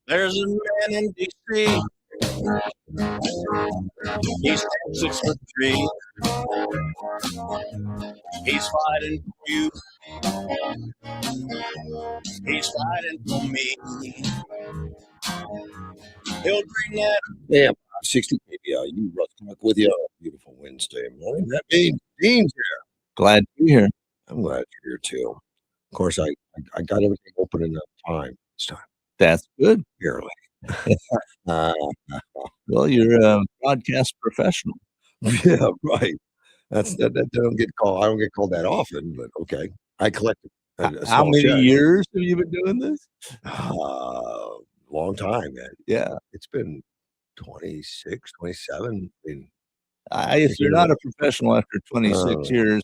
There's a man in D.C. He's 6'3". He's fighting for you. He's fighting for me. He'll bring that. Yeah, 60 KBLU, Russ with you on a beautiful Wednesday morning. That means Dean's here. Glad to be here. I'm glad you're here too. Of course, I got everything open enough time this time. That's good. Barely. Well, you're a broadcast professional. Yeah, right. That don't get called. I don't get called that often, but okay. I collect. How many years have you been doing this? Long time, man. Yeah, it's been 26, 27. If you're not a professional after 26 years,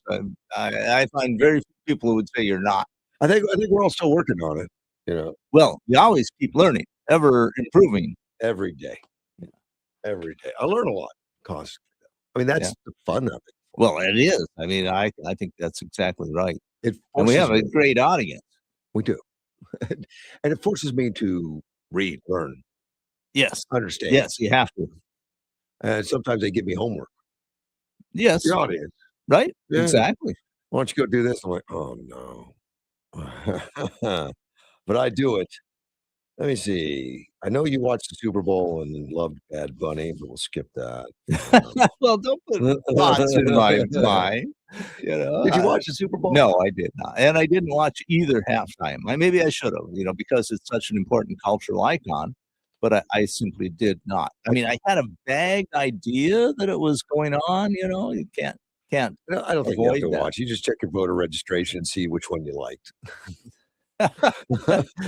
I find very few people who would say you're not. I think we're all still working on it. You know. Well, you always keep learning, ever improving every day. Yeah. Every day, I learn a lot constantly. I mean, that's the fun of it. Well, it is. I mean, I think that's exactly right. And we have a great audience. We do, and it forces me to read, learn. Yes, understand. Yes, you have to. And sometimes they give me homework. Yes, your audience, right? Yeah. Exactly. Why don't you go do this? I'm like, oh no, but I do it. Let me see. I know you watched the Super Bowl and loved Bad Bunny, but we'll skip that. Well, don't put thoughts in my mind. You know, did you watch the Super Bowl? No, I did not, and I didn't watch either halftime. Maybe I should have, because it's such an important cultural icon. But I simply did not. I mean, I had a vague idea that it was going on. You can't. No, I don't think you have to watch. You just check your voter registration and see which one you liked.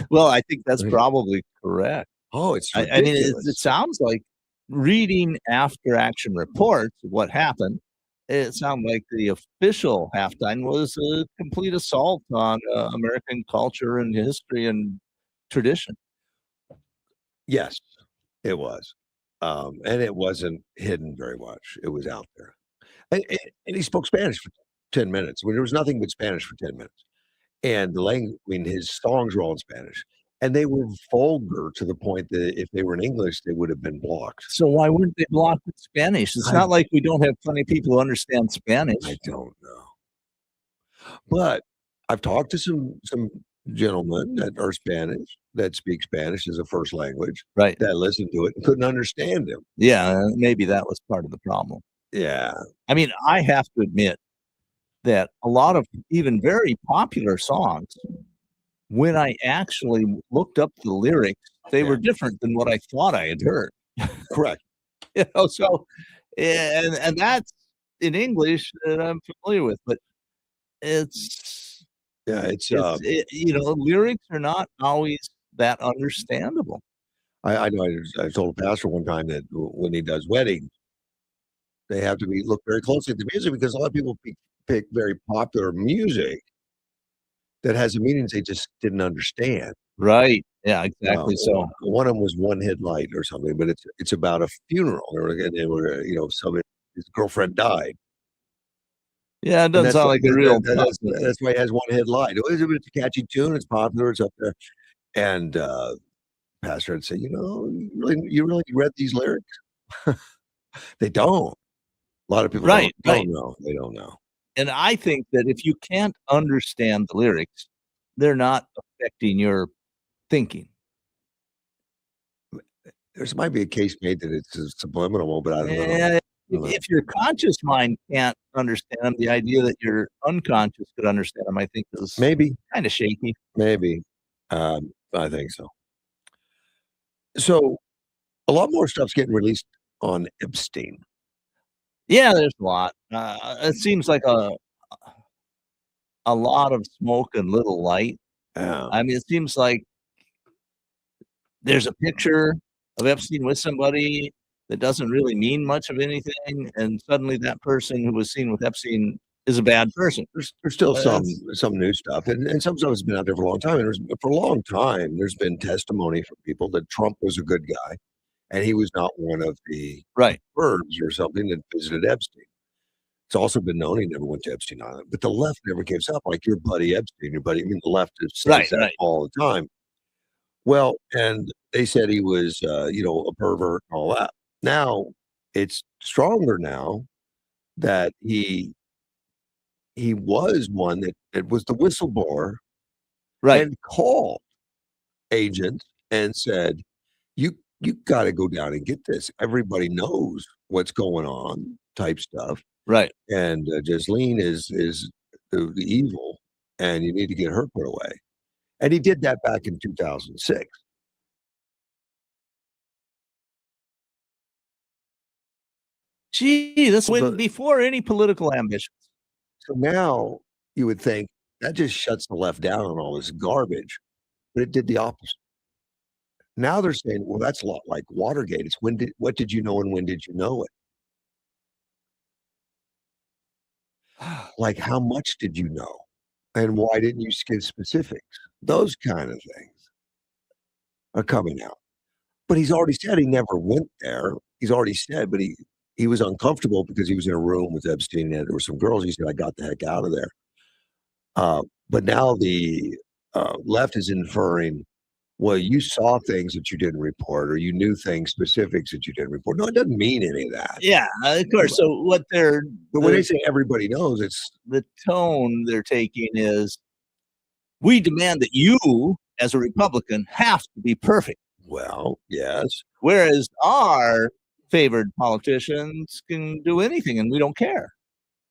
Well, I think that's probably correct. Oh, it's ridiculous. I mean, it sounds like reading after action reports of what happened. It sounded like the official halftime was a complete assault on American culture and history and tradition. Yes, it was. And it wasn't hidden very much. It was out there. And he spoke Spanish for 10 minutes. When there was nothing but Spanish for 10 minutes. And the language, his songs were all in Spanish. And they were vulgar to the point that if they were in English, they would have been blocked. So why weren't they blocked in Spanish? It's not like we don't have plenty of people who understand Spanish. I don't know. But I've talked to some gentlemen that are Spanish, that speak Spanish as a first language, right? That listened to it and couldn't understand him. Yeah, maybe that was part of the problem. Yeah. I mean, I have to admit that a lot of even very popular songs, when I actually looked up the lyrics, they were different than what I thought I had heard. Correct. So, and that's in English that I'm familiar with, but it's lyrics are not always that understandable. I know. I told a pastor one time that when he does weddings, they have to look very closely at the music because a lot of people pick very popular music that has a meaning they just didn't understand. Right. Yeah, exactly. So one of them was One Headlight or something, but it's about a funeral. They were his girlfriend died. Yeah, it doesn't sound like a real. That's why it has One Headlight. It's a catchy tune. It's popular. It's up there. And pastor would say, you really read these lyrics? They don't. A lot of people don't know. They don't know. And I think that if you can't understand the lyrics, they're not affecting your thinking. There might be a case made that it's subliminal, but I don't know. If your conscious mind can't understand them, the idea that your unconscious could understand them, I think is maybe kind of shaky. Maybe. I think so. So a lot more stuff's getting released on Epstein. Yeah, there's a lot. It seems like a lot of smoke and little light. Yeah. I mean, it seems like there's a picture of Epstein with somebody that doesn't really mean much of anything, and suddenly that person who was seen with Epstein is a bad person. There's still some new stuff, and some stuff has been out there for a long time. And for a long time, there's been testimony from people that Trump was a good guy, and he was not one of the birds or something that visited Epstein. It's also been known he never went to Epstein Island, but the left never gives up. Like your buddy Epstein, the left says that all the time. Well, and they said he was, a pervert and all that. Now, it's stronger now that he was one that was the whistleblower Right. and called agents and said, "You gotta go down and get this. Everybody knows what's going on," type stuff. Right. And, Ghislaine is the evil, and you need to get her put away. And he did that back in 2006. Gee, this went So before any political ambitions. so now you would think that just shuts the left down on all this garbage, but it did the opposite. Now they're saying, "Well, that's a lot like Watergate. It's what did you know and when did you know it? Like, how much did you know? And why didn't you give specifics?" Those kind of things are coming out. But he's already said he never went there. He's already said, but he was uncomfortable because he was in a room with Epstein and there were some girls. He said, "I got the heck out of there." But now the left is inferring, well, you saw things that you didn't report, or you knew things, specifics that you didn't report. No, it doesn't mean any of that. Yeah, of course. But, So what they're but when they say everybody knows, it's the tone they're taking is, we demand that you, as a Republican, have to be perfect. well, yes. Whereas our favored politicians can do anything and we don't care.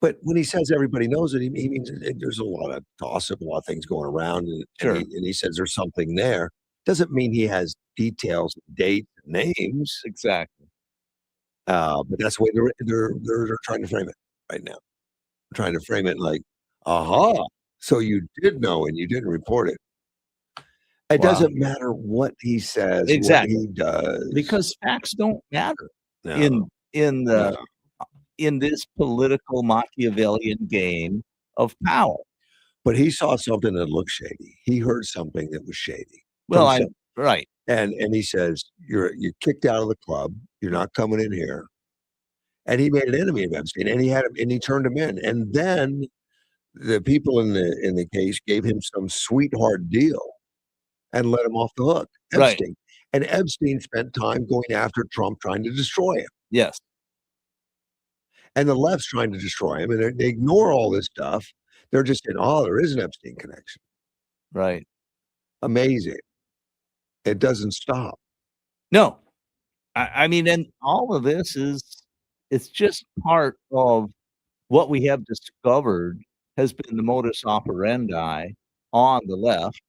But when he says everybody knows it, he means there's a lot of gossip, a lot of things going around, Sure. and he says there's something there. Doesn't mean he has details, dates, names. Exactly. But that's the way they're trying to frame it right now. Trying to frame it like, aha, so you did know and you didn't report it. It Wow. doesn't matter what he says, what Exactly. he does. Because facts don't matter No, in the no. in this political Machiavellian game of power. But he saw something that looked shady. He heard something that was shady Well, from I some, right. and he says, you're kicked out of the club. You're not coming in here." And he made an enemy of Epstein, and he turned him in. And then the people in the case gave him some sweetheart deal and let him off the hook. Right. Epstein. And Epstein spent time going after Trump, trying to destroy him. Yes. And the left's trying to destroy him, and they ignore all this stuff. They're just saying, "Oh, there is an Epstein connection." Right. Amazing. It doesn't stop. No. I mean, and all of this is it's just part of what we have discovered has been the modus operandi on the left,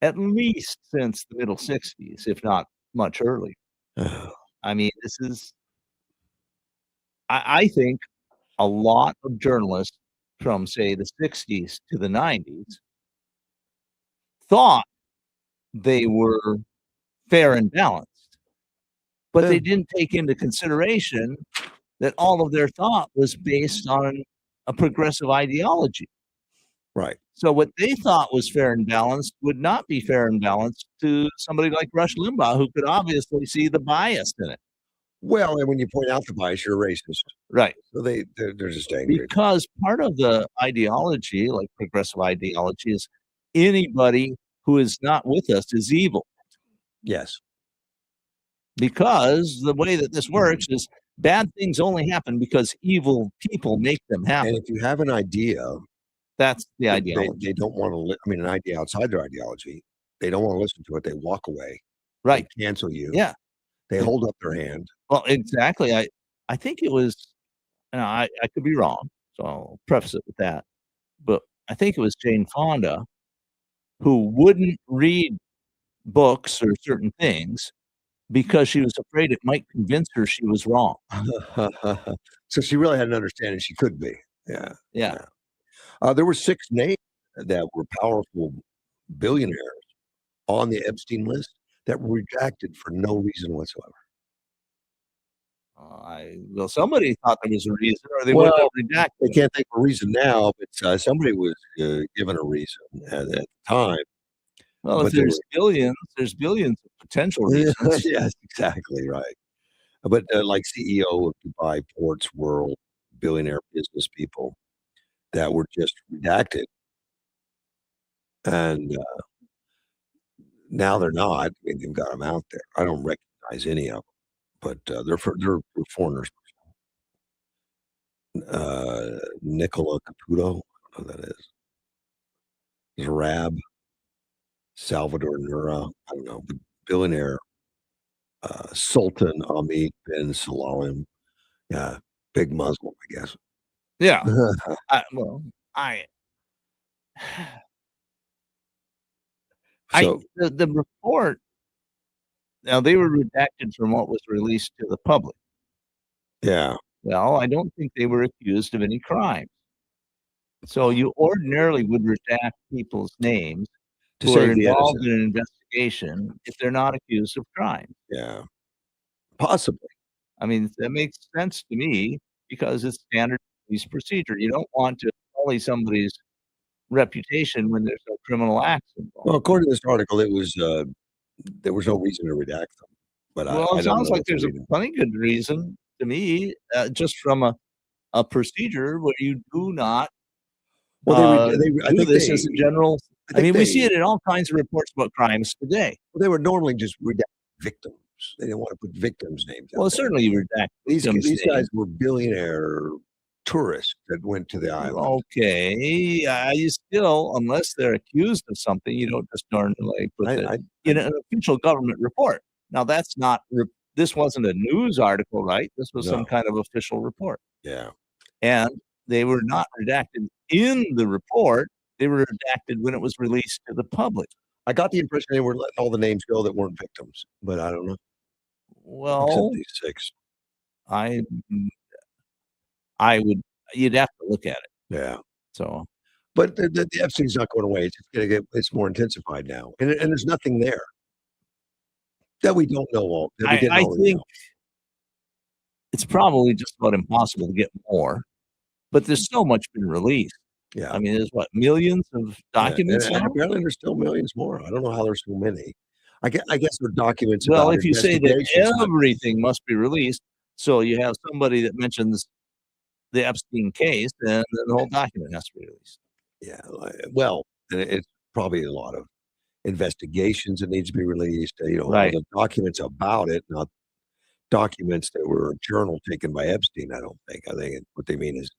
at least since the middle 60s, if not much earlier. I mean, this is I think a lot of journalists from, say, the 60s to the 90s thought they were fair and balanced, but Yeah, they didn't take into consideration that all of their thought was based on a progressive ideology. right. So what they thought was fair and balanced would not be fair and balanced to somebody like Rush Limbaugh, who could obviously see the bias in it. Well, and when you point out the bias, you're a racist. Right. So they're just angry. Because part of the ideology, like progressive ideology, is anybody who is not with us is evil. Yes. Because the way that this works is bad things only happen because evil people make them And happen. if you have an idea, That's the they ideology. don't wanna I mean, an idea outside their ideology, they don't wanna listen to it, they walk away, they Right. cancel you, Yeah. they hold up their hand. Well, exactly. I think it was, I could be wrong, so I'll preface it with that. But I think it was Jane Fonda who wouldn't read books or certain things because she was afraid it might convince her she was wrong. So she really had an understanding she could be. Yeah, Yeah. yeah. There were 6 names that were powerful billionaires on the Epstein list that were rejected for no reason whatsoever. Well, somebody thought there was a reason, or they wouldn't have Well, redacted they it. can't think of a reason now, but, somebody was, given a reason at the time, Well, if but they were there's billions of potential reasons. Yes, exactly, right. But, like CEO of Dubai Ports World, billionaire business people that were just redacted, and, Now they're not. I mean, they've got them out there. I don't recognize any of them, but, they're foreigners. Nicola Caputo, I don't know who that is. Zarab, Salvador Nura, I don't know, but billionaire, Sultan Ahmed bin Salim. Yeah, big Muslim, I guess. Yeah. Well, I So, the report, now they were redacted from what was released to the public. yeah, Well, I don't think they were accused of any crime. So you ordinarily would redact people's names to who are save the involved innocent. in an investigation if they're not accused of crime. Yeah, possibly. I mean, that makes sense to me because it's standard police procedure. You don't want to sully somebody's reputation when there's no criminal acts Well, involved. according to this article, there was no reason to redact them, but Well, I it don't sounds know like what the there's a reason. plenty good reason to me, just from a procedure where you do not Well, I do think this as a general. I I think mean, we see they it in all kinds of reports about crimes today. well, they would normally just redact victims. They didn't wanna put victims' names out Well, there. certainly you redact victims' These guys names. were billionaire tourists that went to the island. Okay, you still, unless they're accused of something, you don't just normally put the I in an official government report. Now that's not this wasn't a news article, right? This was some no, kind of official report. yeah. And they were not redacted in the report, they were redacted when it was released to the public. I got the impression they were letting all the names go that weren't victims, but I don't know, except Well, these 6. I I would you'd have to look at it. Yeah. So, But the Epstein's not going away. It's just gonna get it's more intensified now, and there's nothing there that we don't know all that we didn't I already think know. it's probably just about impossible to get more, but there's so much been released. Yeah. I mean, there's what, millions of Yeah, documents and now? apparently there's still millions more. I don't know how there's so many. I guess they're documents Well, about if you say that investigations, not everything must be released, so you have somebody that mentions the Epstein case, then the whole document has to be released. yeah, well, and it's probably a lot of investigations that needs to be released, all Right. the documents about it, not documents that were a journal taken by Epstein, I don't think. I think what they mean is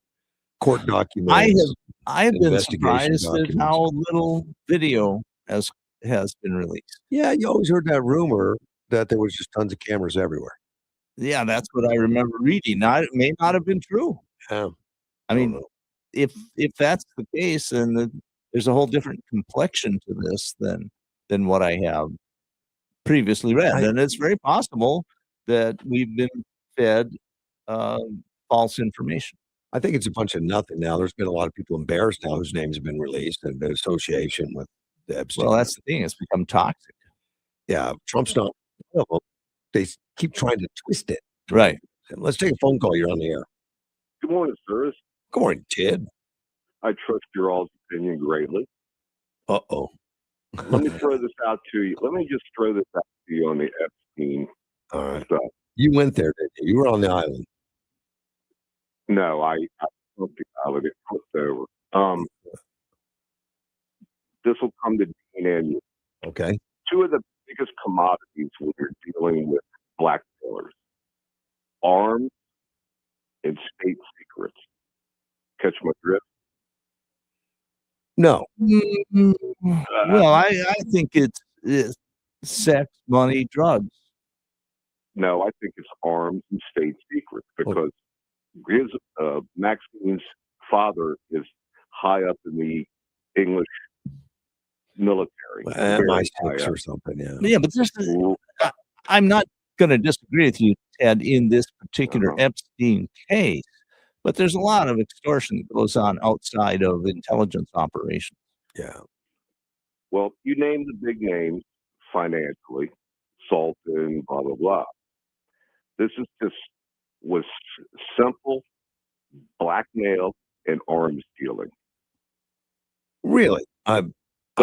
court I have documents, I have been investigation surprised at documents. how little video has been released. Yeah, you always heard that rumor that there was just tons of cameras everywhere. Yeah, that's what I remember reading. Now, it may not have been true. Yeah, I I don't mean, know. if that's the case, then there's a whole different complexion to this than what I have previously read, I and it's very possible that we've been fed, uh, false information. I think it's a bunch of nothing now. There's been a lot of people embarrassed now whose names have been released in association with the Well, Epstein. that's the thing, it's become toxic. Yeah, Trump's not one of 'em. They keep trying to twist it. Right. Let's take a phone call. You're on the air. Good morning, sirs. Good morning, Ted. I trust your all's opinion greatly. Uh-oh. Let me throw this out to you. Let me just throw this out to you on the Epstein All right. stuff. You went there, didn't you? You were on the island. No, I don't think I'll get flipped over. This will come to DNA. Okay. Two of the biggest commodities when you're dealing with blackmailers: arms and state secrets. Catch my drift? No. Well, I think it's sex, money, drugs. No, I think it's arms and state secrets because his Maxine's father is high up in the English military. Very high MI6 up. or something, yeah. Yeah, but I'm not gonna disagree with you, Ted, in this particular Uh-huh. Epstein case, but there's a lot of extortion that goes on outside of intelligence operations. Yeah. Well, you name the big names financially, Sultan, blah blah blah. This is just was simple blackmail and arms dealing. Really? That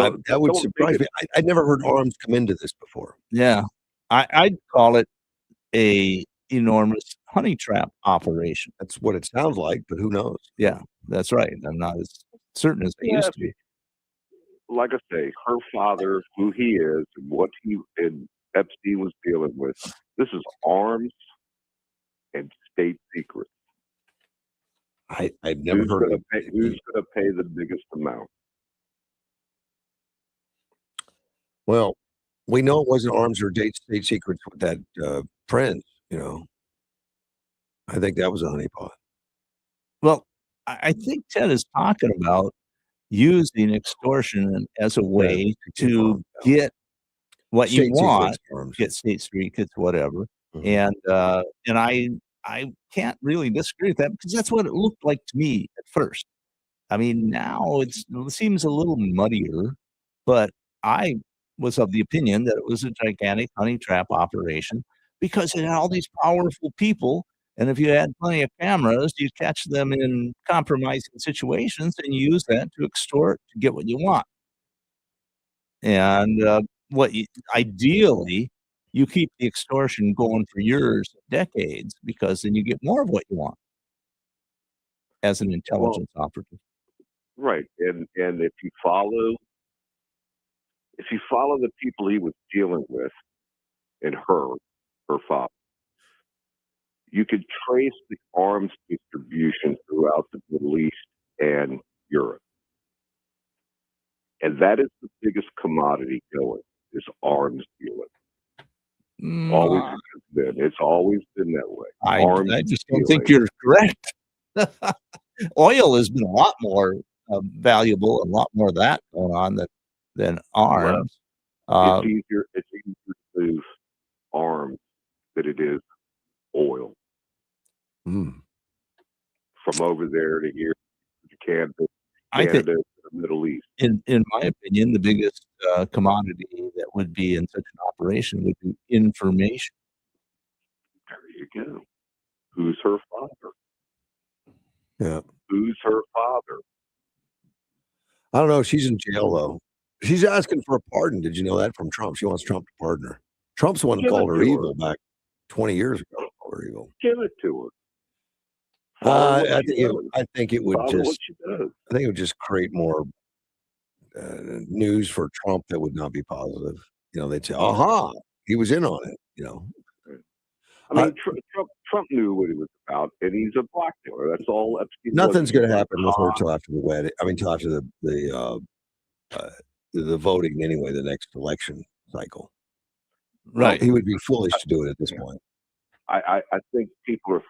would Don't surprise think me. I'd never heard arms come into this before. Yeah. I'd call it a enormous honey trap operation. That's what it sounds like, but who knows? Yeah, that's right. I'm not as certain as I Yeah, used to be. like I say, her father, who he is, and what he and Epstein was dealing with. This is arms and state secrets. I've never heard of it. Who's gonna pay the biggest amount? Well, we know it wasn't arms or state secrets with that prince. I think that was a honeypot. Well, I think Ted is talking about using extortion as a Yeah, way to yeah. get what you State want, secrets, arms. get state secrets, whatever. Mhm. And I can't really disagree with that because that's what it looked like to me at first. I mean, now it seems a little muddier, but I was of the opinion that it was a gigantic honey trap operation because it had all these powerful people. And if you had plenty of cameras, you catch them in compromising situations and you use that to extort to get what you want. And ideally, you keep the extortion going for years, decades, because then you get more of what you want as an Well, intelligence operative. right, and if you follow the people he was dealing with and her father, you could trace the arms distribution throughout the Middle East and Europe. And that is the biggest commodity going, is arms dealing. Always Mm, has been. It's always been that way. I Arms I just don't dealing. think you're correct. Oil has been a lot more valuable and a lot more of that going on than Well, arms. Uh, it's easier to move arms than it is oil Mm. from over there to here to I think, Canada to the Middle East. in my opinion, the biggest commodity that would be in such an operation would be information. There you go. Who's her father? Yeah. Who's her father? I don't know. She's in jail though. She's asking for a pardon. Did you know that from Trump? She wants Trump to pardon her. Trump's the one who Give it called her to evil her. back 20 years ago. Called her evil. Give it to her. Follow what she does. I think it would Follow what just she does. I think it would just create more news for Trump that would not be positive. They'd say, "Aha, he was in on it." I mean, Trump knew what he was about, and he's a blackmailer. That's all Epstein was. Nothing's He going to was happen with her till after the wedding. I mean, till after the voting anyway, the next election cycle. Right. He would be foolish to do it at this point. I think people are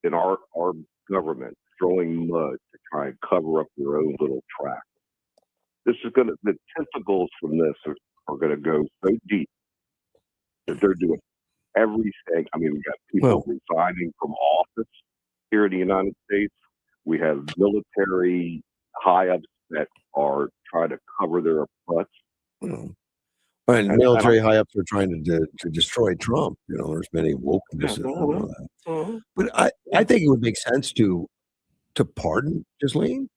in our government throwing mud to try and cover up their own little track. The tentacles from this are going to go so deep that they're doing everything. I mean, we got people resigning from office here in the United States. We have military high ups that are trying to cover their butts. And military high ups are trying to destroy Trump. There's many wokeness. But I think it would make sense to pardon Ghislaine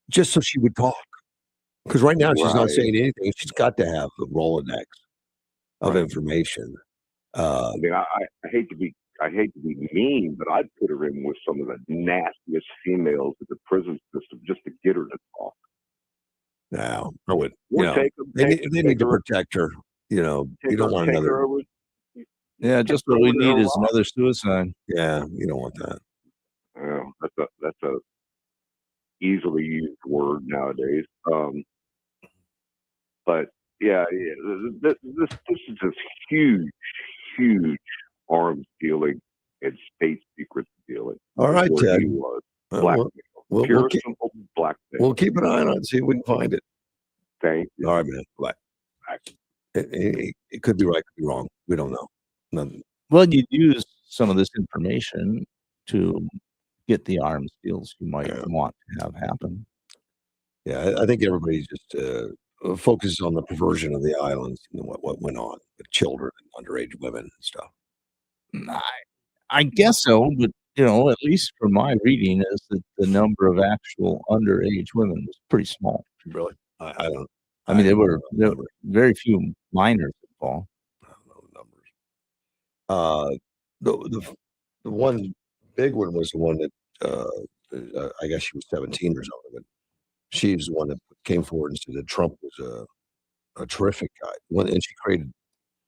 just so she would talk. Because right now she's not saying anything. She's got to have the Rolodex of information. I mean, I hate to be mean, but I'd put her in with some of the nastiest females in the prison system just to get her to talk. No, I would. They need to protect her. You don't want another. Yeah, just what we need is another suicide. Yeah, you don't want that. That's a easily used word nowadays. But yeah, this is just huge arms dealing and state secrets dealing. All right, Ted. Blackmail. Pure simple blackmail. We'll keep an eye on it and see if we can find it. Thank you. All right, man. Bye. It could be right, could be wrong. We don't know. Nothing. Well, you'd use some of this information to get the arms deals you might want to have happen. Yeah, I think everybody just focuses on the perversion of the islands and what went on with children and underage women and stuff. I guess so, but at least from my reading, is that the number of actual underage women was pretty small. Really? I don't. I mean, there were very few minors involved. I don't know the numbers. The one big one was the one that I guess she was 17 or something. She's the one that came forward and said that Trump was a terrific guy. And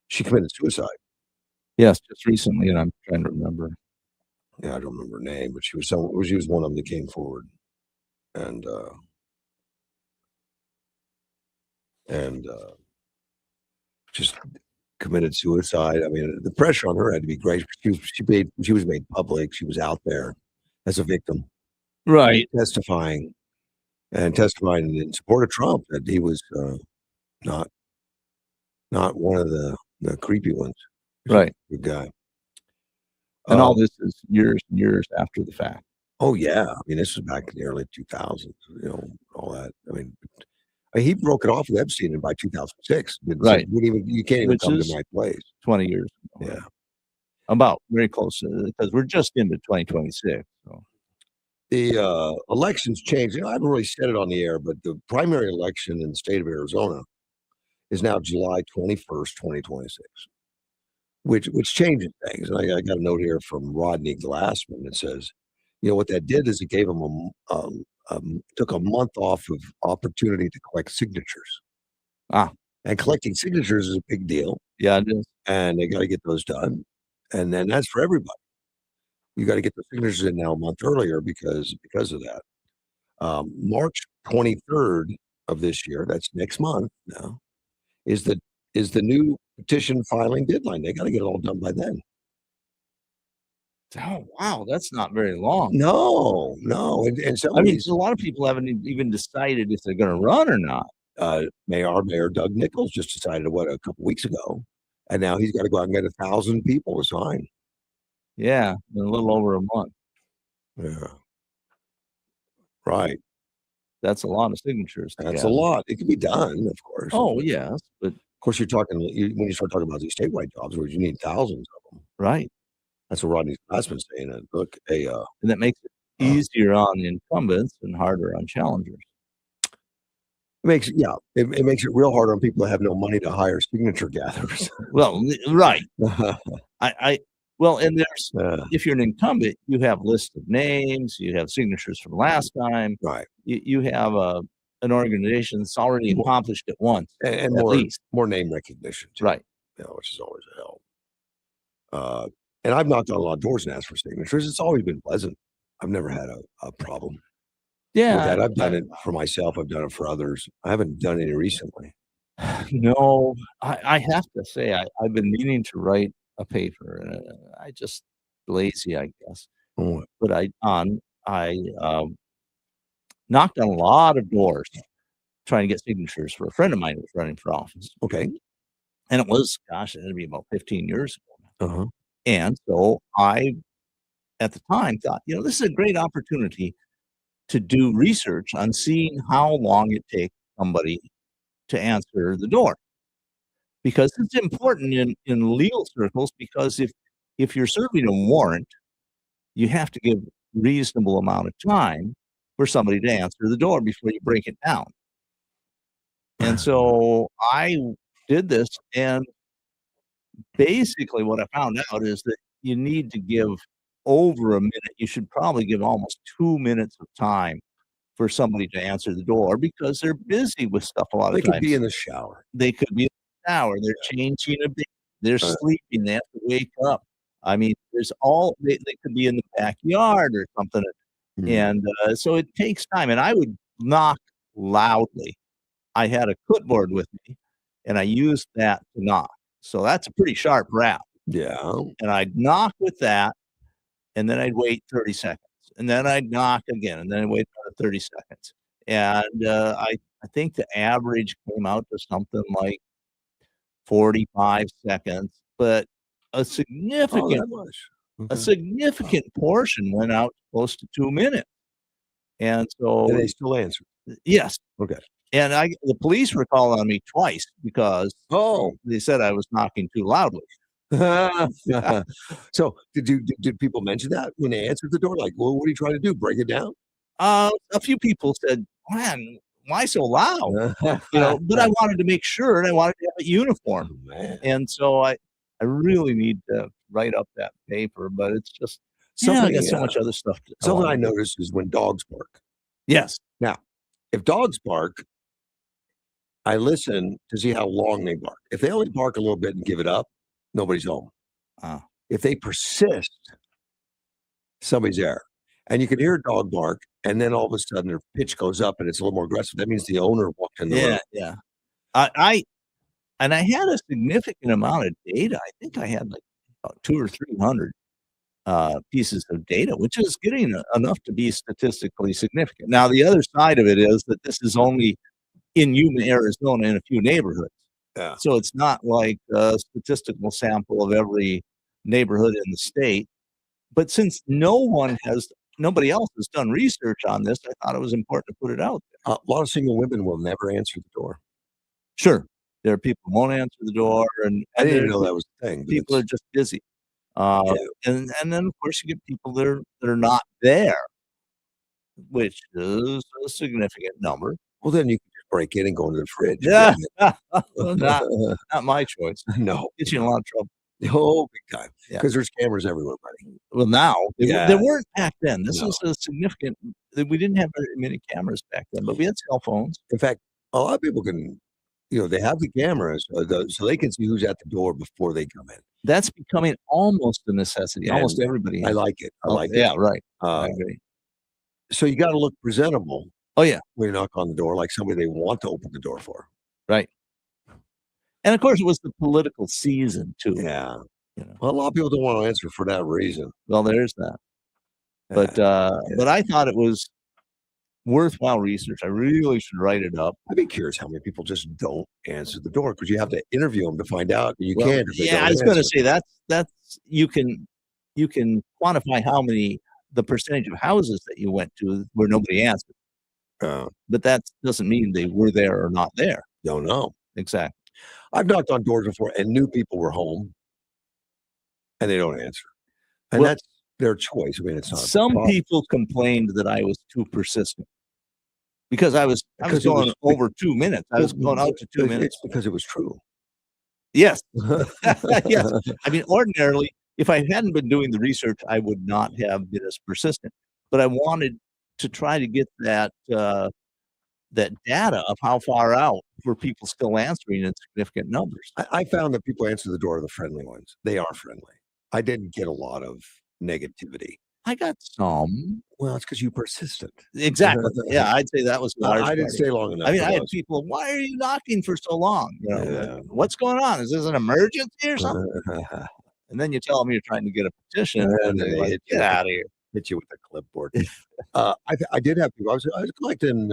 she committed suicide. Yes, just recently, and I'm trying to remember. Yeah, I don't remember her name, but she was one of them that came forward and just committed suicide. I mean, the pressure on her had to be great. She was made public. She was out there as a victim, Right. testifying in support of Trump that he was not not one of the creepy ones. He's a Right. good guy. And all Uh, this is years and years after the fact. oh yeah, I mean this was back in the early 2000s. All that. I mean, he broke it off with Epstein by 2006. Right. You can't even Which come to is my place. 20 years ago. Yeah. About very close because we're just into 2026. So. The elections changed. I haven't really said it on the air, but the primary election in the state of Arizona is now July 21st, 2026, which changes things. And I got a note here from Rodney Glassman that says, what that did is it gave him took a month off of opportunity to collect signatures. And collecting signatures is a big deal. Yeah, it is. And they got to get those done. And then that's for everybody. You got to get the signatures in now a month earlier because of that. March 23rd of this year, that's next month now, is the new petition filing deadline. They got to get it all done by then. Oh wow, that's not very long. No, and some I mean, a lot of people haven't even decided if they're going to run or not. Mayor Doug Nichols just decided a couple weeks ago, and now he's got to go out and get 1,000 people to sign. Yeah, in a little over a month. Yeah, right. That's a lot of signatures. That's a lot. It can be done, of course. Oh yes, but of course you're talking when you start talking about these statewide jobs where you need thousands of them. Right. That's what Rodney Glassman's saying. Look, and that makes it easier on incumbents and harder on challengers. It makes it real hard on people that have no money to hire signature gatherers. Well, right. And there's if you're an incumbent, you have lists of names, you have signatures from last time, right? You have an organization that's already accomplished it once, and more name recognition, too, right? Which is always a help. And I've knocked on a lot of doors and asked for signatures. It's always been pleasant. I've never had a problem. Yeah, with that. I've done it for myself. I've done it for others. I haven't done any recently. No, I have to say I've been meaning to write a paper. I just lazy, I guess. Oh. But I knocked on a lot of doors trying to get signatures for a friend of mine who was running for office. Okay, and it was it'd be about 15 years ago. Uh-huh. And so I, at the time, thought, this is a great opportunity to do research on seeing how long it takes somebody to answer the door. Because it's important in legal circles, because if you're serving a warrant, you have to give reasonable amount of time for somebody to answer the door before you break it down. And so I did this, and basically what I found out is that you need to give over a minute. You should probably give almost 2 minutes of time for somebody to answer the door, because they're busy with stuff a lot of times. They could be in the shower. They could be in the shower. They're changing a bit. They're sleeping. They have to wake up. I mean, they could be in the backyard or something. And so it takes time. And I would knock loudly. I had a clipboard with me, and I used that to knock. So that's a pretty sharp rap. Yeah. And I'd knock with that, and then I'd wait 30 seconds. And then I'd knock again, and then I'd wait another 30 seconds. And I think the average came out to something like 45 seconds, but a significant portion went out close to 2 minutes. And so they still answered. Yes. Okay. And the police were calling on me twice because they said I was knocking too loudly. So did people mention that when they answered the door? Like, well, what are you trying to do? Break it down? A few people said, "Man, why so loud?" But I wanted to make sure, and I wanted to have it uniform. Oh, man. And so I really need to write up that paper, but it's just I got so much other stuff. Something I noticed is when dogs bark. Yes. Now, If dogs bark, I listen to see how long they bark. If they only bark a little bit and give it up, nobody's home. Ah. If they persist, somebody's there. And you can hear a dog bark, and then all of a sudden their pitch goes up and it's a little more aggressive. That means the owner walked in the room. Yeah. I and I had a significant amount of data. I think I had like about 200 or 300 pieces of data, which is getting enough to be statistically significant. Now, the other side of it is that this is only in Yuma, Arizona, in a few neighborhoods. Yeah. So it's not like a statistical sample of every neighborhood in the state. But since nobody else has done research on this, I thought it was important to put it out there. A lot of single women will never answer the door. Sure, there are people who won't answer the door, and I didn't even there- know that was a thing. But people are it's- just busy. Yeah. And then of course you get people that are not there, which is a significant number. well, then you can just break in and go into the fridge. Yeah, not my choice. No. Gets you in a lot of trouble. Oh, big time. Yeah. Because there's cameras everywhere, buddy. Well, now Yeah. there weren't back then. This No. was a significant. We didn't have very many cameras back then, but we had cell phones. In fact, a lot of people can, they have the cameras so they can see who's at the door before they come in. That's becoming almost a necessity. And Almost everybody. I has. like it. I Oh, like yeah, it. right. I Uh, agree. so you got to look presentable Oh yeah, when you knock on the door, like somebody they want to open the door for. right. And of course, it was the political season too. Yeah. You know. Well, a lot of people don't want to answer for that reason. Well, there's that. But I thought it was worthwhile research. I really should write it up. I'd be curious how many people just don't answer the door because you have to interview them to find out. And you Well, can't. If they yeah, don't I was going to answer. say that's you can quantify the percentage of houses that you went to where nobody answered, but that doesn't mean they were there or not there. Don't know. Exactly. I've knocked on doors before and knew people were home, and they don't answer, and Well, that's their choice. I mean, it's not some problem. people complained that I was too persistent because I was Because it going was- over 2 minutes. I was going out to 2 minutes. It's because it was true. Yes. Yes. I mean, ordinarily, if I hadn't been doing the research, I would not have been as persistent. But I wanted to try to get that data of how far out were people still answering in significant numbers. I found that people answer the door are the friendly ones. They are friendly. I didn't get a lot of negativity. I got some. Well, it's because you persistent. Exactly. Yeah, I'd say that was the large I didn't part. stay long enough. I mean, for I had those. people, why are you knocking for so long? You know, Yeah. what's going on? Is this an emergency or something? And then you tell them you're trying to get a petition, And and they're they like, hit get you. out of here. Hit you with a clipboard. I did have people. I was collecting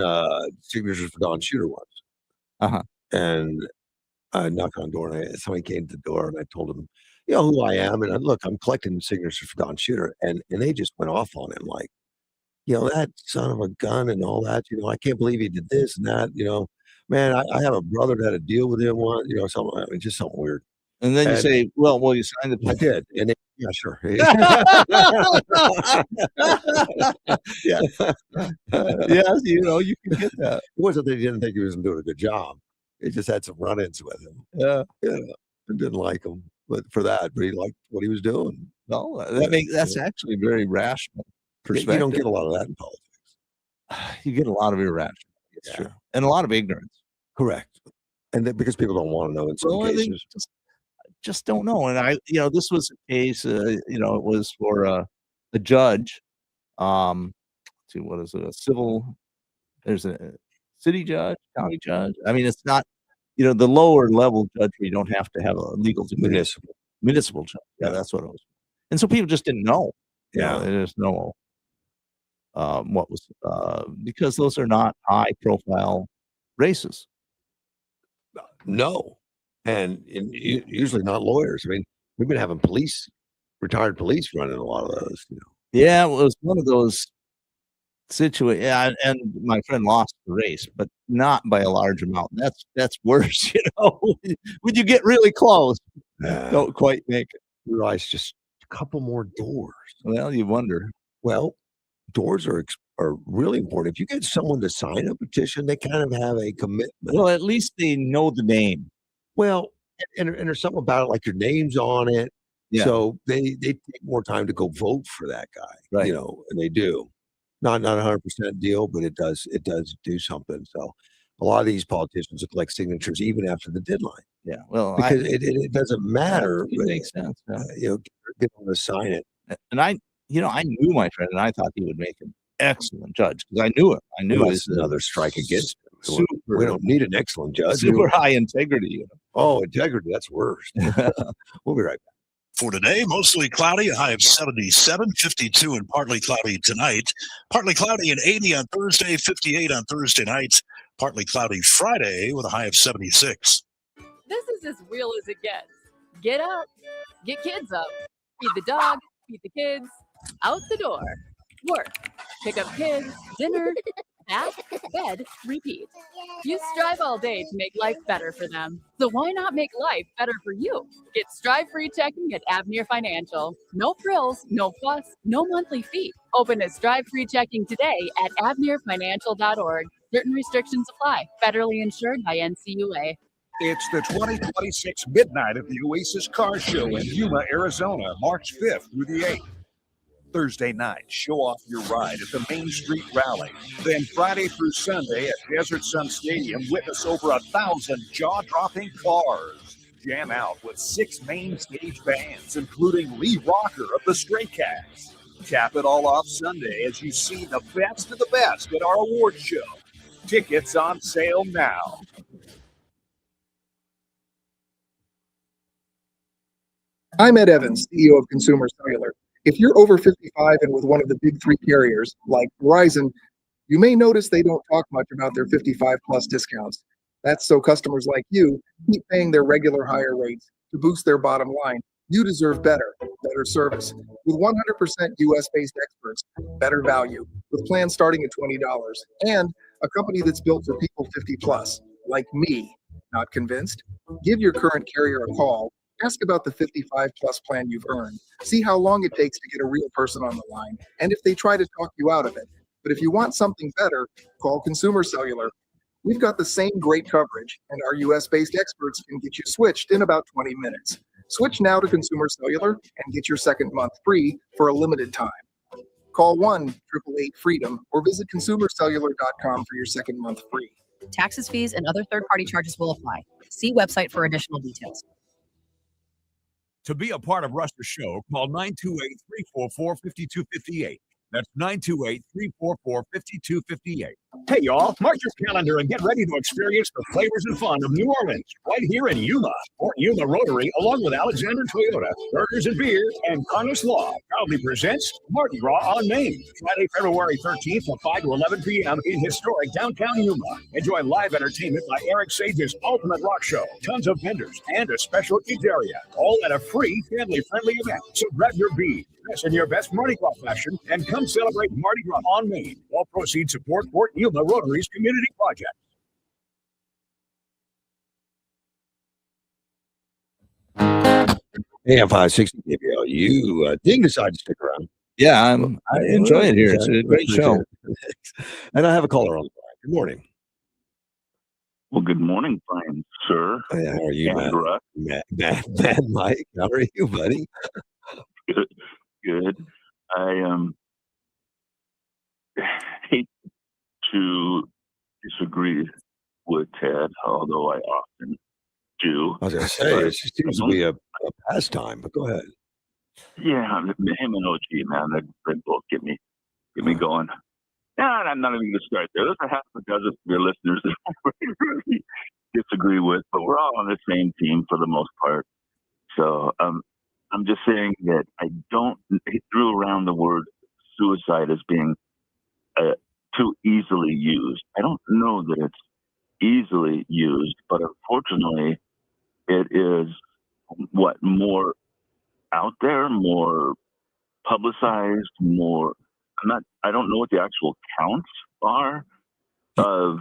signatures for Don Shooter once. Uh-huh. And I knocked on the door, and somebody came to the door, and I told them, who I am, and look, I'm collecting signatures for Don Shooter, and they just went off on him, like, that son of a gun and all that. I can't believe he did this and that. Man, I have a brother that had a deal with him once. Something, just something weird. And then you And- say, well, will you sign the I petition? did, and yeah, sure. Yeah. Yes, you can get that. It wasn't that he didn't think he was doing a good job. He just had some run-ins with him. Yeah. I didn't like him, but he liked what he was doing. No, Yeah, that's actually very rational You perspective. don't get a lot of that in politics. You get a lot of irrational. It's Yeah. true. And a lot of ignorance. Correct. And then because people don't want to know in some Well, they cases. just don't know. And this was a case, it was for a judge. Let's see, what is it? There's a city judge, county judge. I mean, it's not, the lower level judge where you don't have to have a legal degree. Municipal judge. Yeah, Yeah. that's what it was. And so people just didn't know. Yeah. They just know what was, because those are not high profile races. No. And usually not lawyers. I mean, we've been having retired police running a lot of those. Yeah, it was one of those situations. Yeah, and my friend lost the race, but not by a large amount. That's worse, when you get really close, don't quite make it. Realize just a couple more doors. Well, you wonder. Well, doors are really important. If you get someone to sign a petition, they kind of have a commitment. Well, at least they know the name. Well, and there's something about it, like your name's on it. Yeah. So they take more time to go vote for that guy. Right. And they do. Not 100% deal, but it does do something. So a lot of these politicians look like signatures even after the deadline Yeah. Well, because it doesn't matter. it makes sense. Yeah. Get them to sign it. And I knew my friend, and I thought he would make an excellent judge because I knew him. I knew Well, his that's another strike against him. We super, don't need an excellent judge. super high integrity. Oh, integrity, that's worse. We'll be right back. For today, mostly cloudy, a high of 77, 52 and partly cloudy tonight. Partly cloudy and 80 on Thursday, 58 on Thursday night. Partly cloudy Friday with a high of 76. This is as real as it gets. Get up, get kids up, feed the dog, feed the kids, out the door, work, pick up kids, dinner, bath, bed, repeat. You strive all day to make life better for them. So why not make life better for you? Get strive-free checking at Avenir Financial. No frills, no fuss, no monthly fee. Open a strive-free checking today at avenirfinancial.org. Certain restrictions apply. Federally insured by NCUA. It's the 2026 midnight of the Oasis Car Show in Yuma, Arizona, March 5th through the 8th. Thursday night, show off your ride at the Main Street Rally. Then Friday through Sunday at Desert Sun Stadium, witness over 1,000 jaw-dropping cars. Jam out with 6 main stage bands, including Lee Rocker of the Stray Cats. Cap it all off Sunday as you see the best of the best at our award show. Tickets on sale now. I'm Ed Evans, CEO of Consumer Cellular. If you're over 55 and with one of the big 3 carriers, like Verizon, you may notice they don't talk much about their 55 plus discounts. That's so customers like you keep paying their regular higher rates to boost their bottom line. You deserve better service. With 100% US-based experts, better value, with plans starting at $20, and a company that's built for people 50 plus, like me. Not convinced? Give your current carrier a call. Ask about the 55 plus plan you've earned. See how long it takes to get a real person on the line, and if they try to talk you out of it. But if you want something better, call Consumer Cellular. We've got the same great coverage, and our US-based experts can get you switched in about 20 minutes. Switch now to Consumer Cellular and get your second month free for a limited time. Call 1-888-FREEDOM or visit consumercellular.com for your second month free. Taxes, fees, and other third-party charges will apply. See website for additional details. To be a part of Russ's show, call 928-344-5258. That's 928-344-5258. Hey, y'all, mark your calendar and get ready to experience the flavors and fun of New Orleans right here in Yuma. Fort Yuma Rotary, along with Alexander Toyota, Burgers and Beer, and Congress Law, proudly presents Mardi Gras on Main, Friday, February 13th from 5 to 11 p.m. in historic downtown Yuma. Enjoy live entertainment by Eric Sage's Ultimate Rock Show, tons of vendors, and a special kids area, all at a free, family-friendly event. So grab your bead, dress in your best Mardi Gras fashion, and come celebrate Mardi Gras on Main. All proceeds support Fort Yuma Rotary's community project. AM 560 KBL. You didn't decide to stick around. Yeah, I enjoy it here. It's a great show. And I have a caller on the line. Good morning. Well, good morning, fine sir. How are you, And Russ. Mad Mike? How are you, buddy? Good. I hate to disagree with Ted, although I often do. I was going to say, it seems to be a pastime, but go ahead. Yeah, him and OG, man, they both get me going. And I'm not even going to start there. There's a half a dozen of your listeners that I really disagree with, but we're all on the same team for the most part. So I'm just saying that he threw around the word suicide as being too easily used. I don't know that it's easily used, but unfortunately, it is more out there, more publicized, more. I don't know what the actual counts are of,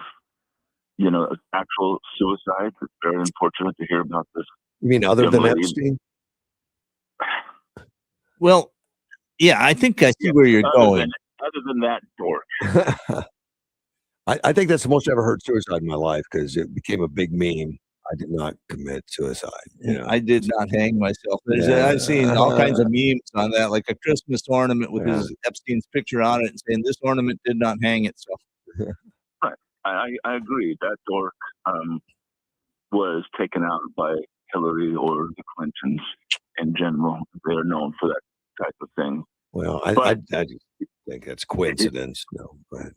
actual suicides. It's very unfortunate to hear about this. You mean other than Epstein? Well, yeah, I think I see where you're going. Other than that dork. I think that's the most I ever heard suicide in my life because it became a big meme. I did not commit suicide. I did not hang myself. Yeah. I've seen all kinds of memes on that, like a Christmas ornament with his Epstein's picture on it, and saying this ornament did not hang itself. Right. I agree. That dork was taken out by Hillary or the Clintons in general. They're known for that type of thing. Well, I just think that's coincidence. No, but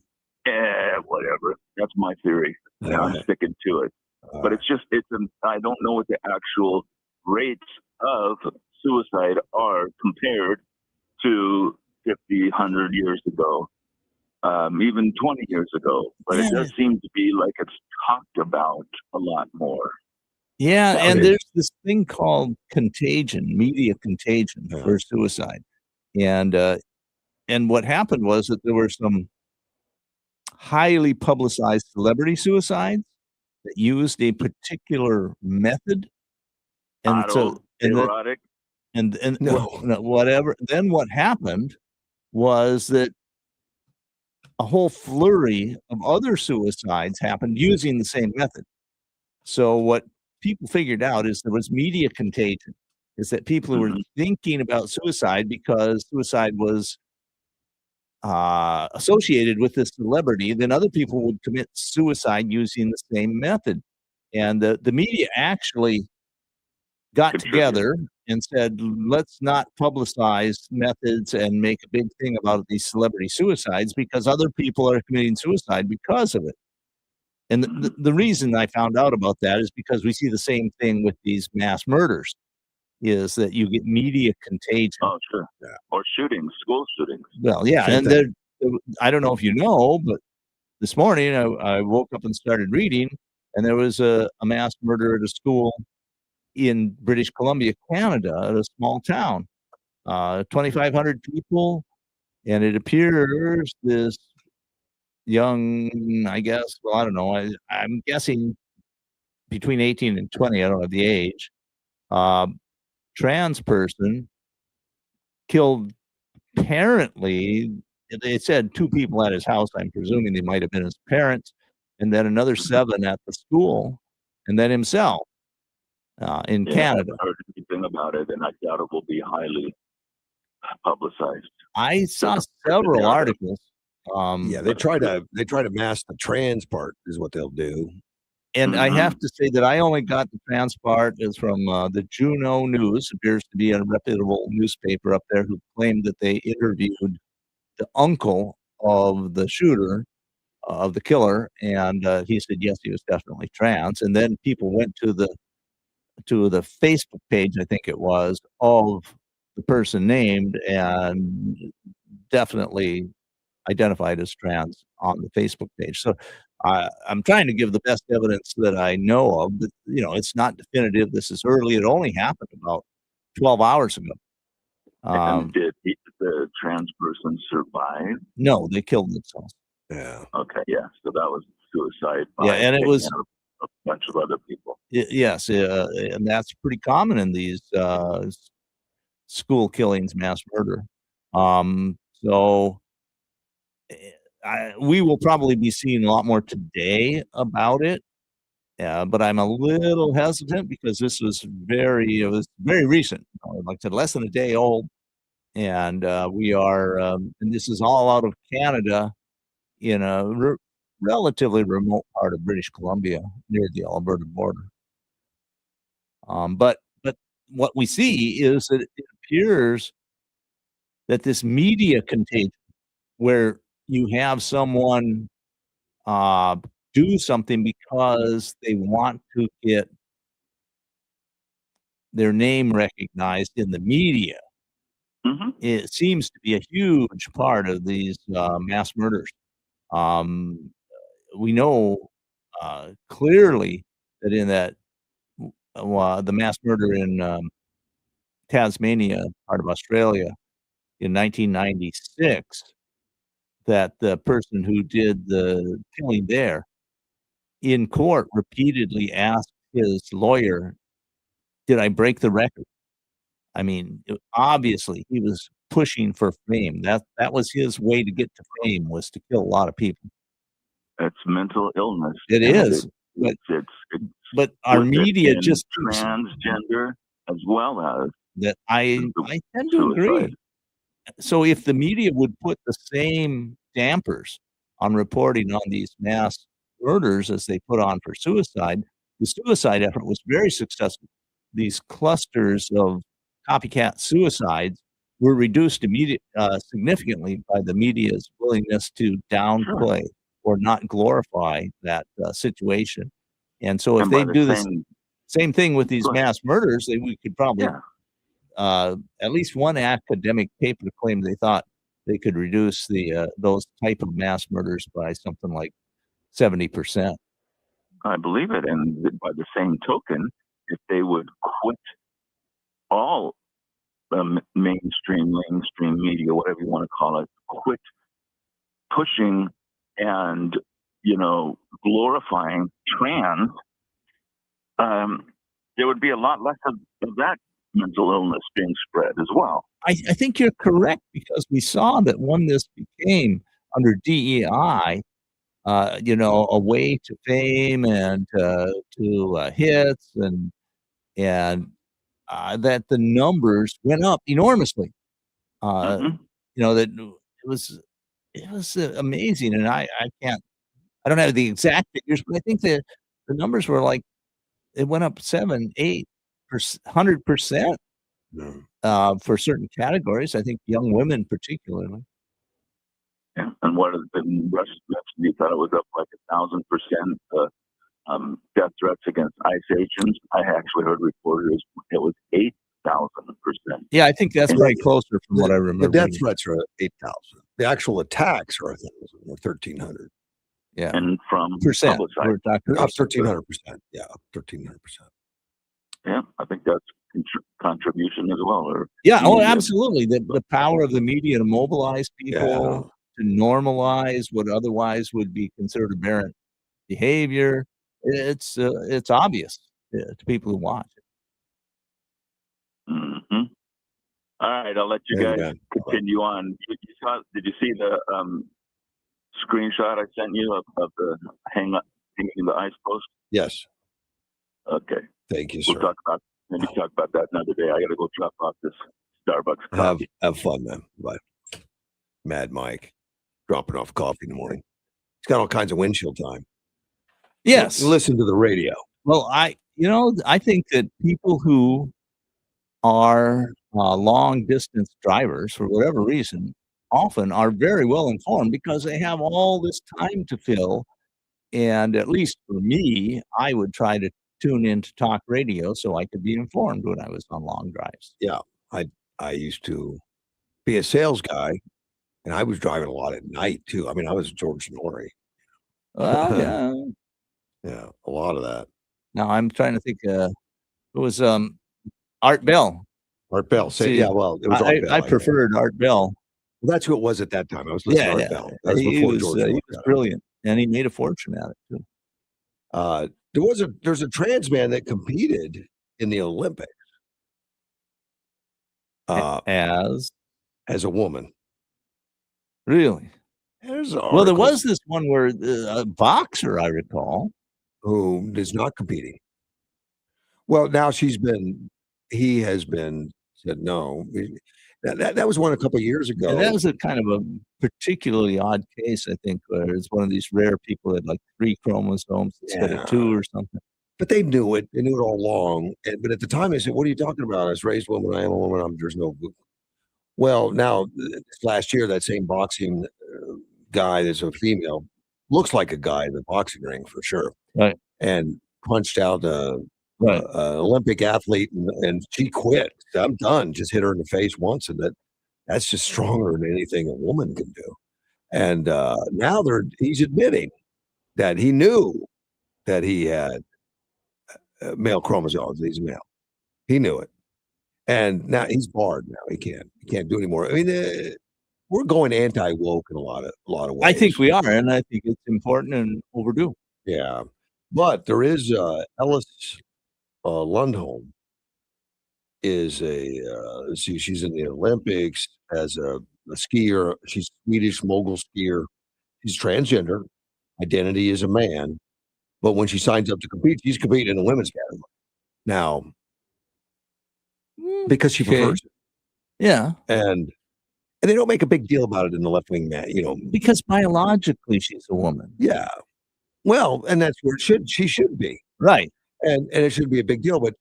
Whatever. That's my theory. And I'm sticking to it. But I don't know what the actual rates of suicide are compared to 50, 100 years ago, even 20 years ago. But it does seem to be like it's talked about a lot more. Yeah, and there's this thing called contagion, media contagion for suicide. And what happened was that there were some highly publicized celebrity suicides that used a particular method. And erotic. And whatever. Then what happened was that a whole flurry of other suicides happened using the same method. So what people figured out is there was media contagion, is that people who were thinking about suicide because suicide was associated with this celebrity, then other people would commit suicide using the same method. And the media actually got together and said, let's not publicize methods and make a big thing about these celebrity suicides because other people are committing suicide because of it. And the reason I found out about that is because we see the same thing with these mass murders, is that you get media contagion. Oh, sure. Yeah. Or shootings, school shootings. Well, yeah. Same And I don't know if you know, but this morning I woke up and started reading, and there was a mass murder at a school in British Columbia, Canada, at a small town, 2,500 people. And it appears this young, I guess, well, I don't know, I'm guessing between 18 and 20, I don't have the age, trans person killed, apparently, they said 2 people at his house. I'm presuming they might have been his parents, and then another 7 at the school, and then himself in Canada. I haven't heard anything about it, and I doubt it will be highly publicized. I saw several articles. they try to mask the trans part is what they'll do. And I have to say that I only got the trans part is from the Juneau News. Appears to be a reputable newspaper up there, who claimed that they interviewed the uncle of the shooter, of the killer, and he said yes, he was definitely trans. And then people went to the Facebook page, I think it was, of the person named, and definitely identified as trans on the Facebook page. So I'm trying to give the best evidence that I know of, but it's not definitive. This is early. It only happened about 12 hours ago. And did the trans person survive? No, they killed themselves. Yeah. Okay, yeah. So that was suicide. Yeah, and it was a bunch of other people. Yes, and that's pretty common in these school killings, mass murder. So we will probably be seeing a lot more today about it. But I'm a little hesitant because this was very recent. Like I said, less than a day old, and we are, and this is all out of Canada, in a relatively remote part of British Columbia near the Alberta border. But what we see is that it appears that this media contagion, where you have someone do something because they want to get their name recognized in the media, it seems to be a huge part of these mass murders. We know clearly that in that the mass murder in Tasmania, part of Australia, in 1996, that the person who did the killing there in court repeatedly asked his lawyer, did I break the record? I mean, obviously he was pushing for fame. That was his way to get to fame, was to kill a lot of people. It's mental illness. It is. It's but our with it media in just keeps transgender as well as that. the I tend to suicide. agree. So if the media would put the same dampers on reporting on these mass murders as they put on for suicide, the suicide effort was very successful. These clusters of copycat suicides were reduced significantly by the media's willingness to Sure. downplay or not glorify that situation. And so if And by they the do the same, same thing with these go ahead. mass murders, we could probably Yeah. at least one academic paper claimed they thought they could reduce those type of mass murders by something like 70%. I believe it. And by the same token, if they would quit all mainstream media, whatever you want to call it, quit pushing and glorifying trans, there would be a lot less of that mental illness being spread as well. I think you're correct because we saw that when this became under DEI, a way to fame and to hits and that the numbers went up enormously. Mhm. That it was amazing, and I don't have the exact figures, but I think the numbers were like it went up 100% No. for certain categories. I think young women particularly. Yeah. And what has been Russ mentioned, he thought it was up like 1,000%. Death threats against ICE agents. I actually heard reporters it was 8,000%. Yeah, I think that's probably closer from what I The remember. death threats are 8,000. The actual attacks are 1,000 or 1,300. Yeah, And from percent. publicized. We're talking Up percent. 1,300%. Yeah, up 1,300%. Yeah, I think that's contribution as well. Or Yeah, oh, media. absolutely. The power of the media to mobilize people, Yeah. to normalize what otherwise would be considered aberrant behavior. It's obvious to people who watch. Mm-hmm. All right, I'll let you There you guys go. continue on. Did you see the screenshot I sent you of the hanging the ice post? Yes. Okay, Thank you, we'll sir. maybe talk about that another day. I got to go drop off this Starbucks coffee. Have fun, man. Bye. Mad Mike dropping off coffee in the morning. He's got all kinds of windshield time. Yes. Listen to the radio. Well, I think that people who are long distance drivers for whatever reason often are very well informed because they have all this time to fill. And at least for me, I would try to tune into talk radio so I could be informed when I was on long drives. Yeah. I used to be a sales guy, and I was driving a lot at night too. I mean, I was George Norrie. Well, yeah. Yeah, a lot of that. Now I'm trying to think. It was Art Bell. Art Bell. See, well, it was Art Bell. I preferred Art Bell. Well, that's who it was at that time. I was listening to Art Bell. That was He before was, George he Norrie. was brilliant, and he made a fortune at it too. There's a trans man that competed in the Olympics As a woman. really? There's Well, there was this one where a boxer, I recall, who is not competing. Well, now he has been said no. That was one a couple of years ago. and that was a kind of a particularly odd case, I think, where it's one of these rare people that had like 3 chromosomes instead of 2 or something. But they knew it. They knew it all along. But at the time, they said, "What are you talking about? I was raised woman. I am a woman. There's no." Well, now last year, that same boxing guy that's a female looks like a guy in the boxing ring for sure, Right. and punched out Right. an Olympic athlete, and she quit. I'm done. Just hit her in the face once, and that's just stronger than anything a woman can do. And now he's admitting that he knew that he had male chromosomes. He's male. He knew it, and now he's barred. Now he can't do anymore. I mean, we're going anti-woke in a lot of ways. I think we are, and I think it's important and overdue. Yeah, but there is Ellis Lundholm is she's in the Olympics as a skier. She's a Swedish mogul skier. She's transgender. Identity is a man. But when she signs up to compete, she's competing in the women's category now because she Okay. prefers it. Yeah, And they don't make a big deal about it in the left wing, man. because biologically she's a woman. Yeah. Well, and that's where she should be, Right. and it should be a big deal. But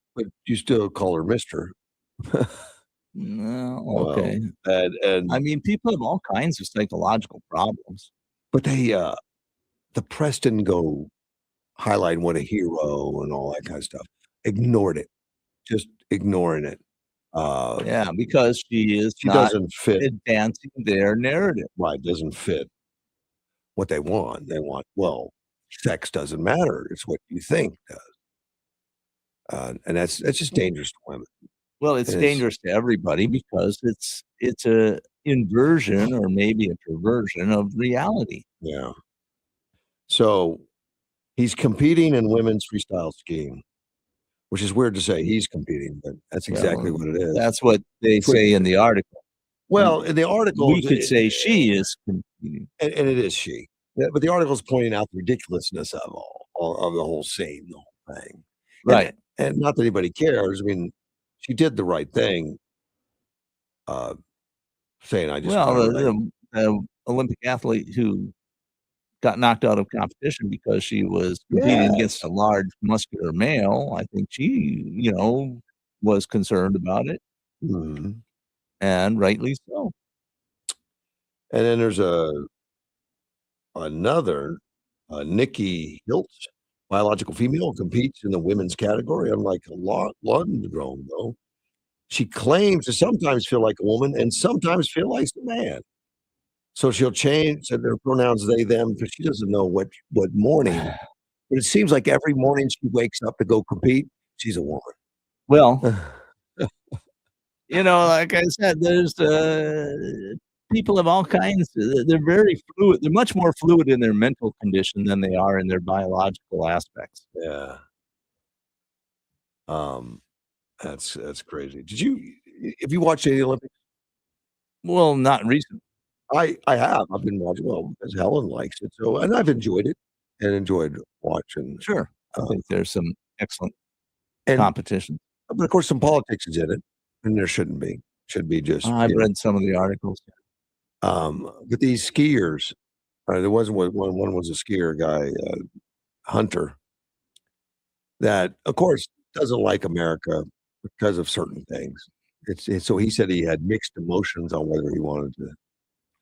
you still call her Mister. No, Well, okay. and I mean, people have all kinds of psychological problems. but the press didn't go highlight what a hero and all that kind of stuff. Ignored it, just ignoring it. Yeah, because she She not doesn't fit. advancing their narrative. Right, doesn't fit what they want. They want, well, sex doesn't matter. It's what you think does. And that's just dangerous to women. Well, it's It is. dangerous to everybody because it's a inversion or maybe a perversion of reality. Yeah. So he's competing in women's freestyle skiing, which is weird to say he's competing, but that's exactly Well, what it is. That's what they say in the article. Well, in the article, We could say she is competing. and it is she. Yeah, but the article is pointing out the ridiculousness of of the whole scene, the whole thing. Right. And not that anybody cares. I mean, she did the right thing, saying, "I just Well, want to the Olympic athlete who got knocked out of competition because she was competing against a large muscular male, I think she, was concerned about it, Mhm. and rightly so. And then there's another Nikki Hiltz, biological female, competes in the women's category. Unlike Lundgren, though, she claims to sometimes feel like a woman and sometimes feel like a man. So she'll change their pronouns they them because she doesn't know what morning. But it seems like every morning she wakes up to go compete, she's a woman. Well, like I said, there's people of all kinds. They're very fluid. They're much more fluid in their mental condition than they are in their biological aspects. Yeah. That's crazy. Have you watched any Olympics? Well, not recently. I have. I've been watching, well, because Helen likes it. So, and I've enjoyed it and enjoyed watching. Sure. I think there's some excellent And competition. but of course some politics is in it, and there shouldn't be. Should be just I've read some of the articles. but these skiers, there wasn't one was a skier guy, Hunter, that of course doesn't like America because of certain things. So he said he had mixed emotions on whether he wanted to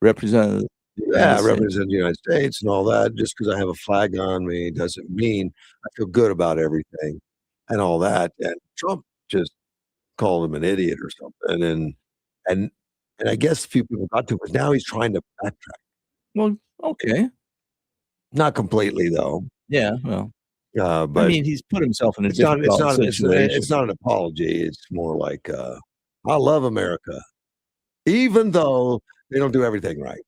Representative. represent the United States and all that. Just because I have a flag on me doesn't mean I feel good about everything and all that. And Trump just called him an idiot or something. And I guess a few people got to it, because now he's trying to backtrack. Well, okay. Not completely though. Yeah, well, But I mean, he's put himself in a it's not difficult situation. it's not an apology. It's more like I love America, even though they don't do everything right.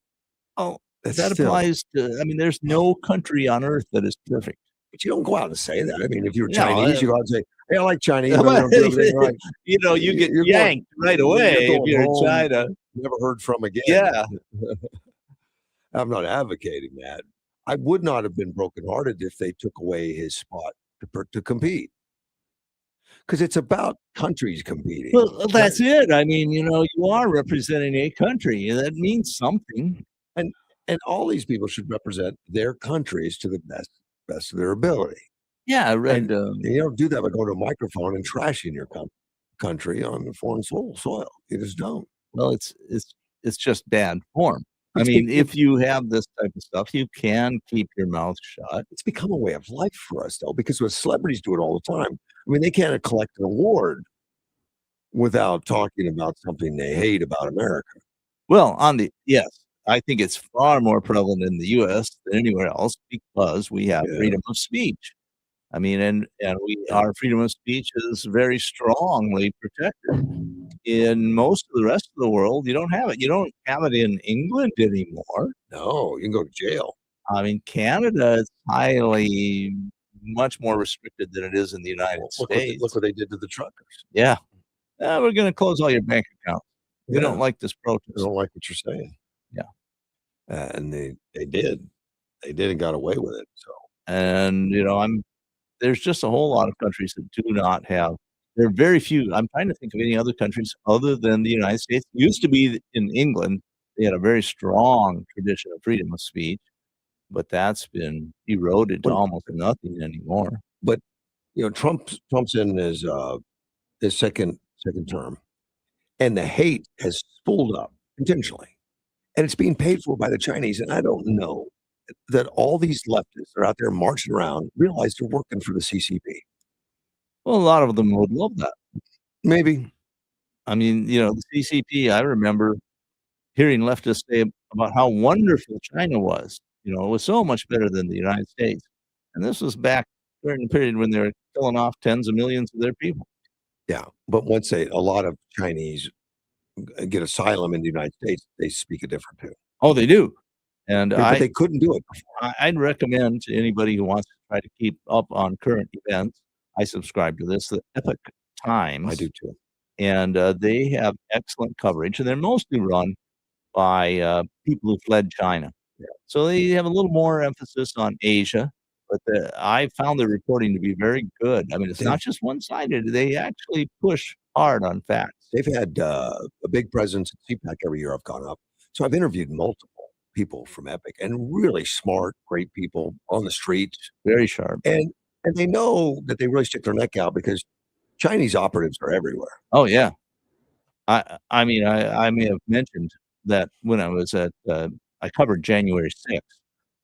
Oh, That's that still- applies to, I mean, there's no country on earth that is perfect. But you don't go out and say that. I mean, if you're No, Chinese, you go out and say, "Hey, I like Chinese, but they don't do everything right." You get You're going- yanked right away you're if going you're in home. China. Never heard from again. Yeah. I'm not advocating that. I would not have been brokenhearted if they took away his spot to compete, because it's about countries competing. Well, that's it. I mean, you are representing a country. That means something. And all these people should represent their countries to the best of their ability. Yeah, I read. And you don't do that by going to a microphone and trashing your country on the foreign soil. You just don't. Well, it's just bad form. I It's mean, be- if you have this type of stuff, you can keep your mouth shut. It's become a way of life for us, though, because with celebrities do it all the time. I mean, they can't collect an award without talking about something they hate about America. Well, yes, I think it's far more prevalent in the U.S. than anywhere else because we have freedom of speech. I mean, and our freedom of speech is very strongly protected. In most of the rest of the world, you don't have it. You don't have it in England anymore. No, you can go to jail. I mean, Canada is much more restricted than it is in the United States. Look what they did to the truckers. Yeah. We're going to close all your bank accounts. We Yeah. don't like this protest. They don't like what you're saying. Yeah. And they did. They did and got away with it. So And there's just a whole lot of countries that do not have. There are very few. I'm trying to think of any other countries other than the United States. Used to be in England, they had a very strong tradition of freedom of speech, but that's been eroded to Well, almost nothing anymore. but Trump's in his second term, and the hate has spooled up intentionally, and it's being paid for by the Chinese. And I don't know that all these leftists are out there marching around realize they're working for the CCP. Well, a lot of them would love that. Maybe. I mean, the CCP, I remember hearing leftists say about how wonderful China was. It was so much better than the United States. And this was back during the period when they were killing off tens of millions of their people. Yeah, but once a lot of Chinese get asylum in the United States, they speak a different tune. Oh, they do. And But they couldn't do it before. I'd recommend to anybody who wants to try to keep up on current events, I subscribe to this, the Epoch Times. I do too. And they have excellent coverage, and they're mostly run by people who fled China. Yeah. So they have a little more emphasis on Asia, but I found the reporting to be very good. I mean, it's not just one-sided. They actually push hard on facts. They've had a big presence at CPAC every year I've gone up. So I've interviewed multiple people from Epic, and really smart, great people on the streets. Very sharp. And they know that they really stick their neck out because Chinese operatives are everywhere. Oh, yeah. I mean, I may have mentioned that when I was I covered January 6th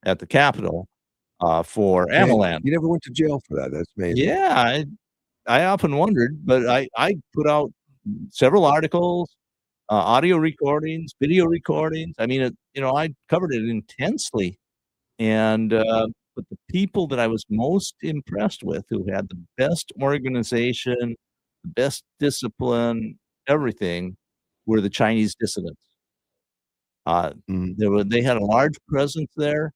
at the Capitol for Amalan. You never went to jail for that. That's amazing. Yeah, I often wondered, but I put out several articles, audio recordings, video recordings. I mean, I covered it intensely. And but the people that I was most impressed with, who had the best organization, the best discipline, everything, were the Chinese dissidents. They had a large presence there,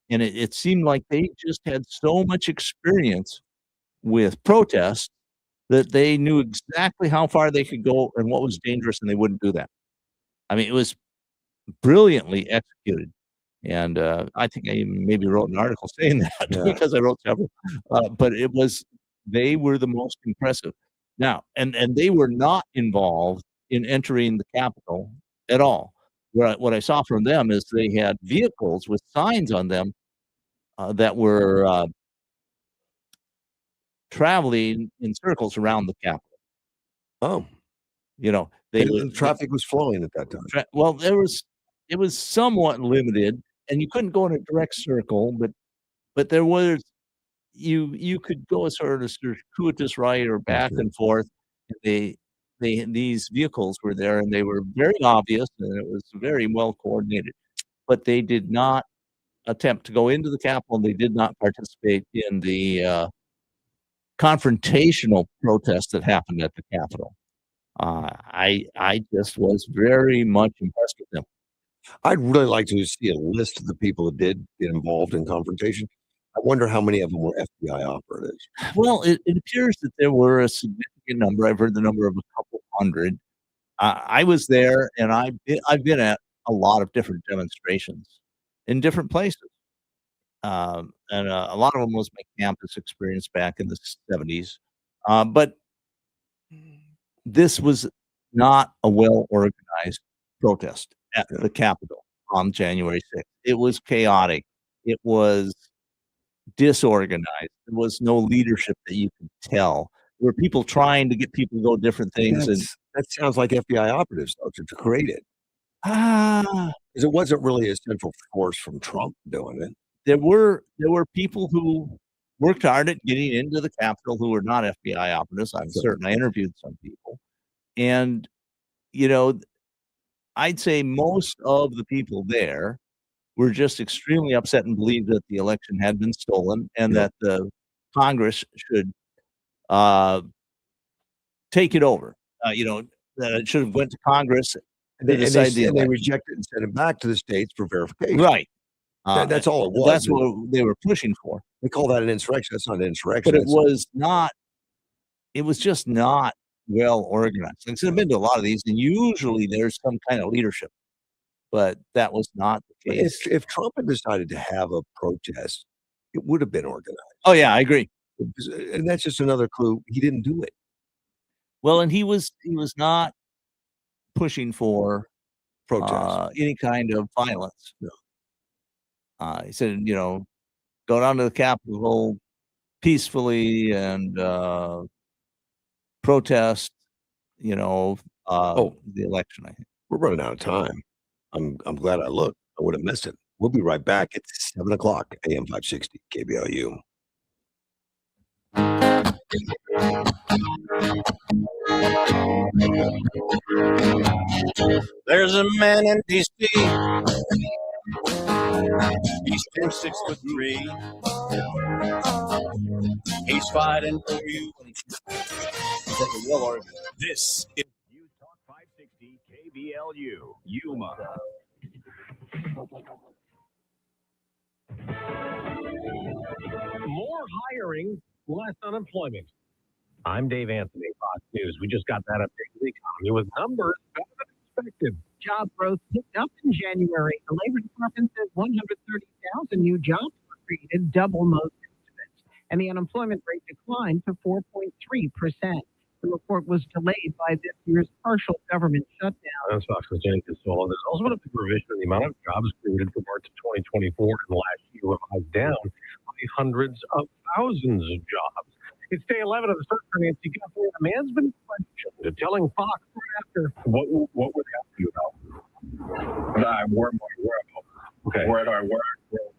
and it seemed like they just had so much experience with protests that they knew exactly how far they could go and what was dangerous, and they wouldn't do that. I mean, it was brilliantly executed. And I think I even maybe wrote an article saying that because I wrote several. But they were the most impressive. Now, and they were not involved in entering the Capitol at all. What I saw from them is they had vehicles with signs on them that were traveling in circles around the Capitol. Oh, the traffic was flowing at that time. Well, it was somewhat limited, and you couldn't go in a direct circle, but there was you could go a sort of circuitous right or back and forth. These vehicles were there, and they were very obvious, and it was very well coordinated. But they did not attempt to go into the Capitol. They did not participate in the confrontational protest that happened at the Capitol. I just was very much impressed with them. I'd really like to see a list of the people that did get involved in confrontation. I wonder how many of them were FBI operatives. Well, it appears that there were a significant number. I've heard the number of a couple hundred. I was there, and I've been at a lot of different demonstrations in different places. And a lot of them was my campus experience back in the 70s. But this was not a well-organized protest at the Capitol on January 6th. It was chaotic. It was disorganized. There was no leadership that you could tell. There were people trying to get people to go different things. That sounds like FBI operatives, though, to create it. Because it wasn't really a central force from Trump doing it. There were people who worked hard at getting into the Capitol who were not FBI operatives. I'm certain. I interviewed some people. And, I'd say most of the people there were just extremely upset and believed that the election had been stolen and that the Congress should take it over. That it should have went to Congress and they rejected it and sent it back to the states for verification. Right. That's all it was. That's what they were pushing for. They call that an insurrection. That's not an insurrection. But it was not. It was just not well organized. Like I said, I've been to a lot of these, and usually there's some kind of leadership, but that was not the case. If Trump had decided to have a protest it would have been organized. Oh yeah, I agree. And that's just another clue. He didn't do it. Well, and he was not pushing for Protest. any kind of violence. No. He said, go down to the Capitol peacefully and protest, the election. I think We're running out of time. I'm glad I looked. I would have missed it. We'll be right back at 7:00 AM 560 KBLU. There's a man in D.C. He's 6'3". He's fighting for you. This is News Talk 560 KBLU, Yuma. More hiring, less unemployment. I'm Dave Anthony, Fox News. We just got that update of the economy with numbers better than expected. Job growth picked up in January. The Labor Department says 130,000 new jobs were created, double most estimates. And the unemployment rate declined to 4.3%. The report was delayed by this year's partial government shutdown. That's Fox's Jenny Casola. There's also been a big revision in the amount of jobs created for March of 2024 and last year revised down by hundreds of thousands of jobs. It's day 11 of the search for Nancy Guthrie. The man's been questioned, telling Fox right after what would they ask you about? Okay. Where do I work?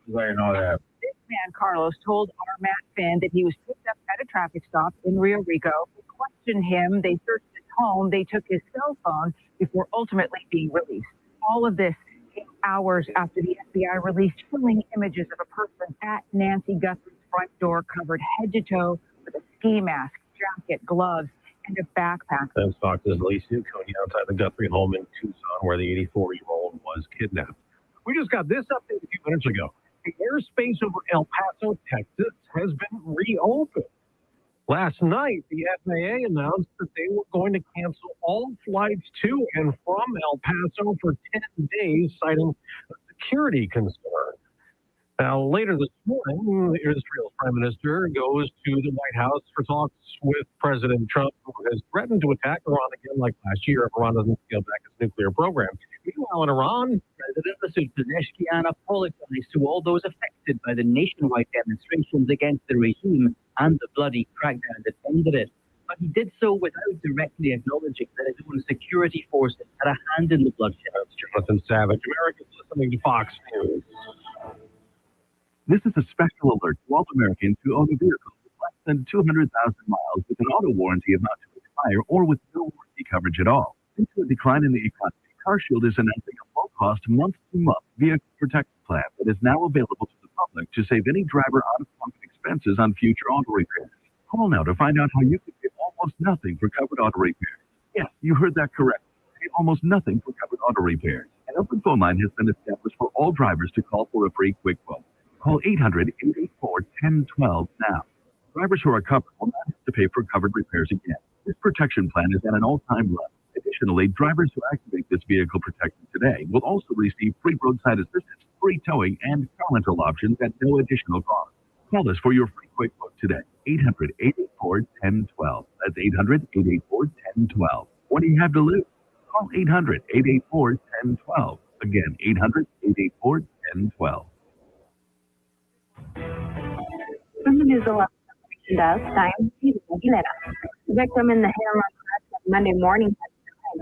Where do I know that? This man, Carlos, told our Matt fan that he was picked up at a traffic stop in Rio Rico. They questioned him. They searched his home. They took his cell phone before ultimately being released. All of this came hours after the FBI released chilling images of a person at Nancy Guthrie's front door covered head to toe with a ski mask, jacket, gloves, and a backpack. That's Fox's Lisa Coney outside the Guthrie home in Tucson, where the 84-year-old was kidnapped. We just got this update a few minutes ago. The airspace over El Paso, Texas, has been reopened. Last night, the FAA announced that they were going to cancel all flights to and from El Paso for 10 days, citing a security concern. Now, later this morning, Israel's prime minister goes to the White House for talks with President Trump, who has threatened to attack Iran again like last year if Iran doesn't scale back its nuclear program. Meanwhile, in Iran, President Masoud Pezeshkian apologized to all those affected by the nationwide demonstrations against the regime and the bloody crackdown that ended it. But he did so without directly acknowledging that his own security forces had a hand in the bloodshed. That's Jonathan Savage. Americans listening to Fox News. This is a special alert to all Americans who own a vehicle with less than 200,000 miles with an auto warranty about to expire or with no warranty coverage at all. Due to a decline in the economy, CarShield is announcing a low-cost month-to-month vehicle protection plan that is now available to the public to save any driver out-of-pocket expenses on future auto repairs. Call now to find out how you can pay almost nothing for covered auto repairs. Yes, you heard that correctly. Pay almost nothing for covered auto repairs. An open phone line has been established for all drivers to call for a free quick quote. Call 800-884-1012 now. Drivers who are covered will not have to pay for covered repairs again. This protection plan is at an all-time low. Additionally, drivers who activate this vehicle protection today will also receive free roadside assistance, free towing, and car rental options at no additional cost. Call us for your free quick quote today. 800-884-1012. That's 800-884-1012. What do you have to lose? Call 800-884-1012. Again, 800-884-1012. From the News 11 desk, I'm Steve Aguilera. The victim in the hit-and-run crash on Monday morning has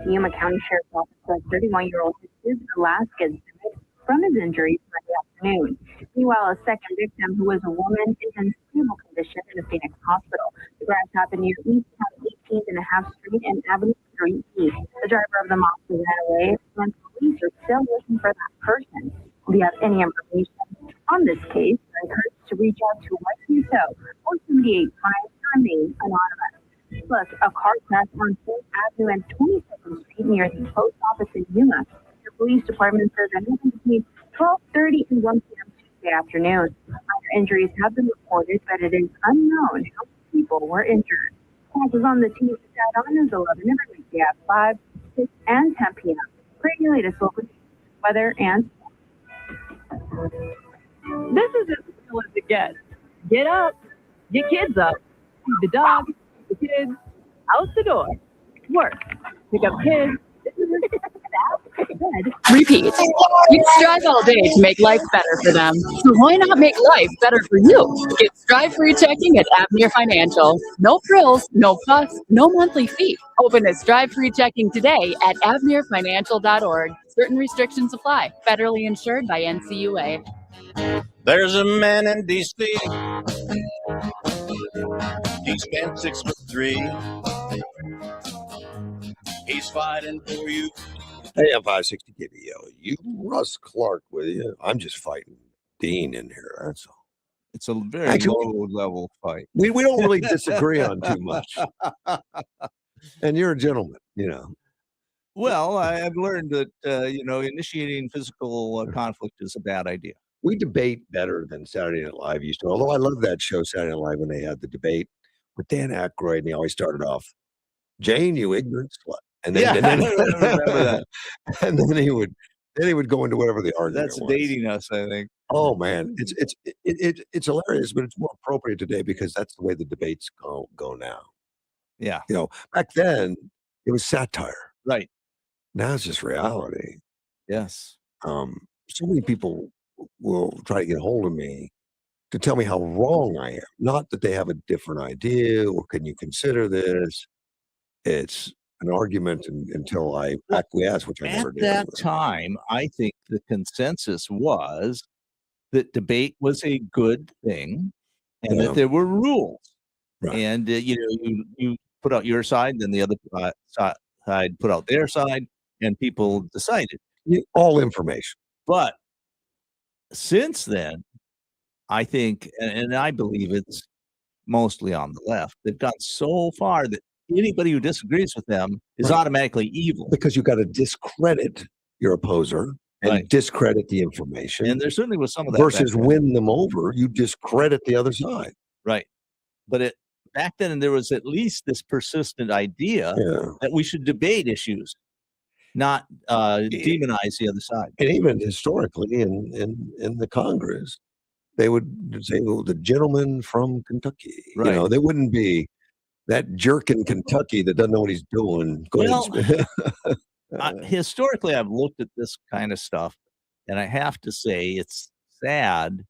died. Yuma County Sheriff's Office says 31-year-old Jesus Velasquez died from his injuries Friday afternoon. Meanwhile, a second victim, who is a woman, is in stable condition in a Phoenix hospital. The crash happened near East Town 18th and a half Street and Avenue 3 East. The driver of the monster ran away, and police are still looking for that person. If you have any information on this case, you're encouraged to reach out to Wesley So or 78 Pines to remain anonymous. Plus, a car crash on 4th Avenue and 22nd Street near the post office in Yuma. The police department says anything between 12:30 and 1 p.m. Tuesday afternoon. Minor injuries have been reported, but it is unknown how many people were injured. Classes on the team decide on News 11 every weekday at 5, 6, and 10 p.m. For your latest local weather and This is a real as it gets. Get up, get kids up, feed the dog, feed the kids, out the door, work, pick up kids, bed, repeat. You strive all day to make life better for them. So why not make life better for you? Get strive-free checking at Avenir Financial. No frills, no fuss, no monthly fee. Open a strive-free checking today at avenirfinancial.org. Certain restrictions apply. Federally insured by NCUA. There's a man in D.C. He spent 6'3". He's fighting for you. Hey, I'm 560 KBO. You, Russ Clark, with you. I'm just fighting Dean in here. That's all. It's a very Actually, low level fight. We don't really disagree on too much. And you're a gentleman, you know. Well, I've learned that initiating physical conflict is a bad idea. We debate better than Saturday Night Live used to. Although I love that show, Saturday Night Live, when they had the debate with Dan Aykroyd, and he always started off, "Jane, you ignorant slut," and then, Yeah, and then, I remember that. and then he would go into whatever the argument That's was. dating us, I think. Oh man, it's hilarious, but it's more appropriate today because that's the way the debates go now. Yeah, You know, back then it was satire. right. Now it's just reality. Yes. So many people will try to get hold of me to tell me how wrong I am. Not that they have a different idea or can you consider this. It's an argument until I acquiesce, which I never At did. that time, I think the consensus was that debate was a good thing and Yeah. that there were rules. Right. And, you put out your side, then the other side put out their side, and people decided. All information. But since then, I think, and I believe it's mostly on the left, they've gone so far that anybody who disagrees with them is Right. automatically evil. Because you got to discredit your opposer and Right. discredit the information. And there certainly was some of that. back Versus then. win them over, you discredit the other side. Right. But back then, there was at least this persistent idea Yeah. that we should debate issues, not demonize the other side. And even historically in the Congress, they would say, well, the gentleman from Kentucky. You know, Right. they wouldn't be that jerk in Kentucky that doesn't know what he's doing. Go ahead and Historically, I've looked at this kind of stuff, and I have to say it's sad,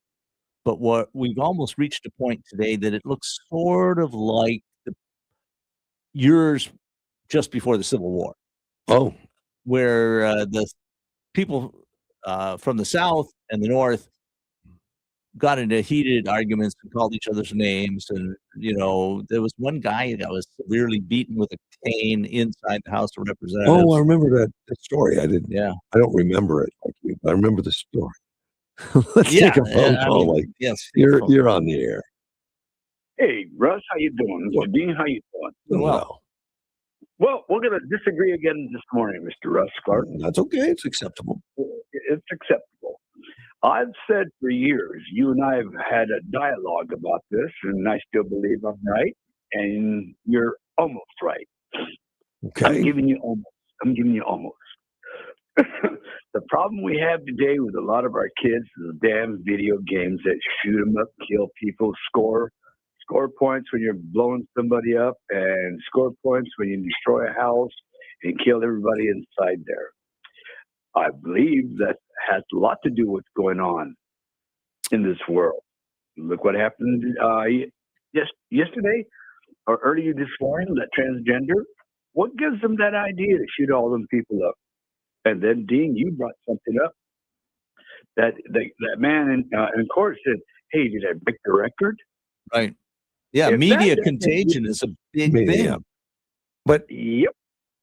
but what we've almost reached a point today that it looks sort of like yours just before the Civil War. Oh, where the people from the South and the North got into heated arguments and called each other's names. And, there was one guy that was severely beaten with a cane inside the House of Representatives. oh, I remember that story. I didn't. Yeah. I don't remember it like you, but I remember the story. Let's Yeah, take a phone I call. mean, yes, You're on the air. Hey, Russ, how you doing? Mr. Dean, how you doing? Well, Well, we're going to disagree again this morning, Mr. Russ Clark. that's okay. It's acceptable. It's acceptable. I've said for years, you and I have had a dialogue about this, and I still believe I'm right, and you're almost right. Okay. I'm giving you almost. The problem we have today with a lot of our kids is damn video games that shoot them up, kill people, score points when you're blowing somebody up, and score points when you destroy a house and kill everybody inside there. I believe that has a lot to do with what's going on in this world. Look what happened yesterday or earlier this morning, that transgender. What gives them that idea to shoot all them people up? And then, Dean, you brought something up. That man in court said, hey, did I break the record? Right. Yeah, If media that- contagion is a big Media, thing. yeah. But Yep.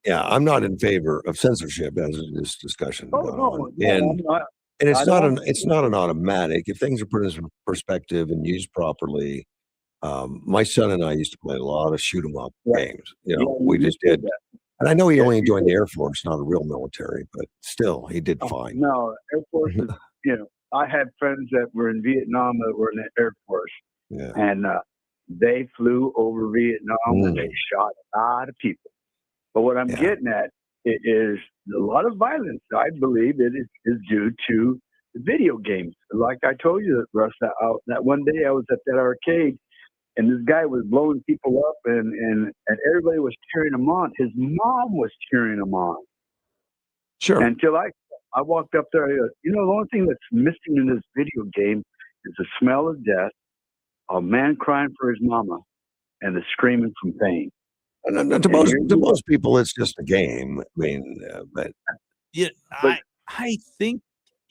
yeah, I'm not in favor of censorship as this discussion Oh, going no, on. no, And I'm not. And it's I not don't- it's not an automatic. If things are put in perspective and used properly, my son and I used to play a lot of shoot 'em up games. You know, Yeah, we you just did did. that. And I know he Yes, only you joined the did. Air Force, not a real military, but still, he did fine. No, Air Force is, I had friends that were in Vietnam that were in the Air Force, Yeah. and they flew over Vietnam and they shot a lot of people. But what I'm getting at is a lot of violence, I believe, is due to the video games. Like I told you, Russ, that one day I was at that arcade, and this guy was blowing people up, and everybody was cheering him on. His mom was cheering him on. Sure. Until I walked up there. The only thing that's missing in this video game is the smell of death, a man crying for his mama, and the screaming from pain. And to most people, it's just a game. I mean, but Yeah, I think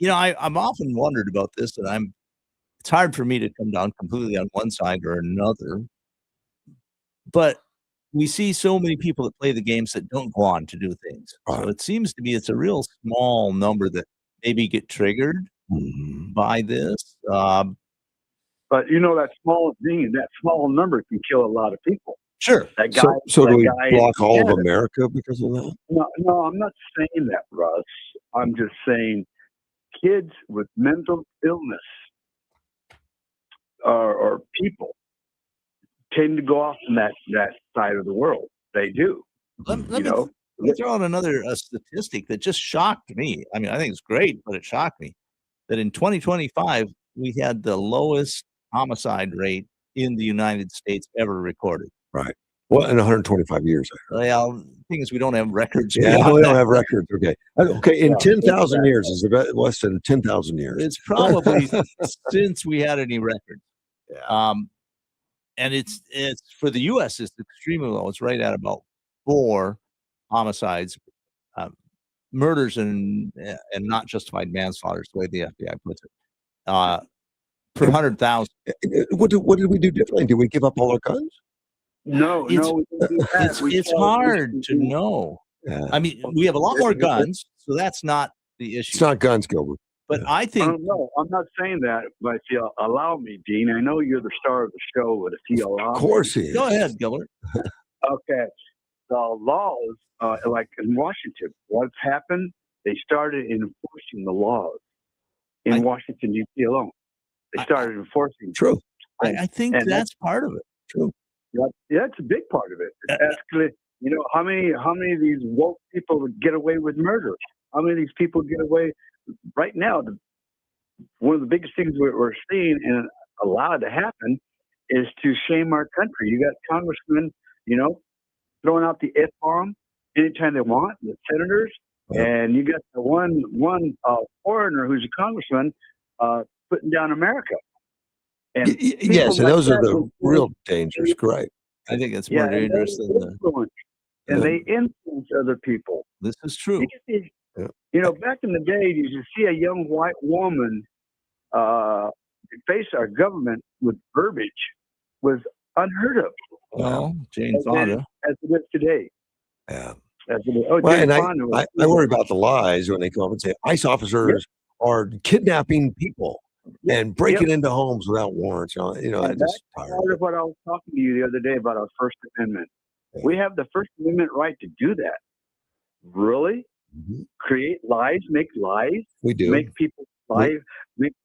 I'm often wondered about this, and it's hard for me to come down completely on one side or another. But we see so many people that play the games that don't go on to do things. So it seems to me it's a real small number that maybe get triggered by this. But that small number can kill a lot of people. Sure. That guy. So do we guy block all of Canada. America because of that? No, I'm not saying that, Russ. I'm just saying kids with mental illness or people tend to go off in that side of the world. They do. Let me throw out another statistic that just shocked me. I mean, I think it's great, but it shocked me that in 2025 we had the lowest homicide rate in the United States ever recorded. Right. Well, in 125 years. Well, the thing is, we don't have records. Yeah, beyond we don't that. have records. Okay. Okay. In 10,000 years, is it less than 10,000 years? It's probably since we had any records. Yeah. And it's for the U.S. it's extremely low. It's right at about 4 homicides, murders, and not justified manslaughter, is the way the FBI puts it, per 100,000. What did we do differently? Did we give up all our guns? No, we didn't do that. It's hard to know. Yeah. I mean, we have a lot more guns, so that's not the issue. It's not guns, Gilbert. But I think no, I'm not saying that. But if you allow me, Dean, I know you're the star of the show, but if you allow Of course he is. Go ahead, Gilbert. Okay. The laws, like in Washington, what's happened? They started enforcing the laws in Washington, D.C. alone. They started enforcing. True. I think that's part of it. True. Yeah, it's a big part of it. Actually, how many of these woke people would get away with murder? How many of these people get away right now? One of the biggest things we're seeing and allowed to happen is to shame our country. You got congressmen, throwing out the F-bomb anytime they want, the senators, and you got the one foreigner who's a congressman putting down America. And yes, and those are the real dangers. Correct. I think it's more dangerous than the. And they influence other people. This is true. Back in the day, you see a young white woman face our government with verbiage was unheard of. Well, Jane Fonda. As it is today. Yeah. As it is. And I worry about the lies when they come up and say ICE officers are kidnapping people and breaking into homes without warrants. I That's just part of what I was talking to you the other day about our First Amendment. Yeah. We have the First Amendment right to do that. Really? Mm-hmm. Create lies, make lies. We do. Make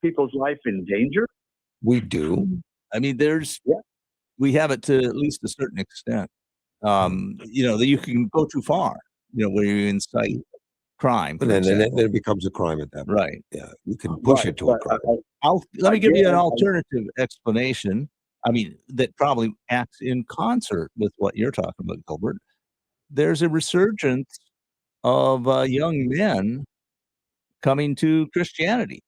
people's life in danger. We do. I mean, we have it to at least a certain extent. That you can go too far. Where you incite crime, and then it becomes a crime at that point. Right? Yeah, you can push it to a crime. Let me give you an alternative explanation. I mean, that probably acts in concert with what you're talking about, Gilbert. There's a resurgence of young men coming to Christianity.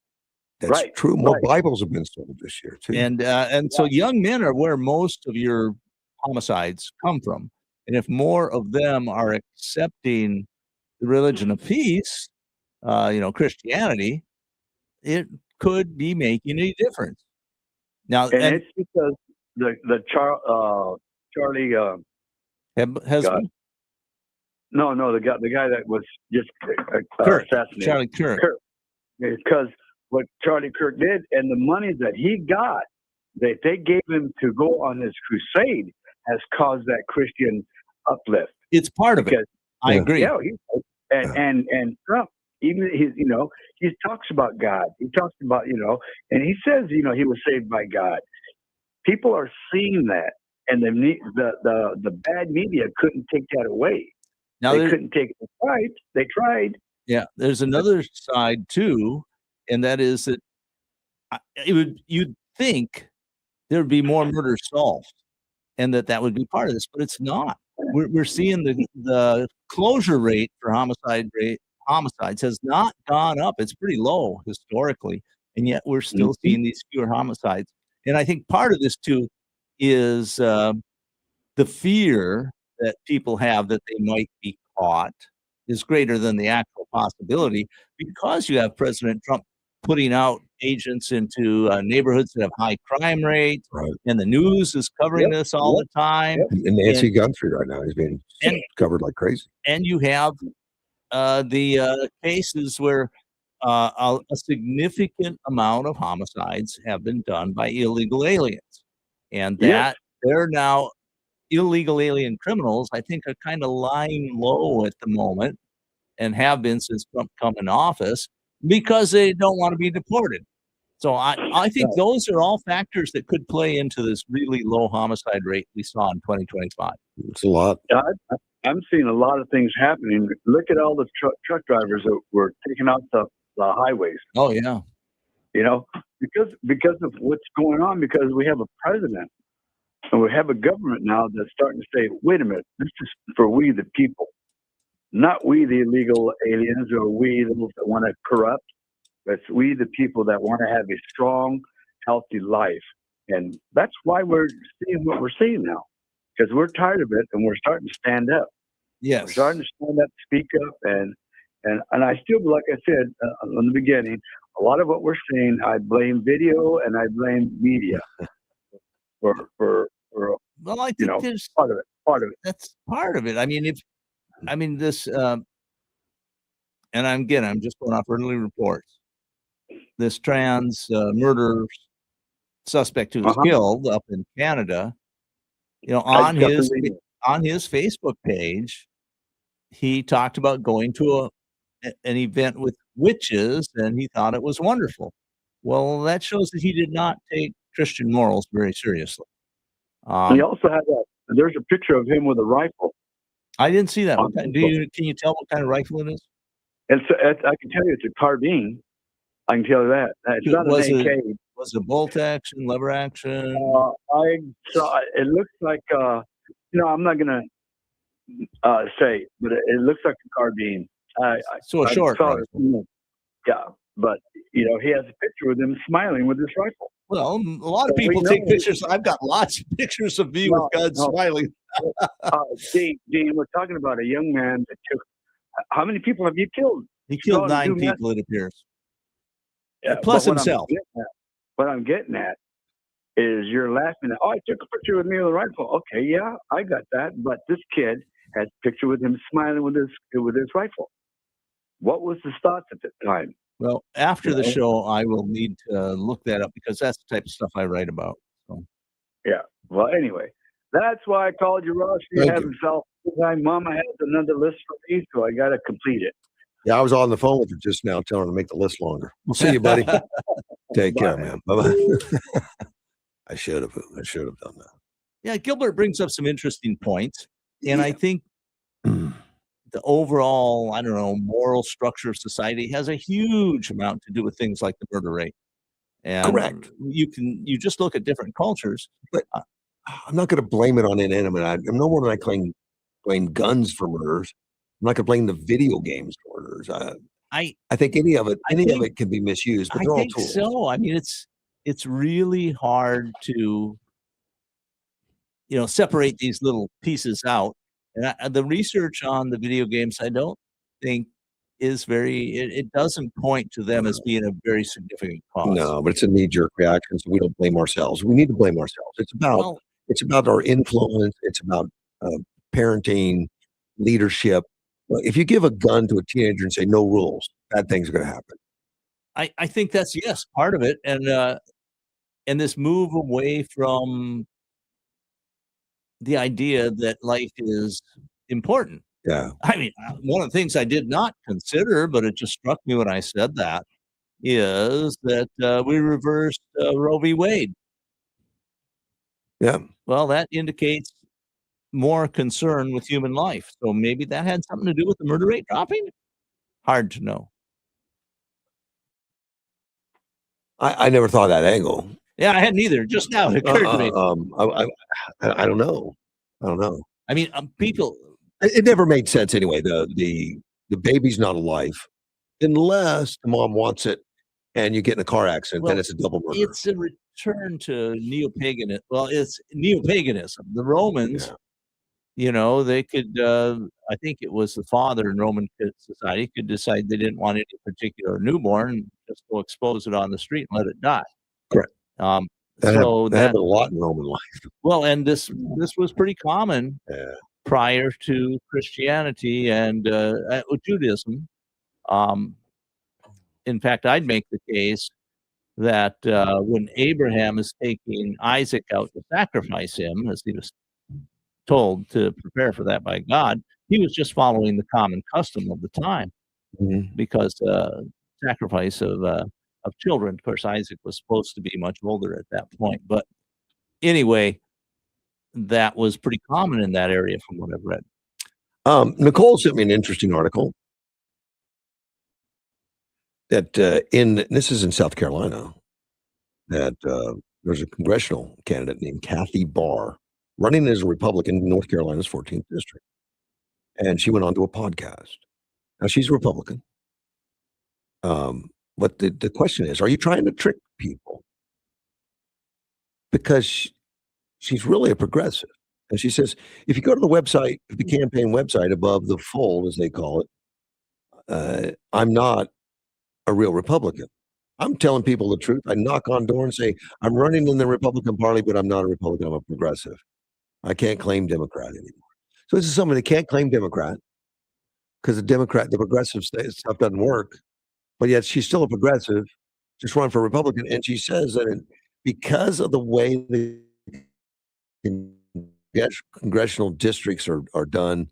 That's true. More Bibles have been sold this year too, and so young men are where most of your homicides come from. And if more of them are accepting the religion of peace, Christianity, it could be making a difference. Now, and it's because the Charlie Hesman? No, the guy that was just assassinated. Charlie Kirk. Because what Charlie Kirk did and the money that he got, that they gave him to go on his crusade, has caused that Christian uplift. It's part of it. I agree. Yeah, and Trump, even he talks about God. He talks about and he says he was saved by God. People are seeing that, and the bad media couldn't take that away. Now they couldn't take it. They tried. Yeah, there's another side too. and that is that you'd think there'd be more murders solved, and that would be part of this, but it's not. We're seeing the closure rate for homicides has not gone up. It's pretty low historically, and yet we're still seeing these fewer homicides. And I think part of this too is the fear that people have that they might be caught is greater than the actual possibility, because you have President Trump putting out agents into neighborhoods that have high crime rates, Right. and the news is covering this all the time. And Nancy Guthrie right now is being covered like crazy. And you have the cases where a significant amount of homicides have been done by illegal aliens, and that they're now illegal alien criminals, I think, are kind of lying low at the moment, and have been since Trump come in office, because they don't want to be deported. So I think those are all factors that could play into this really low homicide rate we saw in 2025. It's a lot. I'm seeing a lot of things happening. Look at all the truck drivers that were taking out the highways. Oh yeah, because of what's going on. Because we have a president and we have a government now that's starting to say, "Wait a minute, this is for we the people, not we the illegal aliens or we those that want to corrupt. It's we the people that want to have a strong, healthy life." And that's why we're seeing what we're seeing now, because we're tired of it and we're starting to stand up. Yes, we're starting to stand up, speak up, and I still, like I said in the beginning, a lot of what we're seeing, I blame video and I blame media for well, I think there's part of it. That's part of it. I mean this, and I'm just going off early reports. This trans murder suspect who was killed up in Canada, on his Facebook page, he talked about going to an event with witches, and he thought it was wonderful. Well, that shows that he did not take Christian morals very seriously. He also had there's a picture of him with a rifle. I didn't see that. Can you tell what kind of rifle it is? I can tell you it's a carbine. I can tell you that. It's not an AK. Was it bolt action, lever action? I saw it looks like I'm not gonna say, but it looks like a carbine. So a short rifle. Yeah, but he has a picture with him smiling with his rifle. Well, a lot of people take pictures. I've got lots of pictures of me with God smiling. Dean, we're talking about a young man that took. How many people have you killed? He killed 9 people, it appears. Yeah, plus himself. What I'm getting at is you're laughing at, I took a picture with me with a rifle. Okay, yeah, I got that. But this kid has a picture with him smiling with his rifle. What was his thoughts at the time? Well, after the show, I will need to look that up, because that's the type of stuff I write about. So. Yeah. Well, anyway, that's why I called you, Russ. You have himself. Mama has another list for me, so I got to complete it. Yeah, I was on the phone with her just now, telling her to make the list longer. We'll see you, buddy. Take care, man. Bye-bye. I should have done that. Yeah, Gilbert brings up some interesting points, and I think the overall, moral structure of society has a huge amount to do with things like the murder rate. And correct. You just look at different cultures. But I'm not going to blame it on inanimate. I'm no more than I blame guns for murders. I'm not going to blame the video games for murders. I think any of it can be misused, but they're all tools. So. I mean, it's really hard to separate these little pieces out. And the research on the video games, I don't think is it doesn't point to them as being a very significant cause. No, but it's a knee-jerk reaction, so we don't blame ourselves. We need to blame ourselves. It's about our influence. It's about parenting, leadership. If you give a gun to a teenager and say no rules, bad things are going to happen. I think that's part of it, and this move away from the idea that life is important. Yeah. I mean, one of the things I did not consider, but it just struck me when I said that, is that we reversed Roe v. Wade. Yeah. Well, that indicates more concern with human life. So maybe that had something to do with the murder rate dropping? Hard to know. I never thought of that angle. Yeah, I hadn't either. Just now it occurred to me. I don't know. I don't know. I mean, people. It never made sense anyway. The baby's not alive unless the mom wants it, and you get in a car accident. Then Well, it's a double murder. it's a return to neo-paganism. Well, it's neo-paganism. The Romans, they could. I think it was the father in Roman society could decide they didn't want any particular newborn, just go expose it on the street and let it die. Correct. Um, That so happened a lot in Roman life. well, and this was pretty common prior to Christianity and Judaism. In fact, I'd make the case that when Abraham is taking Isaac out to sacrifice him, as he was told to prepare for that by God, he was just following the common custom of the time, because sacrifice of children. Of course, Isaac was supposed to be much older at that point, but anyway, that was pretty common in that area, from what I've read. Nicole sent me an interesting article that this is in South Carolina, that there's a congressional candidate named Kathy Barr running as a Republican in North Carolina's 14th district. And she went on to a podcast. Now, she's a Republican. But the question is, are you trying to trick people? Because she's really a progressive. And she says, if you go to the website, the campaign website above the fold, as they call it, I'm not a real Republican. I'm telling people the truth. I knock on door and say, I'm running in the Republican Party, but I'm not a Republican. I'm a progressive. I can't claim Democrat anymore. So this is someone that can't claim Democrat because the progressive stuff doesn't work, but yet she's still a progressive, just run for Republican. And she says that because of the way the congressional districts are done,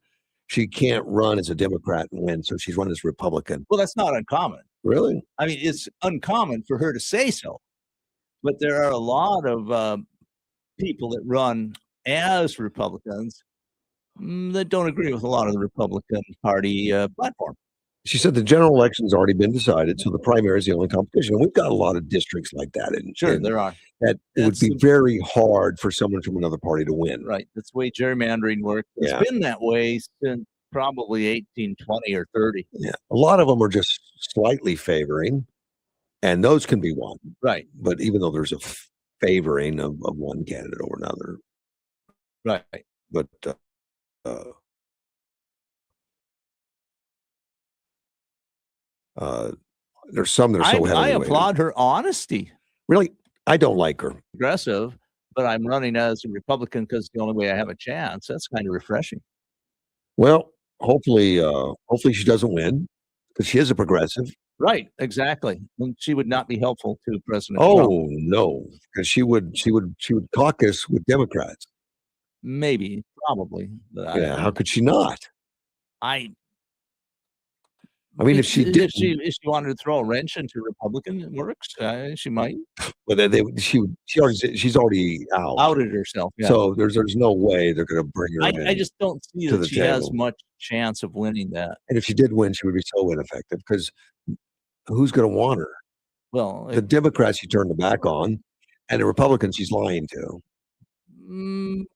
she can't run as a Democrat and win. So she's running as Republican. Well, that's not uncommon. Really? I mean, it's uncommon for her to say so, but there are a lot of people that run as Republicans that don't agree with a lot of the Republican Party platform. She said the general election's already been decided, so the primary is the only competition. And we've got a lot of districts like that. There are. That it would be very hard for someone from another party to win. Right. That's the way gerrymandering works. It's been that way since probably 1820 or 30. Yeah. A lot of them are just slightly favoring, and those can be won. Right. But even though there's a favoring of one candidate over another. Right. But there's some that are so heavily I weighted. applaud her honesty. Really? I don't like her. Progressive, but I'm running as a Republican because the only way I have a chance. That's kind of refreshing. Well, hopefully she doesn't win because she is a progressive. Right, exactly. And she would not be helpful to President Oh Trump. no, because she would caucus with Democrats. Maybe, probably. But Yeah, how could she not? I mean, if she did, if she wanted to throw a wrench into Republican, it works. She might. But she's already out. Outed herself. Yeah. So there's no way they're going to bring her. I just don't see to that the she has table. much chance of winning that. And if she did win, she would be so ineffective because who's going to want her? Well, The Democrats she turned the back on, and the Republicans she's lying to.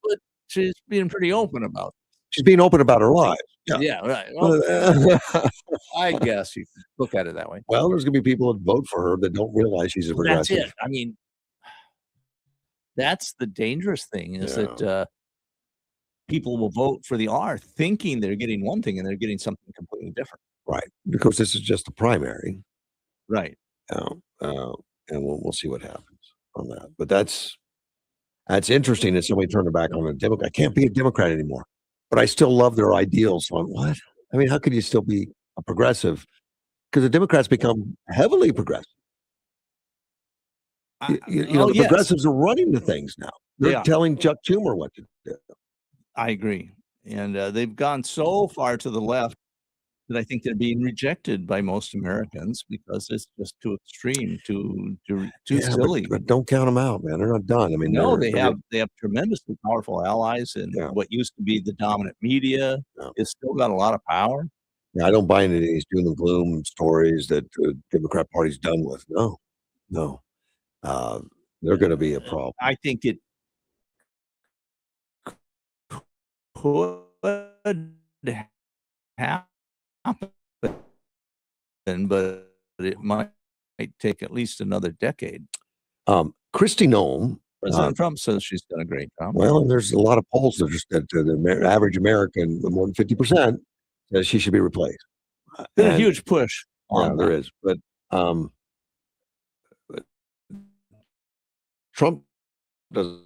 but she's being pretty open about it. She's being open about her lies. Yeah, right. Well, I guess you could look at it that way. Well, there's going to be people that vote for her that don't realize she's a Well, that's progressive. it. I mean, that's the dangerous thing is that people will vote for the R thinking they're getting one thing and they're getting something completely different. Right. Because this is just a primary. Right. And we'll see what happens on that. But that's interesting that somebody turned their back on a Democrat. I can't be a Democrat anymore, but I still love their ideals. So what? I mean, how could you still be a progressive? Because the Democrats become heavily progressive. The progressives are running the things now. They're telling Chuck Schumer what to do. I agree. And they've gone so far to the left that I think they're being rejected by most Americans because it's just too extreme, too silly. But don't count them out, man. They're not done. I mean, No, they have tremendously powerful allies, and what used to be the dominant media is still got a lot of power. Yeah, I don't buy into these doom and gloom stories that the Democrat Party's done with. No. they're going to be a problem. I think it could happen, but it might take at least another decade. Kristi Noem. President Trump says she's done a great job. Well, and there's a lot of polls that just that the average American, more than 50%, says she should be replaced. There's a huge push on there that. is, but Trump doesn't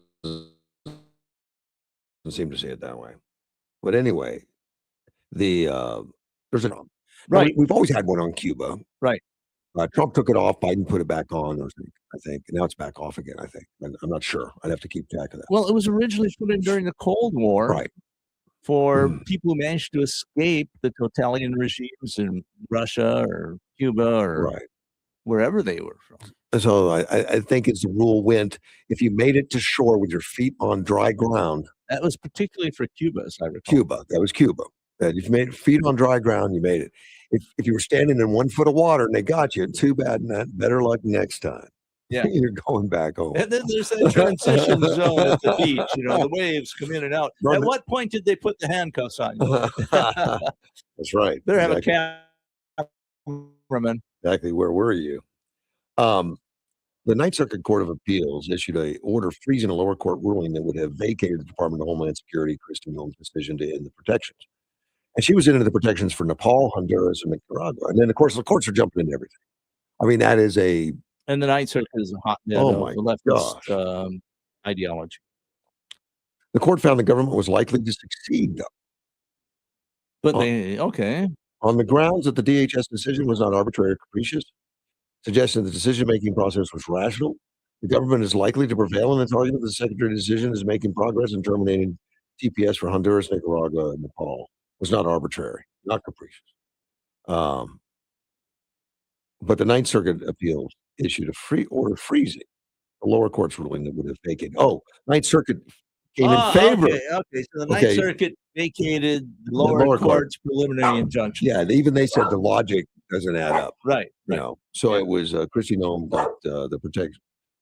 seem to see it that way. But anyway, there's a Right. We've always had one on Cuba. Right. Trump took it off. Biden put it back on. I think. Now it's back off again. I think. I'm not sure. I'd have to keep track of that. Well, it was originally put in during the Cold War, Right. For people who managed to escape the totalitarian regimes in Russia or Cuba or wherever they were from. So I think as the rule went, if you made it to shore with your feet on dry ground. That was particularly for Cuba, as I recall. Cuba. That was Cuba. That if you made feet on dry ground, you made it. If you were standing in 1 foot of water and they got you, too bad, Matt. Better luck next time. Yeah. You're going back home. And then there's that transition zone at the beach. The waves come in and out. At what point did they put the handcuffs on you? That's right. Better have a cameraman. Exactly. Where were you? The Ninth Circuit Court of Appeals issued an order freezing a lower court ruling that would have vacated the Department of Homeland Security, Kristi Noem's decision to end the protections. And she was into the protections for Nepal, Honduras, and Nicaragua. And then, of course, the courts are jumping into everything. I mean, that is a... And the Ninth Circuit is a hotbed Oh, of my the leftist ideology. The court found the government was likely to succeed, though. But okay. On the grounds that the DHS decision was not arbitrary or capricious, suggesting the decision-making process was rational, the government is likely to prevail in its argument that the Secretary's decision is making progress in terminating TPS for Honduras, Nicaragua, and Nepal was not arbitrary, not capricious. But the Ninth Circuit Appeals issued a free order freezing the lower court's ruling that would have vacated. Ninth Circuit came in favor. Okay. So the Ninth Circuit vacated the lower court's preliminary injunction. Yeah, even they said the logic doesn't add up. Right. So it was Kristi Noem got the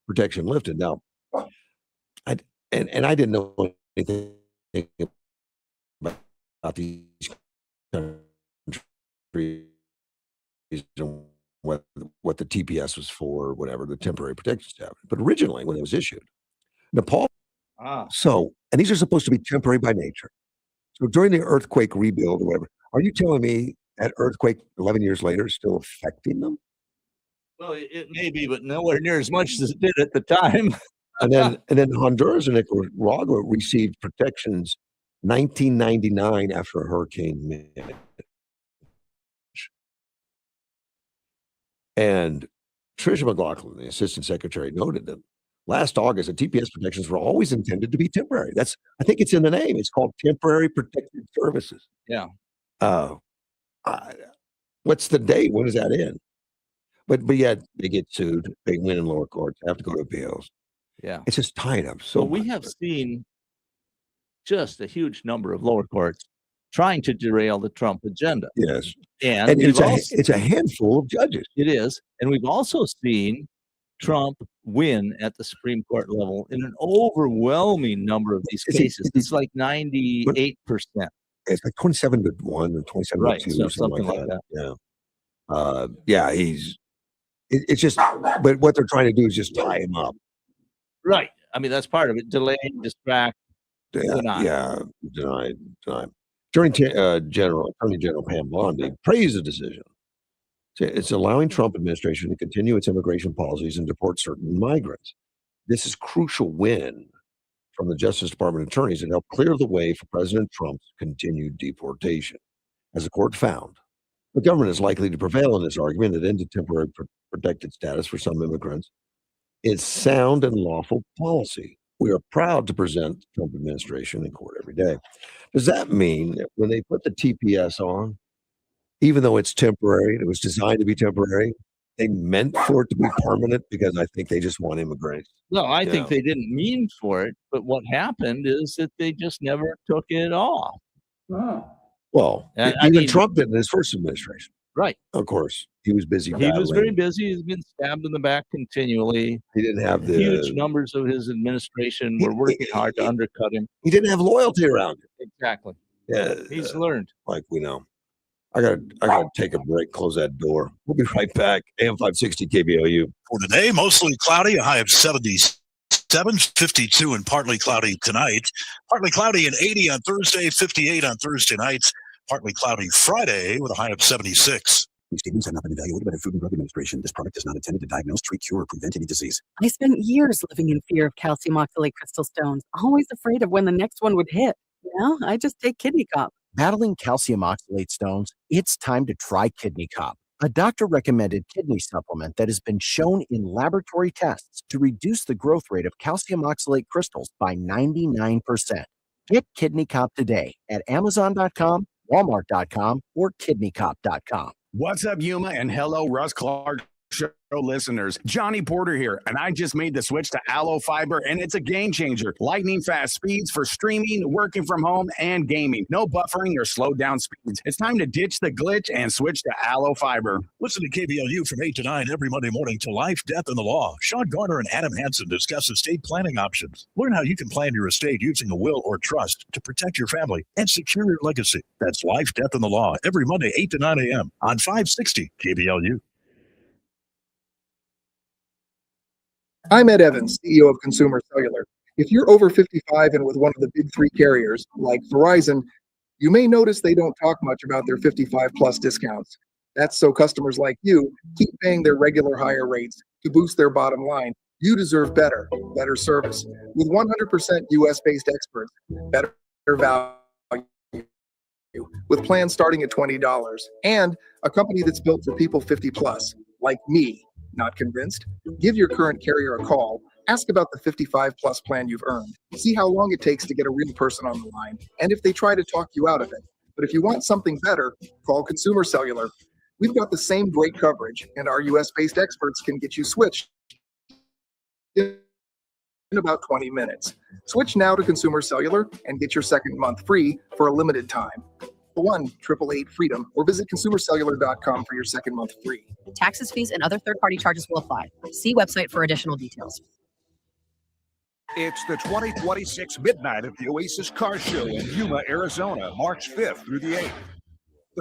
protection lifted. Now, I didn't know anything about these countries and what the TPS was for, whatever the temporary protection status. But originally, when it was issued, Nepal. So, and these are supposed to be temporary by nature. So during the earthquake rebuild or whatever, are you telling me that earthquake 11 years later is still affecting them? Well, it may be, but nowhere near as much as it did at the time. And then Honduras and Nicaragua received protections 1999 after a hurricane Mitch. And Tricia McLaughlin, the assistant secretary, noted that last August, the TPS protections were always intended to be temporary. I think it's in the name. It's called Temporary Protected Services. Yeah. What's the date? When does that end? But yet they get sued. They win in lower courts. They have to go to appeals. Yeah. It's just tying up so we have seen just a huge number of lower courts trying to derail the Trump agenda. Yes. And it's a handful of judges. It is. And we've also seen Trump win at the Supreme Court level in an overwhelming number of these cases. It's like 98%. It's like 27-1 or 27-2 or something like that. Yeah. It's just, but what they're trying to do is just tie him up. Right. I mean, that's part of it. Delay, distract, deny. Yeah, deny. Attorney General Pam Bondi praised the decision. It's allowing Trump administration to continue its immigration policies and deport certain migrants. This is crucial win from the Justice Department attorneys that help clear the way for President Trump's continued deportation. As the court found, the government is likely to prevail in this argument that ended temporary protected status for some immigrants is sound and lawful policy. We are proud to present the Trump administration in court every day. Does that mean that when they put the TPS on, even though it's temporary, it was designed to be temporary, they meant for it to be permanent because I think they just want immigrants? No, I think they didn't mean for it, but what happened is that they just never took it off. Well, even Trump did in his first administration. Right. Of course, he was busy He was very battling. busy. He's been stabbed in the back continually. He didn't have Huge the numbers of his administration were working hard to undercut him. he didn't have loyalty around him. Exactly. Yeah, He's learned. like we know. I gotta take a break, close that door. We'll be right back. AM 560 KBOU. For today, mostly cloudy, a high of 77, 52 and partly cloudy tonight. Partly cloudy and 80 on Thursday, 58 on Thursday nights. Partly cloudy Friday with a high of 76. These statements have not been evaluated by the Food and Drug Administration. This product is not intended to diagnose, treat, cure, or prevent any disease. I spent years living in fear of calcium oxalate crystal stones, always afraid of when the next one would hit. Now I just take Kidney Cop. Battling calcium oxalate stones, it's time to try Kidney Cop, a doctor-recommended kidney supplement that has been shown in laboratory tests to reduce the growth rate of calcium oxalate crystals by 99%. Get Kidney Cop today at Amazon.com, Walmart.com, or KidneyCop.com. What's up, Yuma, and hello, Russ Clark Show listeners. Johnny Porter here, and I just made the switch to Allo Fiber, and it's a game changer. Lightning fast speeds for streaming, working from home, and gaming. No buffering or slowed down speeds. It's time to ditch the glitch and switch to Allo Fiber. Listen to KBLU from 8 to 9 every Monday morning to Life, Death, and the Law. Sean Garner and Adam Hansen discuss estate planning options. Learn how you can plan your estate using a will or trust to protect your family and secure your legacy. That's Life, Death, and the Law every Monday, 8 to 9 a.m. on 560 KBLU. I'm Ed Evans, CEO of Consumer Cellular. If you're over 55 and with one of the big three carriers, like Verizon, you may notice they don't talk much about their 55 plus discounts. That's so customers like you keep paying their regular higher rates to boost their bottom line. You deserve better service. With 100% US-based experts, better value, with plans starting at $20, and a company that's built for people 50 plus, like me. Not convinced? Give your current carrier a call. Ask about the 55 plus plan you've earned. See how long it takes to get a real person on the line, and if they try to talk you out of it. But if you want something better, call Consumer Cellular. We've got the same great coverage, and our US-based experts can get you switched in about 20 minutes. Switch now to Consumer Cellular and get your second month free for a limited time. 1-888-FREEDOM or visit consumercellular.com for your second month free. Taxes, fees, and other third-party charges will apply. See website for additional details. It's the 2026 Midnight of the Oasis Car Show in Yuma, Arizona, March 5th through the 8th.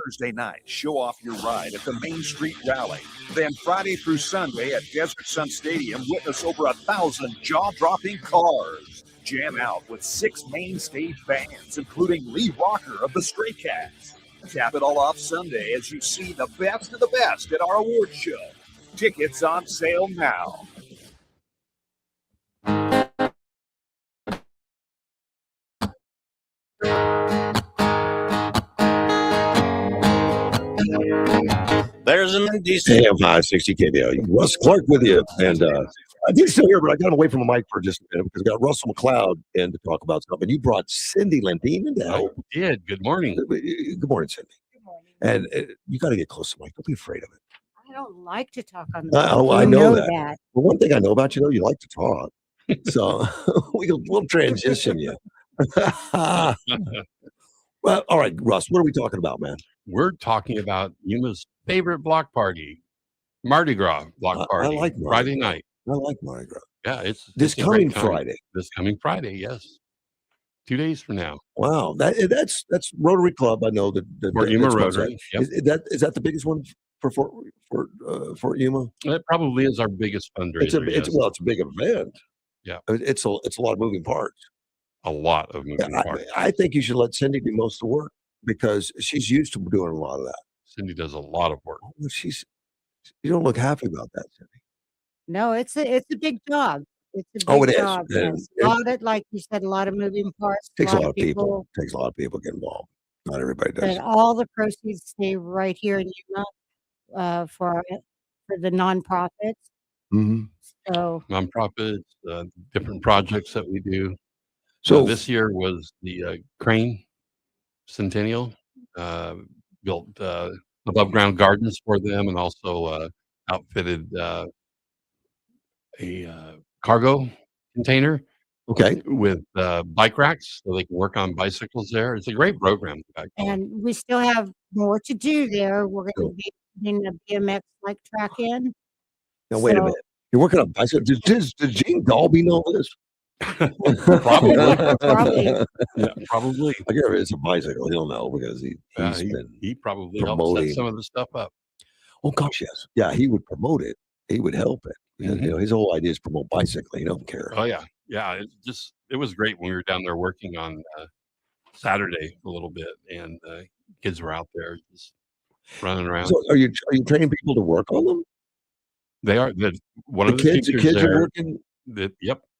Thursday night, show off your ride at the Main Street Rally. Then Friday through Sunday at Desert Sun Stadium, witness over 1,000 jaw-dropping cars. Jam out with 6 main stage bands, including Lee Rocker of the Stray Cats. Cap it all off Sunday as you see the best of the best at our award show. Tickets on sale now. There's an AM 560 KBOU. Russ Clark with you. And I do still here, but I got him away from the mic for just a minute because I got Russell McLeod in to talk about something. You brought Cindy Lentine in today. I did. Good morning. Good morning, Cindy. Good morning. And you got to get close to the mic. Don't be afraid of it. I don't like to talk on the I know that. Well, one thing I know about you, though, you like to talk. So we'll transition you. Well, all right, Russ, what are we talking about, man? We're talking about Yuma's favorite block party, Mardi Gras block party. I like Friday night. I like Mardi Gras. Yeah, it's This a great coming time. Friday. This coming Friday, yes. 2 days from now. Wow, that's Rotary Club. I know that Fort Yuma that's Rotary. Yep. Is that the biggest one for Fort Yuma? That probably is our biggest fundraiser. It's a big event. Yeah, it's a lot of moving parts. A lot of moving parts. I think you should let Cindy do most of the work because she's used to doing a lot of that. Cindy does a lot of work. Well, you don't look happy about that, Cindy. No, it's a big job. It's a big Oh, it is. job. Yes. A lot of, like you said, a lot of moving parts. Takes a lot of people. Takes a lot of people get involved. Not everybody does. But all the proceeds stay right here in Yuma for the nonprofits. Mm-hmm. So Nonprofits, different projects that we do. So this year was the Crane Centennial. Built above ground gardens for them, and also outfitted a cargo container. Okay. With bike racks, so they can work on bicycles there. It's a great program. and we still have more to do there. We're going to be putting a BMX like track in. Now, wait a So minute. You're working on bicycle. Does Gene Dalby know this? Probably. Probably. Yeah, probably. I guess if it's a bicycle, he'll know because he's been He probably helped set promoting. some of the stuff up. Oh gosh, yes. Yeah, he would promote it. He would help it. Mhm. You know, his whole idea is promote bicycling. He don't care. Oh yeah, yeah. It was great when we were down there working on Saturday a little bit, and kids were out there just running around. So are you training people to work on them? They are one The of the kids teachers are there working. that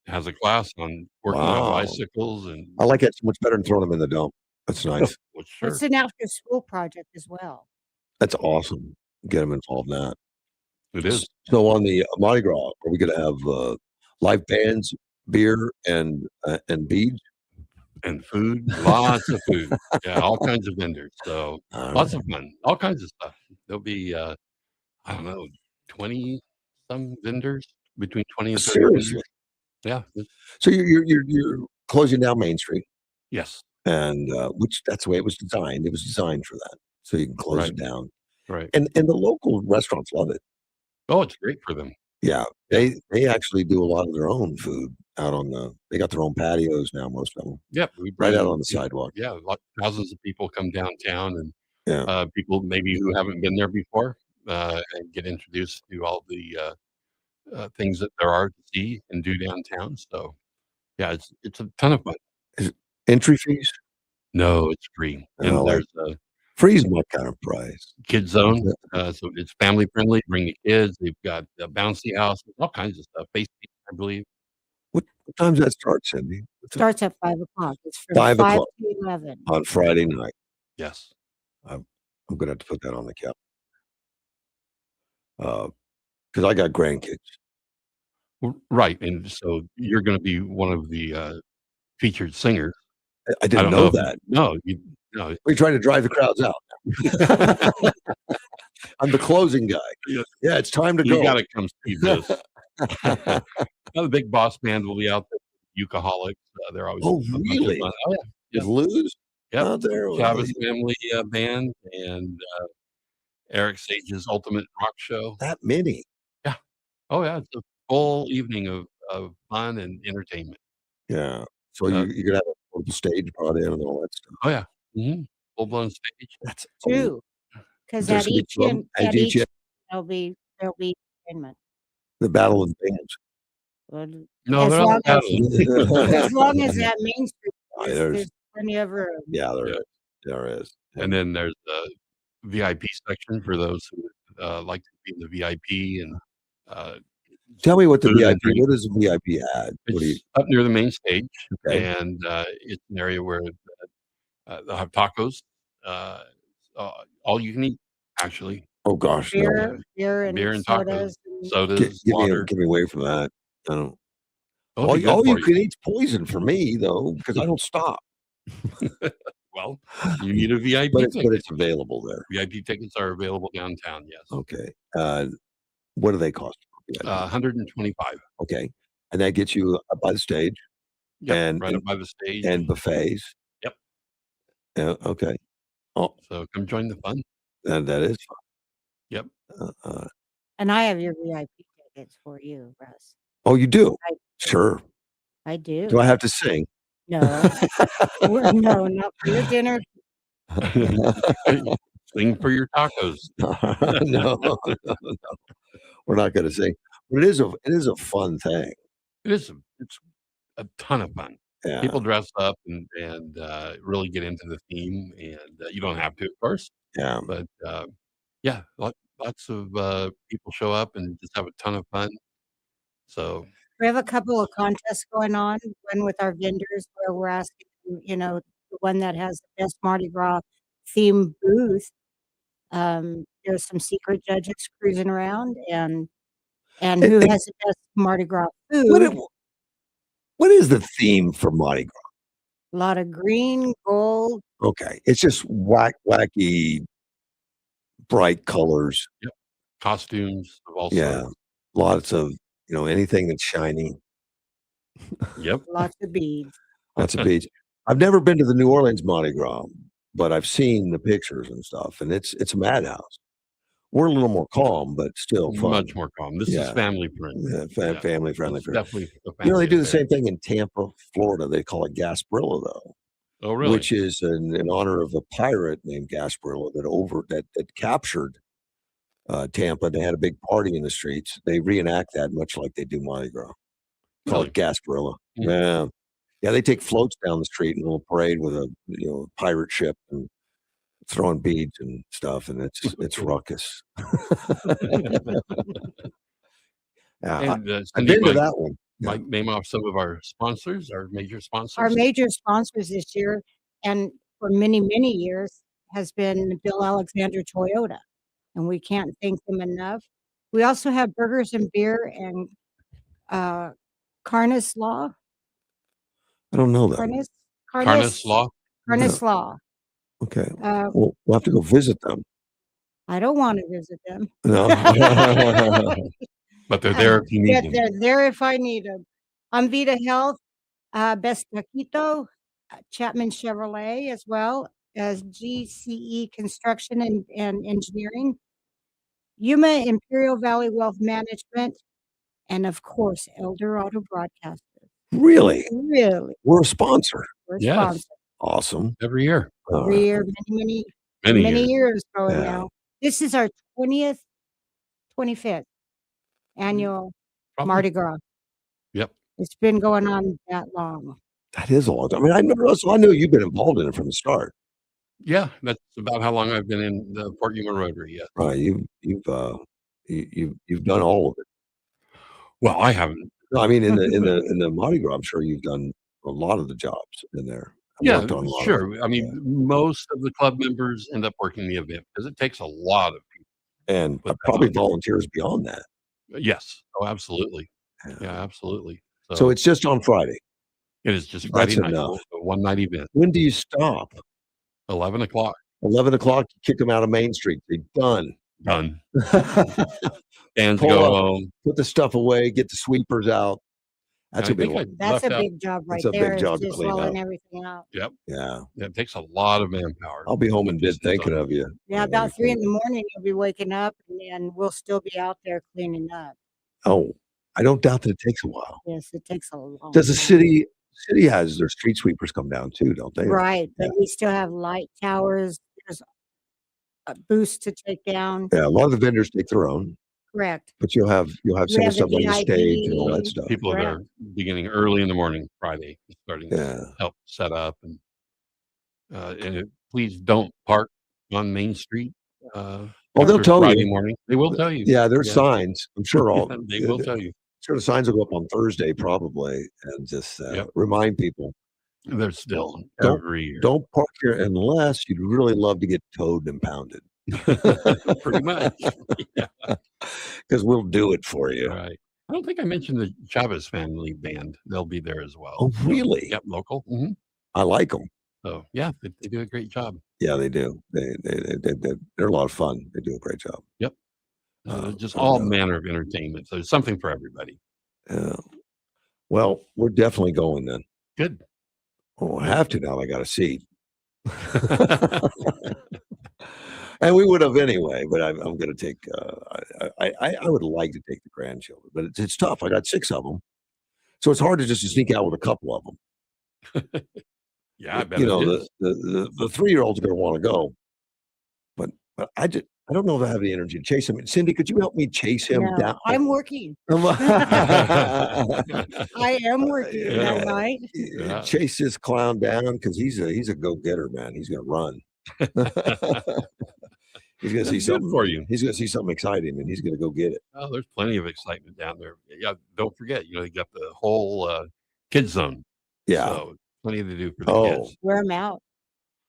has a class on working on Wow. bicycles, and I like it so much better than throwing them in the dump. That's nice. well, sure. it's an after school project as well. That's awesome. Get them involved in that. It is. So on the Mardi Gras, are we going to have live bands, beer, and beads? And food, lots of food. Yeah, all kinds of vendors. So lots of fun, all kinds of stuff. There'll be I don't know, 20 some vendors, between 20 and 30 Seriously. vendors. Yeah. So you're closing down Main Street, Yes. and which that's the way it was designed. It was designed for that, so you can close Right. it down. Right. And the local restaurants love it. Oh, it's great for them. Yeah, they actually do a lot of their own food out on the. They got their own patios now, most of them. Yep. We Right out bring- on the sidewalk. Yeah, thousands of people come downtown, and Yeah. people maybe who haven't been there before and get introduced to all the things that there are to see and do downtown. So yeah, it's a ton of fun. Entry fees? No, it's free, and Oh, there's a free's my kind of price. kid zone, so it's family friendly. Bring the kids. They've got a bouncy house, all kinds of stuff. Face paint, I believe. What time does that start, Cindy? Starts at 5 o'clock. It's from 5 5 o'clock to 11. on Friday night. Yes. I'm gonna have to put that on the calendar. Because I got grandkids. Right, and so you're going to be one of the featured singers. I didn't don't know if- that. No, We're trying to drive the crowds out. I'm the closing guy. Yeah, it's time to you go. got to come see this. Now, the Big Boss Band will be out there. Ukaholics, they're always Oh, a bunch of really? fun. Oh yeah, With Luz yep. out there. Chavez Family Band and Eric Sage's Ultimate Rock Show. That many. Yeah. Oh yeah, it's a full evening of fun and entertainment. Yeah. So you're gonna have a little stage brought in and all that stuff. Oh yeah, full blown stage. That's Two. Because There's at gonna be each club- end, at at each each end. there'll be entertainment. the battle of the bands. Well, No, as they're long not as, as long as Yeah, that Main Street there's plenty of room. there Yeah. is. There is. And then there's the VIP section for those who like to be in the VIP and Tell me what the food and VIP. drink. What does the VIP add? What do you? It's up near the main stage, Okay. and it's an area where they'll have tacos, all you can eat, actually. Oh gosh, no. Beer and tacos, sodas. sodas, water. Get me away from that. I don't. It'll All, be good all for you can eat's poison for me though, because I don't stop. Well, you need a VIP But ticket. it's available there. VIP tickets are available downtown. Yes, Okay. What do they cost? VIP? 125. Okay. And that gets you up by the stage. Yep, and right up by the stage. and buffets. Yep. Yeah. Okay. Oh, So come join the fun. that is fun. Yep. And I have your VIP tickets for you, Russ. Oh, you do? I, Sure. I do. Do I have to sing? No. No, not for your dinner. Sing for your tacos. no, we're not going to sing. But it is a fun thing. It's a ton of fun. Yeah. People dress up and really get into the theme, and you don't have to, of course. Yeah. But yeah, lots of people show up and just have a ton of fun. So We have a couple of contests going on. One with our vendors where we're asking, the one that has the best Mardi Gras theme booth. There's some secret judges cruising around, and who has the best Mardi Gras food. What is the theme for Mardi Gras? A lot of green, gold. Okay. It's just wacky, bright colors. Yep. Costumes of all Yeah. sorts. Lots of, anything that's shiny. Yep. Lots of beads. Lots of beads. I've never been to the New Orleans Mardi Gras, but I've seen the pictures and stuff, and it's a madhouse. We're a little more calm, but still fun. Much more calm. This is family friendly. Yeah, family friendly. It's definitely a You know, they family do the affair. same thing in Tampa, Florida. They call it Gasparilla, though. Oh, really? Which is in honor of a pirate named Gasparilla that captured Tampa. They had a big party in the streets. They reenact that much like they do Mardi Gras. Call it Gasparilla. Yeah. Yeah, they take floats down the street in a little parade with a pirate ship and throwing beads and stuff, and it's ruckus. Yeah, And I've Cindy, been to that one. might name off some of our sponsors, our major sponsors. Our major sponsors this year, and for many, many years, has been Bill Alexander Toyota, and we can't thank them enough. We also have Burgers and Beer and Carnes Law. I don't know that. Carnes Law? Carnes Law. Okay. We'll have to go visit them. I don't want to visit them. No. But they're there if you need them. They're there if I need them. Vita Health, Best Taquito, Chapman Chevrolet, as well as GCE Construction and Engineering, Yuma Imperial Valley Wealth Management, and of course, Eldorado Broadcasters. Really? Really. We're a sponsor. We're a Yes. sponsor. Awesome. Every year. Every year, many years going Yeah. now. This is our 25th annual Mardi Gras. Yep. It's been going on that long. That is a long time. I mean, I know, Russell, I know you've been involved in it from the start. Yeah, that's about how long I've been in the Port Yuma Rotary. Yes. Right. You've done all of it. Well, I haven't. No, I mean in the Mardi Gras, I'm sure you've done a lot of the jobs in there. Yeah, Worked on a lot of sure. it. I mean, most of the club members end up working the event because it takes a lot of people. And Put that probably on. volunteers beyond that. Yes. Oh, absolutely. Yeah, absolutely. So it's just on Friday. It is just Friday That's night, enough. a one-night event. When do you stop? 11 o'clock. 11 o'clock, you kick them out of Main Street. They're done. Done. Bands Pull go up, home. put the stuff away, get the sweepers out. That's I gonna be think I That's left a out. big job right That's a big there. Is job to just clean rolling up. everything out. Yep. Yeah. It takes a lot of manpower. I'll be home in bed Just in thinking time. of you. Yeah, about 3 in the morning, you'll be waking up, and we'll still be out there cleaning up. Oh, I don't doubt that it takes a while. Yes, it takes a long Does the time. city has their street sweepers come down too, don't they? Right, but we still have light towers. There's a boost to take down. Yeah, a lot of the vendors take their own, Correct. but you'll have We some have the stuff on the stage and all that VIP. stuff. People that are beginning early in the morning, Friday, starting Yeah. to help set up please don't park on Main Street. Well, they'll after tell Friday you. morning. They will tell you. Yeah, there's signs. I'm sure all They will tell you. sure the signs will go up on Thursday probably and just Yep. remind people. They're still Don't every year. don't park here unless you'd really love to get towed and impounded. Pretty much. Yeah. Because we'll do it for you. Right. I don't think I mentioned the Chavez family band. They'll be there as well. Oh, really? Yep, local. Mm-hmm. I like them. So yeah, they do a great job. Yeah, they do. They're a lot of fun. They do a great job. Yep. Just all manner of entertainment. So there's something for everybody. Yeah. Well, we're definitely going then. Good. Oh, I have to now. I got a seat. And we would have anyway, but I'm going to take. I would like to take the grandchildren, but it's tough. I got 6 of them, so it's hard to just sneak out with a couple of them. Yeah, I bet You know, it is. the 3-year-old's going to want to go, but I don't know if I have the energy to chase him. Cindy, could you help me chase him No, down? I'm working. I am working Yeah. that night. Yeah. Chase this clown down because he's a go-getter, man. He's going to run. He's going to see That's good something for you. He's going to see something exciting, and he's going to go get it. Oh, there's plenty of excitement down there. Yeah, don't forget, you got the whole kids zone. Yeah. So plenty to do for the Oh, kids. Wear them out.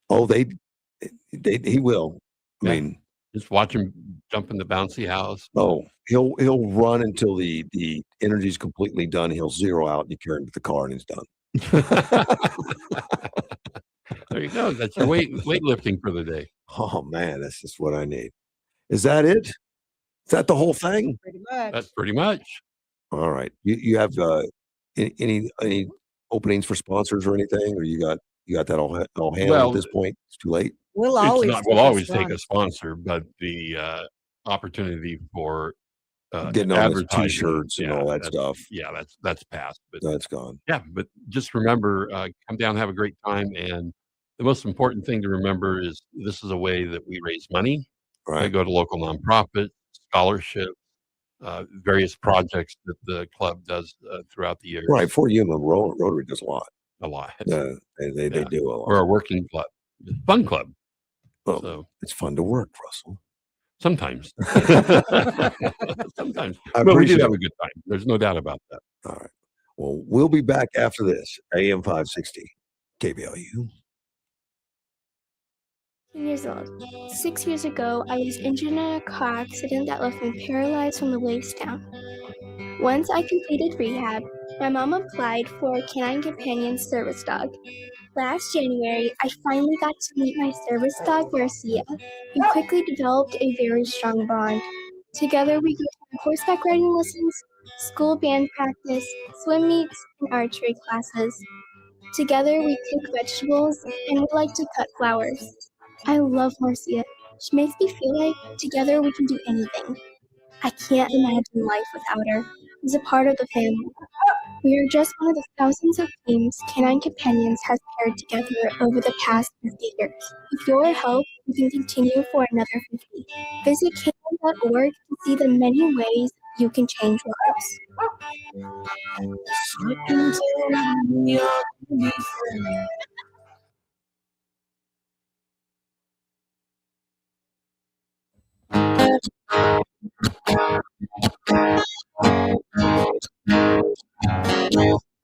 oh, he will. I Yeah. mean, Just watch him jump in the bouncy house. oh, he'll run until the energy's completely done. He'll zero out, and you carry him to the car, and he's done. There you go. That's your weightlifting for the day. Oh man, that's just what I need. Is that it? Is that the whole thing? Pretty much. That's pretty much. All right. You have any openings for sponsors or anything, or you got that all handled Well, at this point? It's too late. We'll always We'll always take sponsor. a sponsor, but the opportunity for Getting on the advertising. T-shirts and all that stuff. That's past. But That's gone. yeah, but just remember, come down, have a great time, and the most important thing to remember is this is a way that we raise money. Right. Go to local nonprofits, scholarships, various projects that the club does throughout the year. Right. For Yuma, Rotary does a lot. A lot. They do a lot. We're a working club, fun club. Well, So it's fun to work, Russell. sometimes, sometimes, I but we do appreciate have it. a good time. There's no doubt about that. All right. Well, we'll be back after this. AM 560, KBLU. Years old. 6 years ago, I was injured in a car accident that left me paralyzed from the waist down. Once I completed rehab, my mom applied for a Canine Companion service dog. Last January, I finally got to meet my service dog, Marcia. We quickly developed a very strong bond. Together, we go to horseback riding lessons, school band practice, swim meets, and archery classes. Together, we pick vegetables, and we like to cut flowers. I love Marcia. She makes me feel like together we can do anything. I can't imagine life without her. She's a part of the family. We are just one of the thousands of teams Canine Companions has paired together over the past 50 years. With your help, we can continue for another 50. Visit canine.org to see the many ways you can change lives.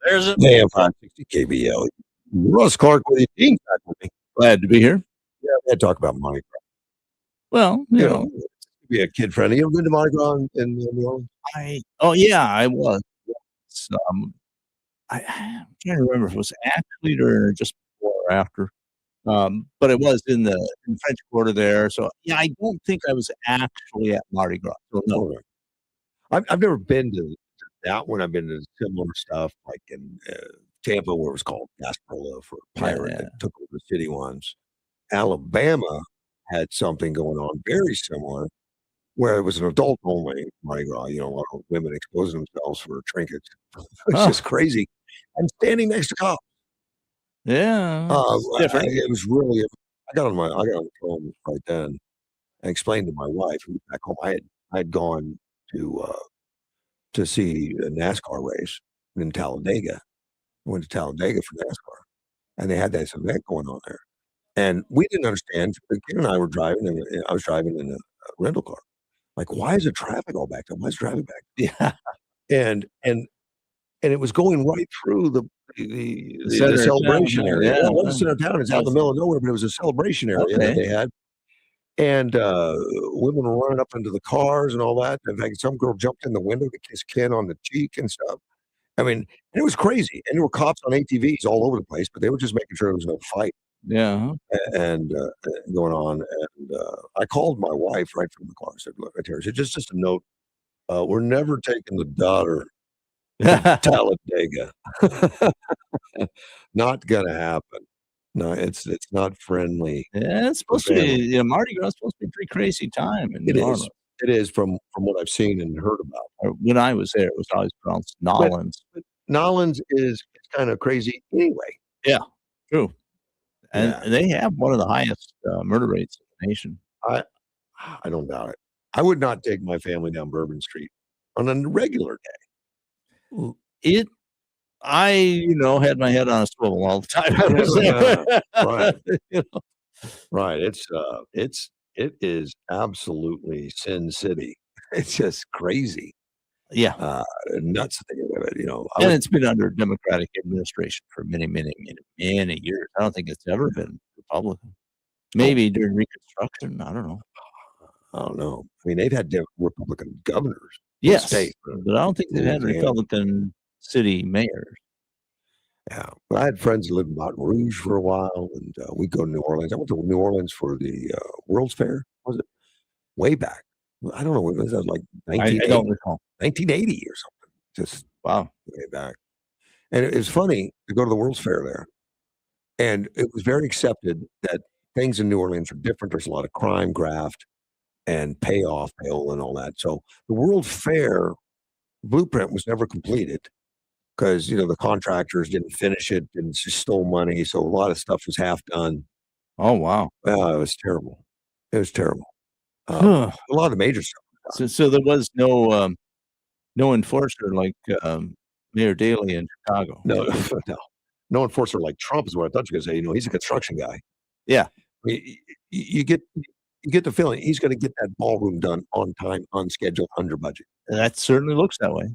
There's a AM 560, KBLU. Russ Clark with you. Dean's back with me. Glad to be here. Yeah, we had to talk about Mardi Gras. Well, you know, be a kid friendly. You ever been to Mardi Gras in New Orleans? I was. It's, I'm trying to remember if it was actually during or just before or after. But it was in the French Quarter there. So yeah, I don't think I was actually at Mardi Gras. So no. I've never been to that one. I've been to similar stuff like in Tampa, where it was called Gasparilla for Pirate that took over the city once. Alabama had something going on very similar, where it was an adult only Mardi Gras. You know, a lot of women exposing themselves for trinkets. It's just crazy. I'm standing next to cops. Yeah, different. It was really. I got on the phone right then. I explained to my wife who was back home. I had gone to see a NASCAR race in Talladega. I went to Talladega for NASCAR, and they had this event going on there. And we didn't understand. Ken and I were driving, and I was driving in a rental car. Like, why is the traffic all backed up? Why is traffic back up? Yeah, and it was going right through the celebration area. Yeah, It wasn't center of town. It's out in the middle of nowhere, but it was a celebration area that they had. And women were running up into the cars and all that. In fact, some girl jumped in the window to kiss Ken on the cheek and stuff. I mean, and it was crazy. And there were cops on ATVs all over the place, but they were just making sure there was no fight. Yeah. And going on. And I called my wife right from the car. I said, look, I said, just a note. We're never taking the daughter to Talladega. Not going to happen. No, it's not friendly. Yeah, it's supposed to be. Mardi Gras is supposed to be a pretty crazy time in New Orleans. It is from what I've seen and heard about. When I was there, it was always pronounced Nolans. But Nolans is kind of crazy anyway. Yeah, true. And they have one of the highest murder rates in the nation. I don't doubt it. I would not take my family down Bourbon Street on a regular day. I had my head on a swivel all the time. I was there. Right. It is absolutely Sin City. It's just crazy. Yeah. Nuts to think of it, And it's been under Democratic administration for many, many, many, many years. I don't think it's ever been Republican. Maybe during Reconstruction. I don't know. I don't know. I mean, they've had Republican governors. Yes, state, but I don't think they've had Republican city mayors. Yeah, but I had friends that lived in Baton Rouge for a while, and we'd go to New Orleans. I went to New Orleans for the World's Fair. Was it way back? I don't know. Was that like 1980? I don't recall. 1980 or something. Just wow, way back. And it was funny to go to the World's Fair there, and it was very accepted that things in New Orleans are different. There's a lot of crime, graft, and payoff, payola, and all that. So the World Fair blueprint was never completed because the contractors didn't finish it and just stole money. So a lot of stuff was half done. Oh, wow. It was terrible. It was terrible. Huh. A lot of the major stuff. So there was no enforcer like Mayor Daley in Chicago. No, no enforcer like Trump is what I thought you were going to say. He's a construction guy. Yeah. You get the feeling he's going to get that ballroom done on time, on schedule, under budget. That certainly looks that way.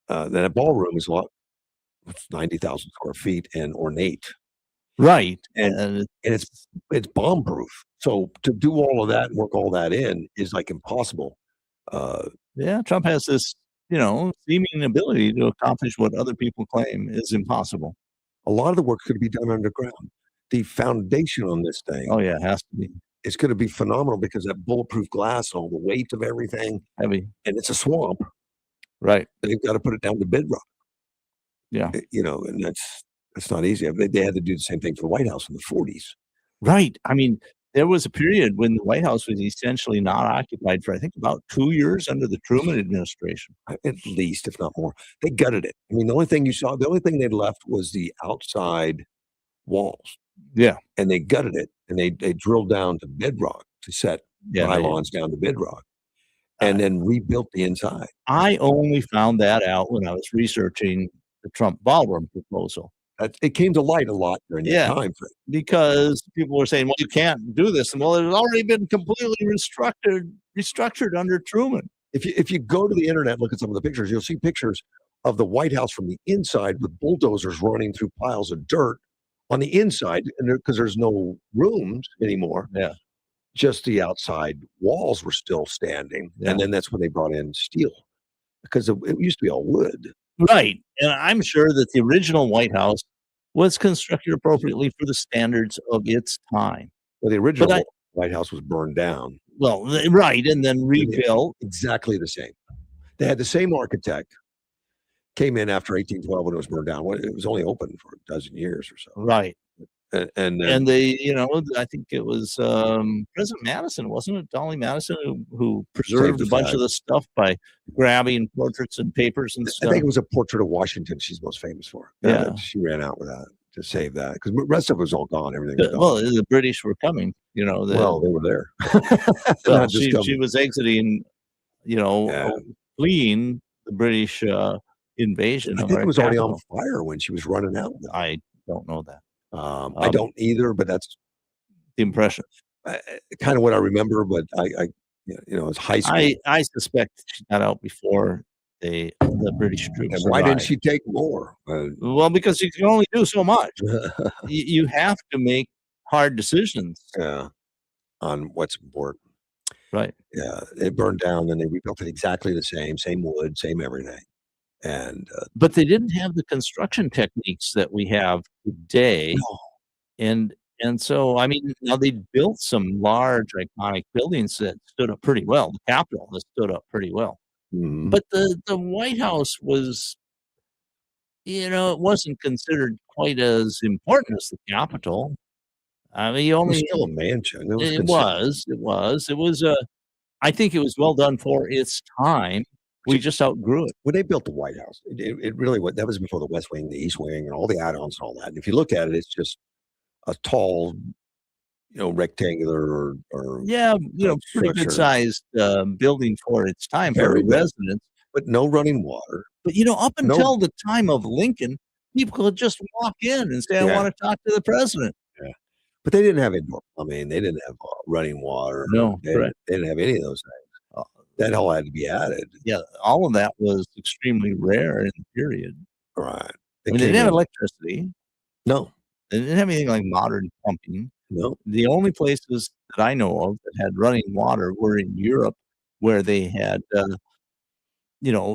That ballroom is 90,000 square feet and ornate. Right. And it's bomb proof. So to do all of that and work all that in is like impossible. Yeah, Trump has this, seeming ability to accomplish what other people claim is impossible. A lot of the work could be done underground. The foundation on this thing. Oh yeah, it has to be. It's going to be phenomenal because that bulletproof glass, all the weight of everything, heavy, and it's a swamp. Right. They've got to put it down to bedrock. Yeah. And that's not easy. They had to do the same thing for the White House in the 40s. Right. I mean, there was a period when the White House was essentially not occupied for, I think, about 2 years under the Truman administration. At least, if not more. They gutted it. I mean, the only thing they'd left was the outside walls. Yeah. And they gutted it, and they drilled down to bedrock to set pylons down to bedrock, and then rebuilt the inside. I only found that out when I was researching the Trump ballroom proposal. It came to light a lot during that time frame. Because people were saying, well, you can't do this. And well, it had already been completely restructured under Truman. If you go to the internet and look at some of the pictures, you'll see pictures of the White House from the inside with bulldozers running through piles of dirt on the inside, and because there's no rooms anymore. Yeah. Just the outside walls were still standing. Yeah. And then that's when they brought in steel because it used to be all wood. Right. And I'm sure that the original White House was constructed appropriately for the standards of its time. Well, the original White House was burned down. Well, right. And then rebuilt. Exactly the same. They had the same architect, came in after 1812 when it was burned down. It was only open for a dozen years or so. Right. And they, I think it was President Madison, wasn't it? Dolly Madison who preserved a bunch of the stuff by grabbing portraits and papers and stuff. I think it was a portrait of Washington she's most famous for. Yeah. She ran out with that to save that because the rest of it was all gone. Everything was gone. Well, the British were coming, well, they were there. Well, she was exiting, fleeing the British invasion. I think it was already on fire when she was running out. I don't know that. I don't either, but that's the impression. Kind of what I remember, but I it's high school. I suspect she got out before the British troops. And why didn't she take more? Well, because you can only do so much. You have to make hard decisions. Yeah, on what's important. Right. Yeah, it burned down, and they rebuilt it exactly the same wood, same everything. And but they didn't have the construction techniques that we have today. No. And so, I mean, now they built some large iconic buildings that stood up pretty well. The Capitol has stood up pretty well. Mm-hmm. But the White House was, it wasn't considered quite as important as the Capitol. I mean, it was still a mansion. It was I think it was well done for its time. We just outgrew it. When they built the White House, it really was. That was before the West Wing, the East Wing, and all the add-ons and all that. And if you look at it, it's just a tall, rectangular or pretty good sized building for its time for residents, but no running water. But up until the time of Lincoln, people could just walk in and say, "I want to talk to the president." Yeah, but they didn't have indoor plumbing. They didn't have running water. No, they didn't have any of those things. That all had to be added. Yeah, all of that was extremely rare in the period. Right. They didn't have electricity. No. They didn't have anything like modern pumping. No. The only places that I know of that had running water were in Europe, where they had,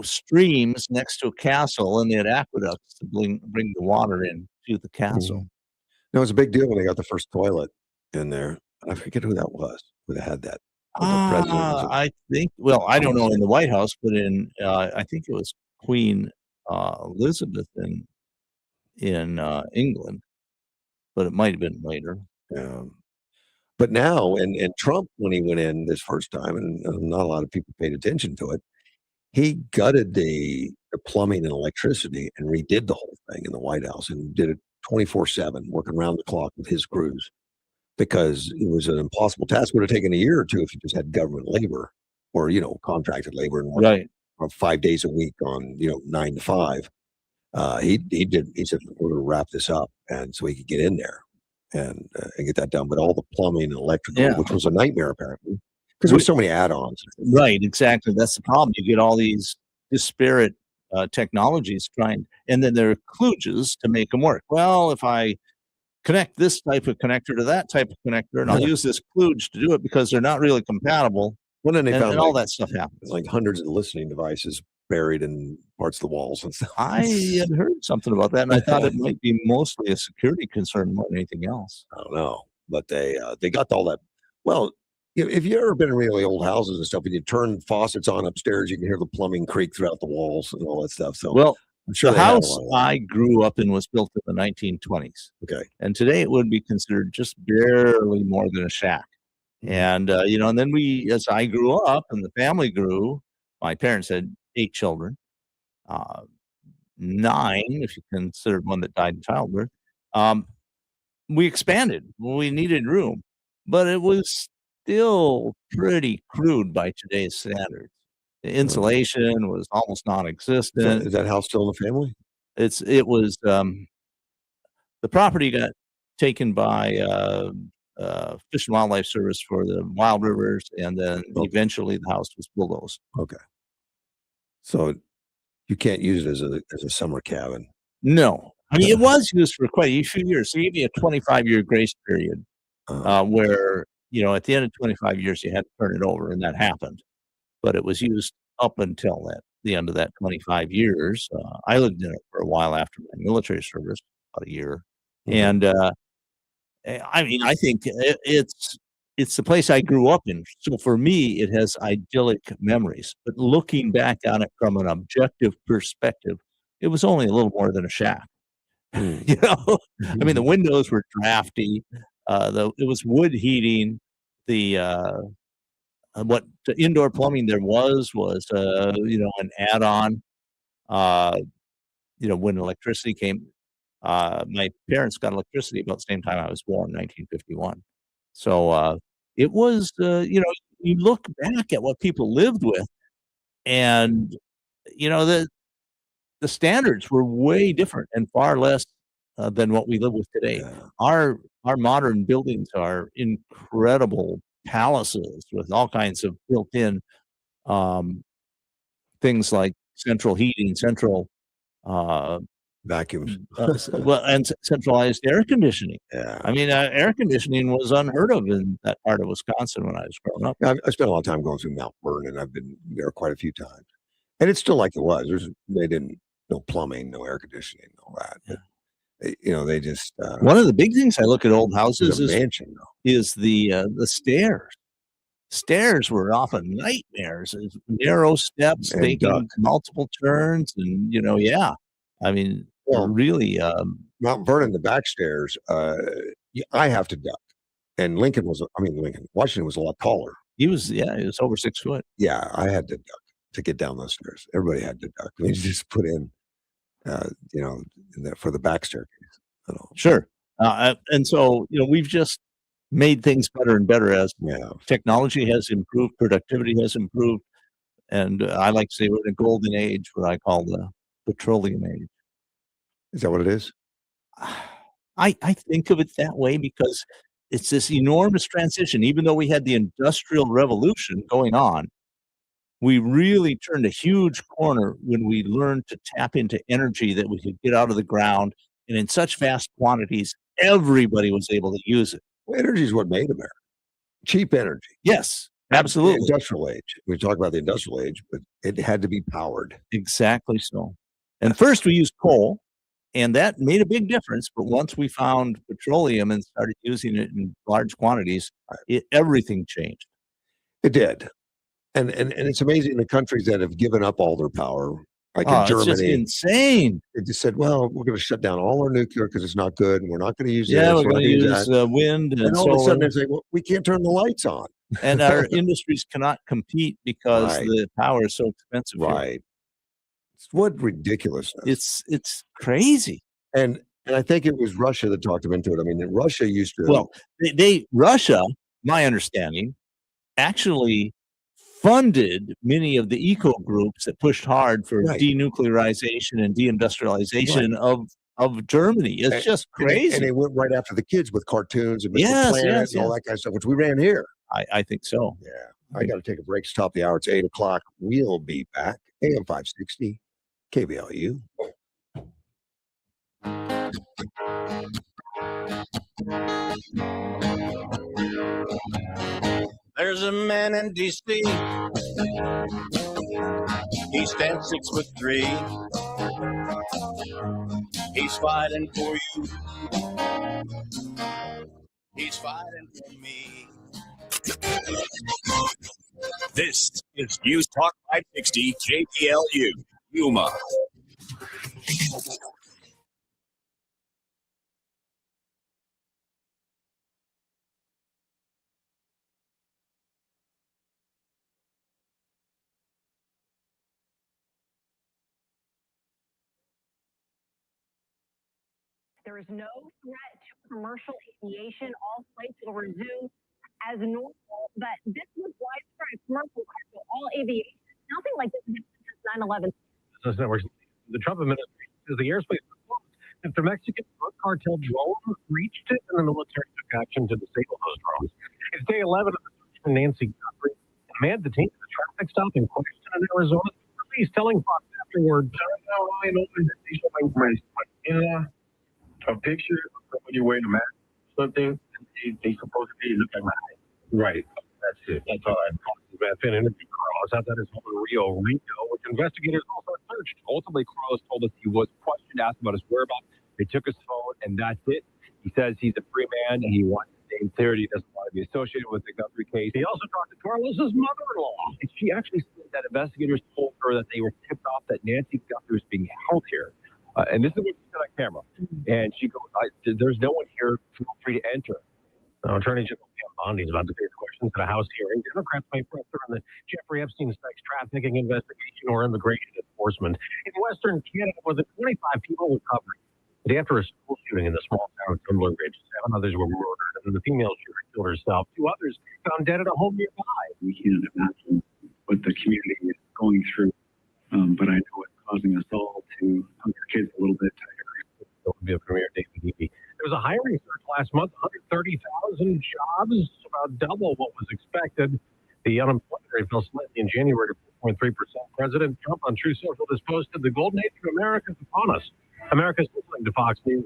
streams next to a castle, and they had aqueducts to bring the water in to the castle. Mm-hmm. No, it was a big deal when they got the first toilet in there. I forget who that was, who had that. I think. Well, I don't know in the White House, but in I think it was Queen Elizabeth in England, but it might have been later. Yeah, But now, and Trump, when he went in this first time, and not a lot of people paid attention to it, he gutted the plumbing and electricity and redid the whole thing in the White House and did it 24/7, working around the clock with his crews because it was an impossible task. Would have taken a year or two if you just had government labor or contracted labor and worked Right. 5 days a week on 9 to 5. He said we're going to wrap this up, and so he could get in there and get that done. But all the plumbing and electrical, Yeah. which was a nightmare apparently, because there's so many add-ons. Right, exactly. That's the problem. You get all these disparate technologies trying, and then there are kludges to make them work. Well, if I connect this type of connector to that type of connector, and I'll use this kludge to do it because they're not really compatible. Well, then they found all that stuff happens. like hundreds of listening devices buried in parts of the walls and stuff. I had heard something about that, and I thought it might be mostly a security concern more than anything else. I don't know, but they got all that. Well, if you ever been in really old houses and stuff, and you turn faucets on upstairs, you can hear the plumbing creak throughout the walls and all that stuff. So, Well, I'm sure the they had a house lot of that. I grew up in was built in the 1920s. Okay. And today it would be considered just barely more than a shack. And, and then as I grew up and the family grew, my parents had 8 children, 9, if you considered one that died in childbirth. We expanded. We needed room, but it was still pretty crude by today's standards. The insulation was almost non-existent. Is that house still in the family? It was the property got taken by Fish and Wildlife Service for the wild rivers, and then eventually the house was bulldozed. Okay. So you can't use it as a summer cabin. No, I mean it was used for quite a few years. They gave me a 25-year grace period where at the end of 25 years you had to turn it over, and that happened. But it was used up until the end of that 25 years. I lived in it for a while after my military service, about a year. And I mean, I think it's the place I grew up in. So for me, it has idyllic memories. But looking back on it from an objective perspective, it was only a little more than a shack. I mean, the windows were drafty. It was wood heating. What indoor plumbing there was an add-on. When electricity came, my parents got electricity about the same time I was born, 1951. So it was, you look back at what people lived with, and the standards were way different and far less than what we live with today. Our modern buildings are incredible palaces with all kinds of built-in things like central heating, central vacuums, and centralized air conditioning. Yeah. I mean, air conditioning was unheard of in that part of Wisconsin when I was growing up. I spent a lot of time going through Mount Vernon. I've been there quite a few times, and it's still like it was. They didn't no plumbing, no air conditioning, all that. But, they just one of the big things I look at old houses is a mansion, is the stairs. Stairs were often nightmares. Narrow steps, And taking multiple turns, and I mean, really. Mount Vernon, the back stairs, I have to duck. And Washington was a lot taller. He was over 6 foot. Yeah, I had to duck to get down those stairs. Everybody had to duck. They just put in, for the back staircase. Sure. And so, we've just made things better and better as technology has improved, productivity has improved. And I like to say we're in a golden age, what I call the petroleum age. Is that what it is? I think of it that way because it's this enormous transition. Even though we had the Industrial Revolution going on, we really turned a huge corner when we learned to tap into energy that we could get out of the ground, and in such vast quantities, everybody was able to use it. Well, energy is what made America. Cheap energy. Yes, absolutely. The industrial age. We talk about the industrial age, but it had to be powered. Exactly so. And first we used coal, and that made a big difference. But once we found petroleum and started using it in large quantities, everything changed. It did. And it's amazing the countries that have given up all their power Like in It's just Germany, insane. they just said, "Well, we're going to shut down all our nuclear because it's not good, and we're not going to use Yeah, this, we're we're not going to going to use use that." wind and And all of a sudden, solar, they say, "Well, we can't turn the lights on." and our industries cannot compete because Right. the power is so expensive. Here. Right. What ridiculousness! It's crazy. And I think it was Russia that talked them into it. I mean, Russia used to. Well, Russia, my understanding, actually funded many of the eco groups that pushed hard for Right. denuclearization and deindustrialization Right. of Germany. It's And- just and crazy. they went right after the kids with cartoons and Mr. Yes, Planet yes, and all yes. that kind of stuff, which we ran here. I think so. Yeah. I got to take a break to top the hour. It's 8:00. We'll be back. AM 560, KBLU. There's a man in D.C. He stands 6'3". He's fighting for you. He's fighting for me. This is News Talk 560 KBLU, Yuma. There is no threat to commercial aviation. All flights will resume as normal, but this was widespread commercial cargo, all aviation. Nothing like this has happened since 9/11. Business networks. The Trump administration says the airspace was closed after Mexican drug cartel drones reached it, and the military took action to disable those drones. It's day 11 of the search for Nancy Guthrie, a man detained at a traffic stop in question in Arizona. He's telling Fox afterward, I know that they showing a picture of somebody wearing a mask or something, and they supposedly look like my eyes. Right. That's it. That's all I know. Finn interviewed Carlos outside his home in Rio Rico, which investigators also searched. Ultimately, Carlos told us he was questioned, asked about his whereabouts. They took his phone, and that's it. He says he's a free man, and he wants to stay clear. He doesn't want to be associated with the Guthrie case. He also talked to Carlos's mother-in-law, and she actually said that investigators told her that they were tipped off that Nancy Guthrie was being held here. And this is what she said on camera. And she goes, there's no one here. Feel free to enter. Attorney General Pam Bondi is about to face questions at a House hearing. Democrats may press her on the Jeffrey Epstein sex trafficking investigation or immigration enforcement. In Western Canada, more than 25 people were covered. The day after a school shooting in the small town of Tumbler Ridge, 7 others were murdered, and the female shooter killed herself. 2 others found dead at a home nearby. We can't imagine what the community is going through, but I know it's causing us all to hug our kids a little bit tighter. It would be a Premier David Eby. There was a hiring surge last month, 130,000 jobs, about double what was expected. The unemployment rate fell slightly in January to 4.3%. President Trump on True Social has posted the golden age of America is upon us. America's listening to Fox News.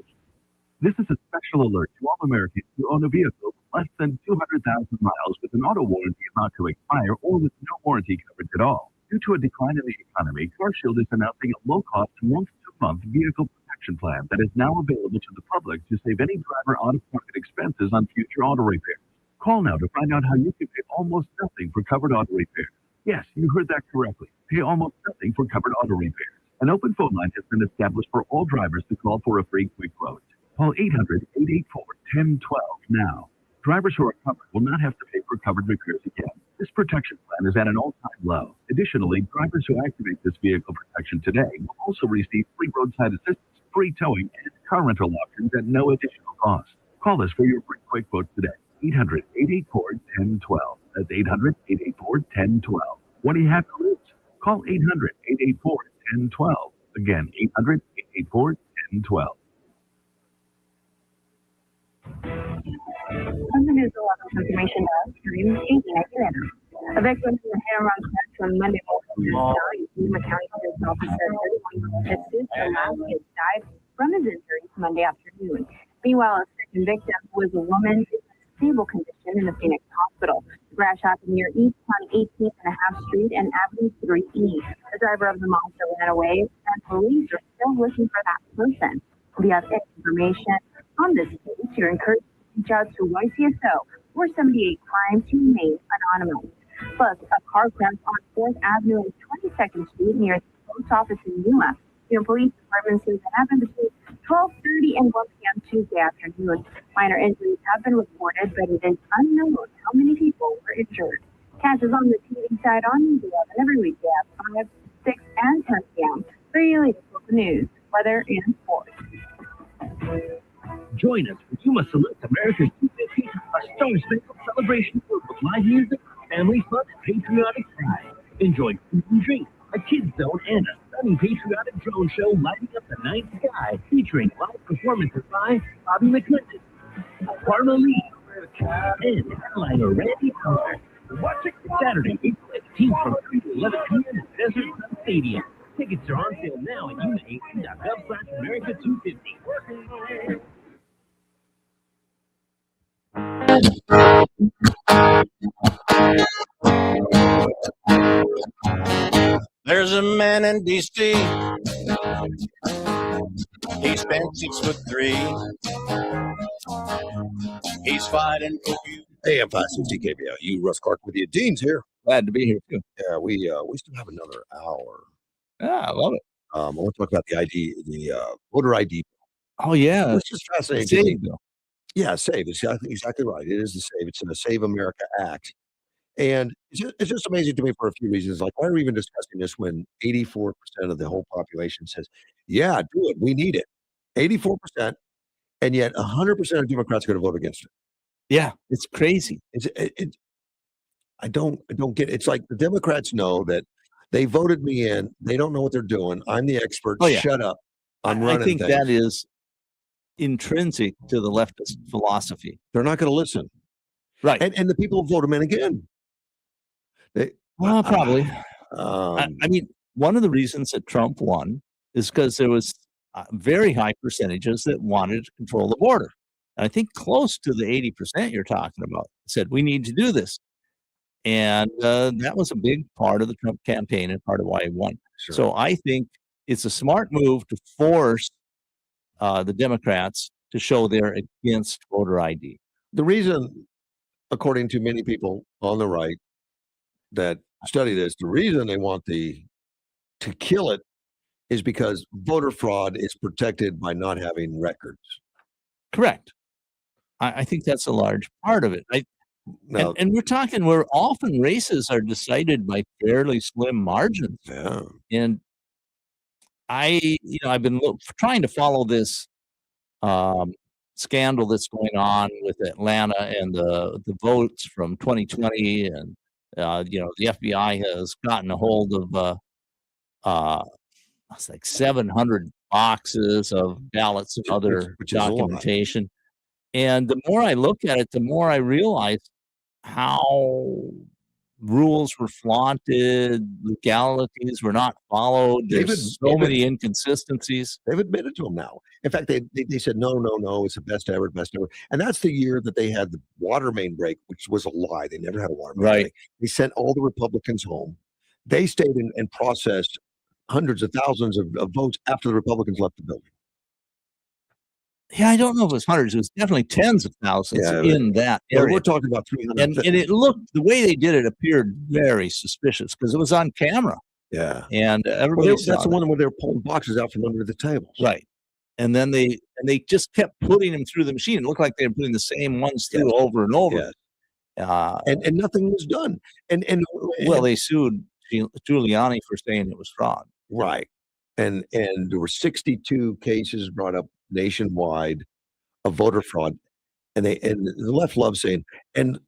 This is a special alert to all Americans who own a vehicle less than 200,000 miles with an auto warranty about to expire or with no warranty coverage at all. Due to a decline in the economy, CarShield is announcing a low-cost month-to-month vehicle protection plan that is now available to the public to save any driver out-of-pocket expenses on future auto repairs. Call now to find out how you can pay almost nothing for covered auto repairs. Yes, you heard that correctly. Pay almost nothing for covered auto repairs. An open phone line has been established for all drivers to call for a free quick quote. Call 800-884-1012 now. Drivers who are covered will not have to pay for covered repairs again. This protection plan is at an all-time low. Additionally, drivers who activate this vehicle protection today will also receive free roadside assistance, free towing, and car rental options at no additional cost. Call us for your free quick quote today. 800-884-1012. That's 800-884-1012. What do you have to lose? Call 800-884-1012. Again, 800-884-1012. On the news, a lot of information during a victim who hit and run crash on Monday morning died. Yuma County Sheriff's Officer 31-year-old Jesus Velasquez died from his injuries Monday afternoon. Meanwhile, a second victim was a woman in a stable condition in the Phoenix hospital. The crash happened near East County 18th and a half Street and Avenue 3E. The driver of the monster ran away, and police are still looking for that person. If you have any information on this case, you're encouraged to reach out to YCSO or 78 Crime to remain anonymous. Plus, a car crash on 4th Avenue and 22nd Street near the post office in Yuma. Yuma Police Department says it happened between 12:30 and 1 p.m. Tuesday afternoon. Minor injuries have been reported, but it is unknown how many people were injured. Catch us on the TV side on News 11 every weekday at 5, 6, and 10 p.m. for your latest local news, weather, and sports. Join us for Yuma Salute America's 250, a star-spangled celebration filled with live music, family fun, and patriotic pride. Enjoy food and drink, a kids zone, and a stunning patriotic drone show lighting up the night sky, featuring live performances by Bobby McClendon, Parma Lee, and headliner Randy Howard. Watch it Saturday, April 18th from 3 to 11 p.m. at Desert Sun Stadium. Tickets are on sale now at UMA.gov/America250. There's a man in D.C. He spent 6'3". He's fighting for you. Hey, I'm 560 KBL. You, Russ Clark, with you. Dean's here. Glad to be here too. Yeah, we still have another hour. Yeah, I love it. I want to talk about the voter ID. Oh yeah, Which is fascinating. Save bill. Yeah, SAVE. Exactly right. It is the SAVE. It's the Save America Act. And it's just amazing to me for a few reasons. Like, why are we even discussing this when 84% of the whole population says, yeah, do it. We need it. 84%. And yet 100% of Democrats are going to vote against it. Yeah, it's crazy. I don't get it. It's like the Democrats know that they voted me in. They don't know what they're doing. I'm the expert. Oh, yeah. Shut up. I'm I running think things. that is intrinsic to the leftist philosophy. They're not going to listen. Right. And the people vote them in again. Probably. I mean, one of the reasons that Trump won is because there was very high percentages that wanted to control the border. And I think close to the 80% you're talking about said, we need to do this. And that was a big part of the Trump campaign and part of why he won. Sure. So I think it's a smart move to force the Democrats to show they're against voter ID. The reason, according to many people on the right that study this, the reason they want to kill it is because voter fraud is protected by not having records. Correct. I think that's a large part of it. Now, and we're talking where often races are decided by fairly slim margins. Yeah. And I've been trying to follow this scandal that's going on with Atlanta and the votes from 2020, and the FBI has gotten a hold of it's like 700 boxes of ballots and other which is a lot. documentation. And the more I look at it, the more I realize how rules were flaunted, legalities were not followed. There's so many inconsistencies. They've admitted to them now. In fact, they said, no, it's the best ever. And that's the year that they had the water main break, which was a lie. They never had a water main break. They sent all the Republicans home. They stayed and processed hundreds of thousands of votes after the Republicans left the building. Yeah, I don't know if it was hundreds. It was definitely tens of thousands in that area. We're talking about 300. And it looked, the way they did it appeared very suspicious because it was on camera. Yeah. And everybody saw that's the one where they're pulling boxes out from under the tables. Right. And then they just kept putting them through the machine. It looked like they were putting the same ones through over and over. Yes. And nothing was done. And well, they sued Giuliani for saying it was fraud. Right. And there were 62 cases brought up nationwide of voter fraud. And the left loves saying, and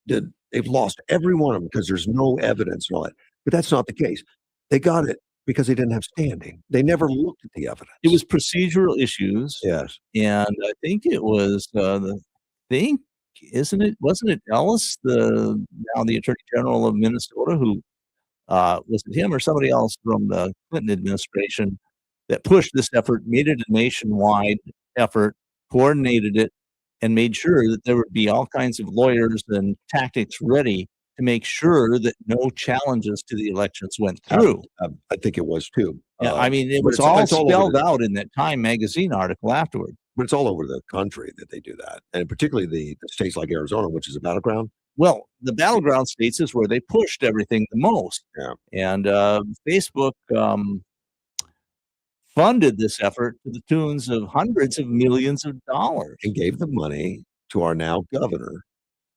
they've lost every one of them because there's no evidence and all that. But that's not the case. They got it because they didn't have standing. They never looked at the evidence. It was procedural issues. Yes. And I think it was wasn't it Ellis, now the Attorney General of Minnesota, who was it him or somebody else from the Clinton administration that pushed this effort, made it a nationwide effort, coordinated it, and made sure that there would be all kinds of lawyers and tactics ready to make sure that no challenges to the elections went through. I think it was too. Yeah, I mean, it was all spelled out in that Time magazine article afterward. But it's all over the country that they do that, and particularly the states like Arizona, which is a battleground. Well, the battleground states is where they pushed everything the most. Yeah. And Facebook funded this effort to the tunes of hundreds of millions of dollars. And gave the money to our now governor.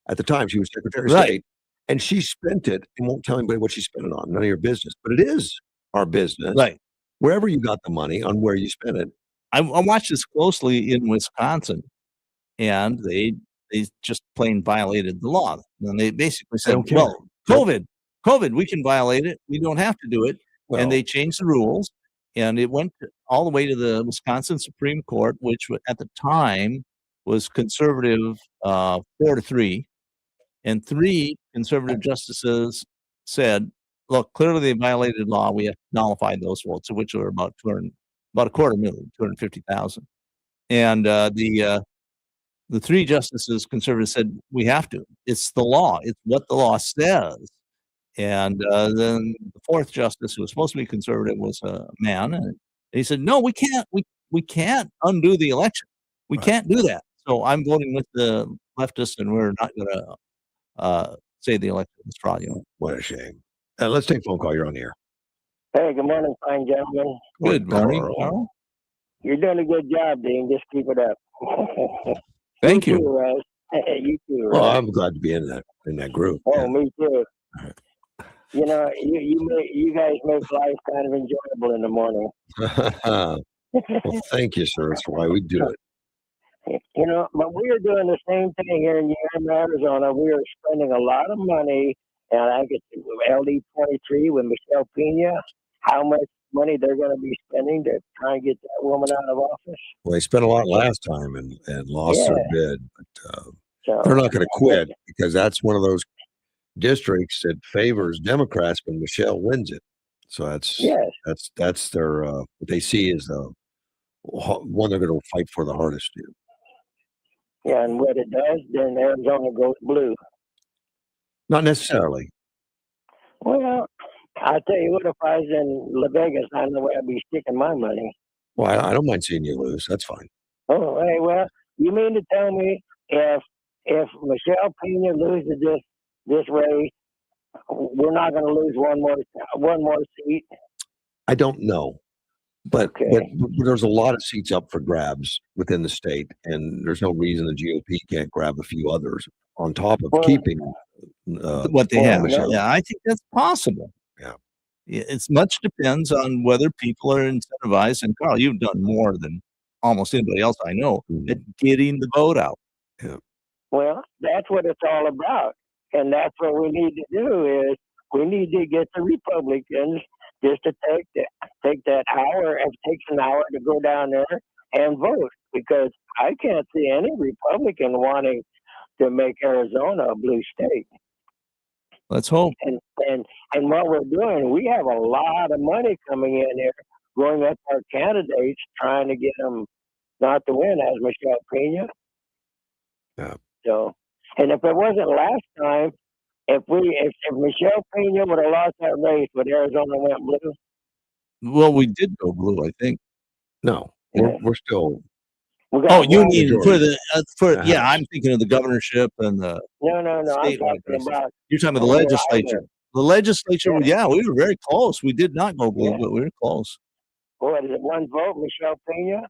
At the time, she was Secretary of Right. State, and she spent it and won't tell anybody what she spent it on. None of your business. But it is our business. Right. Wherever you got the money on where you spent it. I watched this closely in Wisconsin, and they just plain violated the law. And they basically said, don't care. well, COVID, we can violate it. We don't have to do it. Well, and they changed the rules, and it went all the way to the Wisconsin Supreme Court, which at the time was conservative 4-3. And 3 conservative justices said, look, clearly they violated law. We have to nullify those votes, of which were about a quarter million, 250,000. And the 3 justices, conservatives, said, we have to. It's the law. It's what the law says. And then the 4th justice, who was supposed to be conservative, was a man. And he said, no, we can't. We can't undo the election. We can't do that. So I'm voting with the leftists, and we're not going to say the election was fraudulent. What a shame. Let's take a phone call. You're on the air. Hey, good morning, fine gentlemen. Good morning, Carl. You're doing a good job, Dean. Just keep it up. Thank you. you. Too, Russ. You too, Well, Russ. I'm glad to be in that group. Oh, me too. You know, you guys make life kind of enjoyable in the morning. Well, thank you, sir. That's why we do it. You know, but we are doing the same thing here in Arizona. We are spending a lot of money, and I think it's LD 23 with Michelle Pena. How much money they're going to be spending to try and get that woman out of office? Well, they spent a lot last time and lost their bid, but So, they're not going to quit because that's one of those districts that favors Democrats when Michelle wins it. So that's their what they see as the one they're going to fight for the hardest. Yeah, and what it does, then Arizona goes blue. Not necessarily. Well, I'll tell you what, if I was in Las Vegas, I know where I'd be sticking my money. Well, I don't mind seeing you lose. That's fine. Oh, hey, well, you mean to tell me if Michelle Pena loses this race, we're not going to lose one more seat? I don't know. But there's a lot of seats up for grabs within the state, and there's no reason the GOP can't grab a few others on top of keeping what they have. Michelle. Yeah, I think that's possible. Yeah. It's much depends on whether people are incentivized. And Carl, you've done more than almost anybody else I know at getting the vote out. Yeah. Well, that's what it's all about. And that's what we need to do is we need to get the Republicans just to take that hour. It takes an hour to go down there and vote, because I can't see any Republican wanting to make Arizona a blue state. Let's hope. And what we're doing, we have a lot of money coming in here, going up our candidates, trying to get them not to win, as Michelle Pena. Yeah. So, and if it wasn't last time, if Michelle Pena would have lost that race, would Arizona went blue? Well, we did go blue, I think. No, we're still. Oh, you mean for the House. I'm thinking of the governorship and the No. I'm statewide talking races. about. You're talking about the legislature. The legislature, yeah, we were very close. We did not go blue, but we were close. What is it? One vote, Michelle Pena?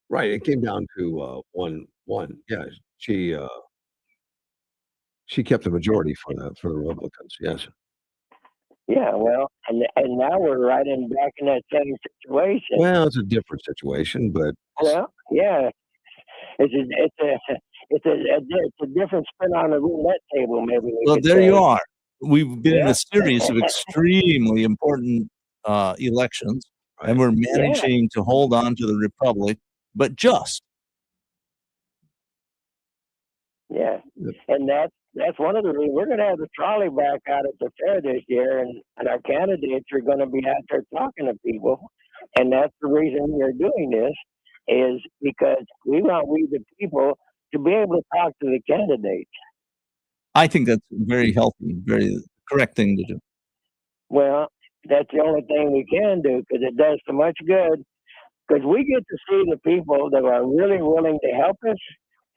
Right. It came down to 1-1. Yeah, she kept the majority for the Republicans. Yes. Yeah, well, and now we're right back in that same situation. Well, it's a different situation, but Well, yeah, it's a different spin on the roulette table. Maybe. Well, there you are. We've been in a series of extremely important elections, and we're managing to hold on to the republic, but just. Yeah, and that's one of the reasons we're going to have the trolley back out at the fair this year, and our candidates are going to be out there talking to people, and that's the reason we're doing this, is because we want the people to be able to talk to the candidates. I think that's very healthy, very correct thing to do. Well, that's the only thing we can do, because it does so much good, because we get to see the people that are really willing to help us.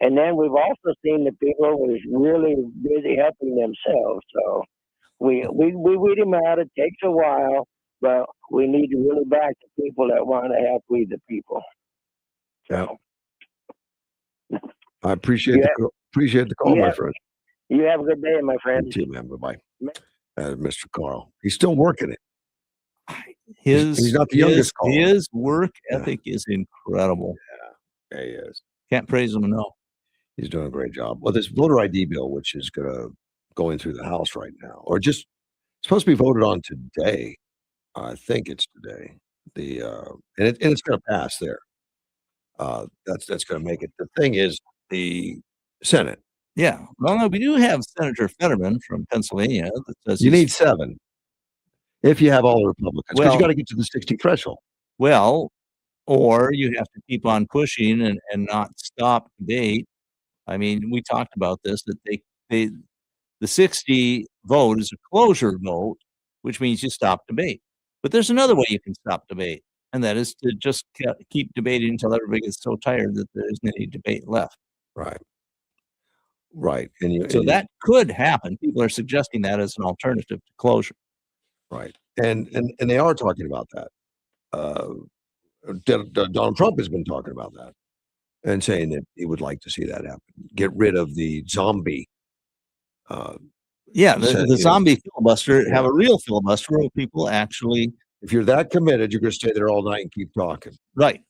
And then we've also seen the people who's really busy helping themselves. So we weed them out. It takes a while, but we need to really back the people that want to help we the people. Yeah. I appreciate You the call, you my have, friend. you have a good day, my You friend. too, man. Bye bye. Mr. Carl, he's still working it. His he's not the his, youngest caller. his work ethic is incredible. Yeah, he is. Can't praise him enough. He's doing a great job. Well, this voter ID bill, which is going through the House right now, or just supposed to be voted on today. I think it's today. And it's going to pass there. That's going to make it. The thing is, the Senate. Yeah. Well, no, we do have Senator Fetterman from Pennsylvania that says You he's- need 7 if you have all the Republicans, because you got to get to the 60 threshold. Well, or you have to keep on pushing and not stop debate. I mean, we talked about this, that the 60 vote is a closure vote, which means you stop debate. But there's another way you can stop debate, and that is to just keep debating until everybody gets so tired that there isn't any debate left. Right. Right. So that could happen. People are suggesting that as an alternative to closure. Right. And they are talking about that. Donald Trump has been talking about that and saying that he would like to see that happen. Get rid of the zombie. The zombie filibuster, have a real filibuster where people actually. If you're that committed, you're going to stay there all night and keep talking. Right.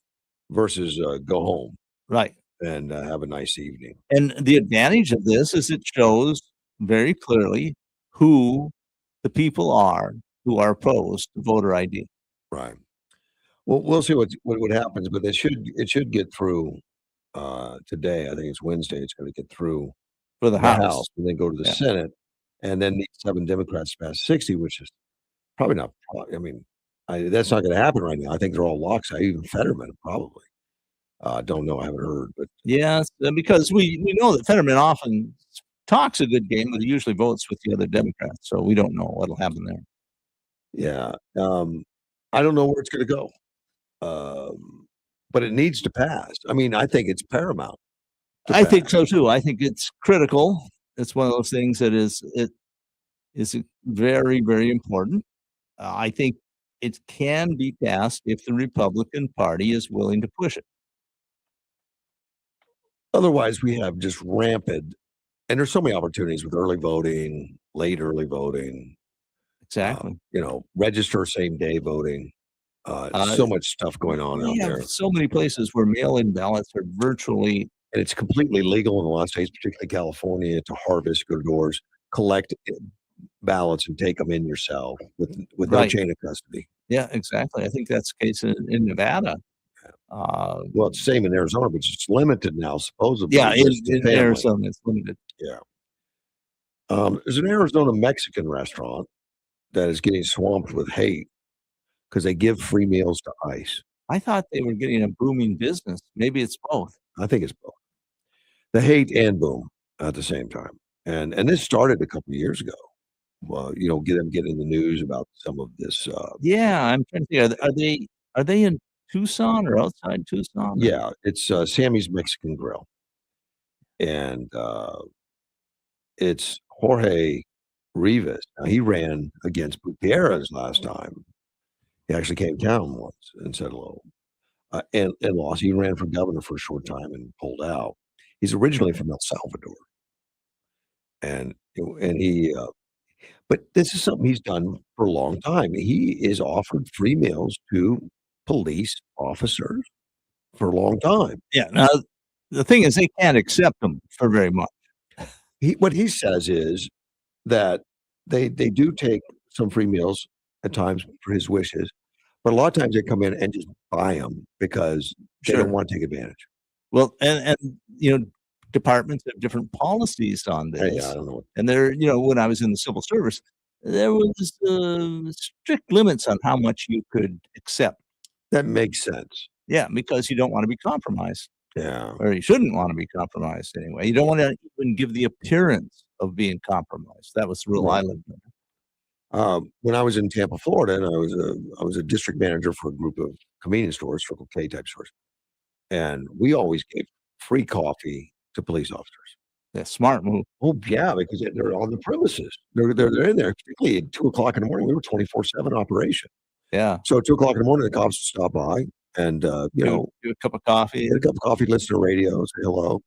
Versus go home. Right. And have a nice evening. And the advantage of this is it shows very clearly who the people are who are opposed to voter ID. Right. Well, we'll see what happens, but it should get through today. I think it's Wednesday. It's going to get through for the House, and then go to the Senate, and then need 7 Democrats to pass 60, which is probably not. I mean, that's not going to happen right now. I think they're all lockstep. Even Fetterman probably. Don't know. I haven't heard, but yes, because we know that Fetterman often talks a good game, but he usually votes with the other Democrats. So we don't know what'll happen there. Yeah, I don't know where it's going to go, but it needs to pass. I mean, I think it's paramount. I think so too. I think it's critical. It's one of those things that is very, very important. I think it can be passed if the Republican Party is willing to push it. Otherwise, we have just rampant, and there's so many opportunities with early voting, late early voting. Exactly. Register same day voting. So much stuff going on out there. So many places where mail-in ballots are virtually. And it's completely legal in a lot of states, particularly California, to harvest, go to doors, collect ballots, and take them in yourself with no chain of custody. Yeah, exactly. I think that's the case in Nevada. Well, it's the same in Arizona, but it's limited now, supposedly. Yeah, in Arizona, it's limited. Yeah. There's an Arizona Mexican restaurant that is getting swamped with hate because they give free meals to ICE. I thought they were getting a booming business. Maybe it's both. I think it's both. The hate and boom at the same time. And this started a couple of years ago. Well, get them getting the news about some of this. Yeah, I'm trying to think. Are they in Tucson or outside Tucson? Yeah, it's Sammy's Mexican Grill. And it's Jorge Rivas. Now, he ran against Gutierrez last time. He actually came down once and said hello. And lost. He ran for governor for a short time and pulled out. He's originally from El Salvador. And he, but this is something he's done for a long time. He is offered free meals to police officers for a long time. Yeah. Now, the thing is, they can't accept them for very much. What he says is that they do take some free meals at times for his wishes, but a lot of times they come in and just buy them because they don't want to take advantage. Well, and departments have different policies on this. Yeah, I don't know. And there, when I was in the civil service, there was strict limits on how much you could accept. That makes sense. Yeah, because you don't want to be compromised. Yeah. Or you shouldn't want to be compromised anyway. You don't want to even give the appearance of being compromised. That was the rule I lived under. When I was in Tampa, Florida, and I was a district manager for a group of convenience stores, Circle K type stores, and we always gave free coffee to police officers. Yeah, smart move. Oh yeah, because they're on the premises. They're in there. Particularly at 2:00 in the morning. We were 24/7 operation. Yeah. So at 2 o'clock in the morning, the cops would stop by and, Do a cup of coffee. get a cup of coffee, listen to radio, say hello.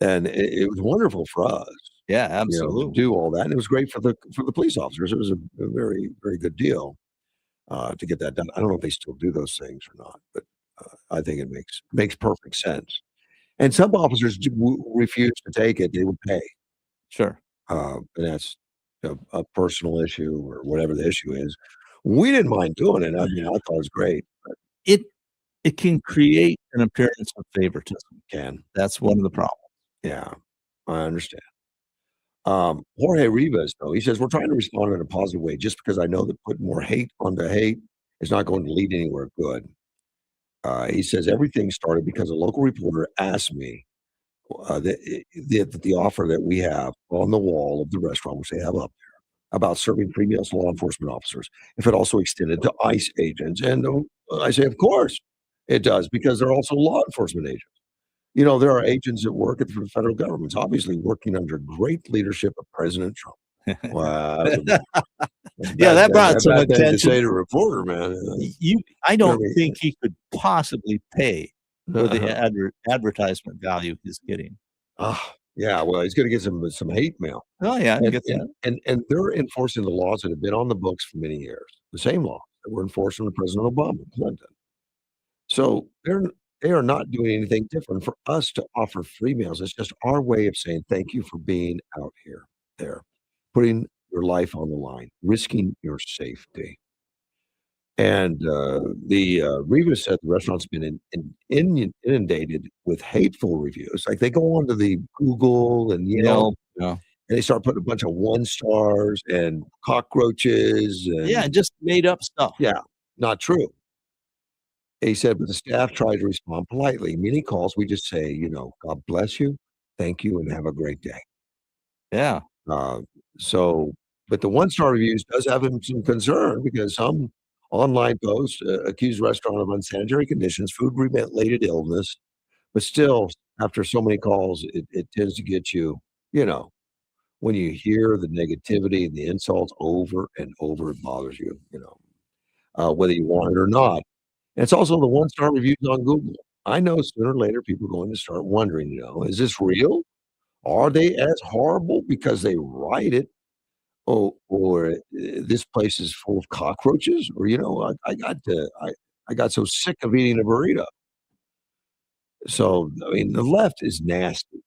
And it was wonderful for us, Yeah, to absolutely. do all that. And it was great for the police officers. It was a very, very good deal to get that done. I don't know if they still do those things or not, but I think it makes perfect sense. And some officers refuse to take it. They would pay. Sure. And that's a personal issue or whatever the issue is. We didn't mind doing it. I mean, I thought it was great. But It can create an appearance of favoritism. Can. That's one of the problems. Yeah, I understand. Jorge Rivas, though, he says, we're trying to respond in a positive way just because I know that putting more hate onto hate is not going to lead anywhere good. He says, everything started because a local reporter asked me the offer that we have on the wall of the restaurant, which they have up there, about serving free meals to law enforcement officers, if it also extended to ICE agents. And I say, of course it does, because they're also law enforcement agents. There are agents that work at the federal government, obviously working under great leadership of President Trump. Wow. Yeah, that brought some bad thing to attention. say to a reporter, man. I don't Very- think he could possibly pay for the Uh-huh. advertisement value he's getting. Yeah, well, he's going to get some hate mail. Oh, yeah, I And, get that. and they're enforcing the laws that have been on the books for many years, the same laws that were enforced under President Obama and Clinton. So they are not doing anything different for us to offer free meals. It's just our way of saying thank you for being out here, there, putting your life on the line, risking your safety. And Rivas said the restaurant's been inundated with hateful reviews. Like they go onto the Google and Yeah. and they start putting a bunch of 1 stars and cockroaches and Yeah, just made up stuff. yeah, not true. He said, but the staff tried to respond politely. Many calls, we just say, God bless you, thank you, and have a great day. Yeah. But the 1-star reviews does have him some concern because some online posts accuse restaurant of unsanitary conditions, food-related illness, but still, after so many calls, it tends to get you, when you hear the negativity and the insults over and over, it bothers you, whether you want it or not. And it's also the 1-star reviews on Google. I know sooner or later people are going to start wondering, is this real? Are they as horrible because they write it? Or this place is full of cockroaches? Or, I got so sick of eating a burrito. So, I mean, the left is nasty.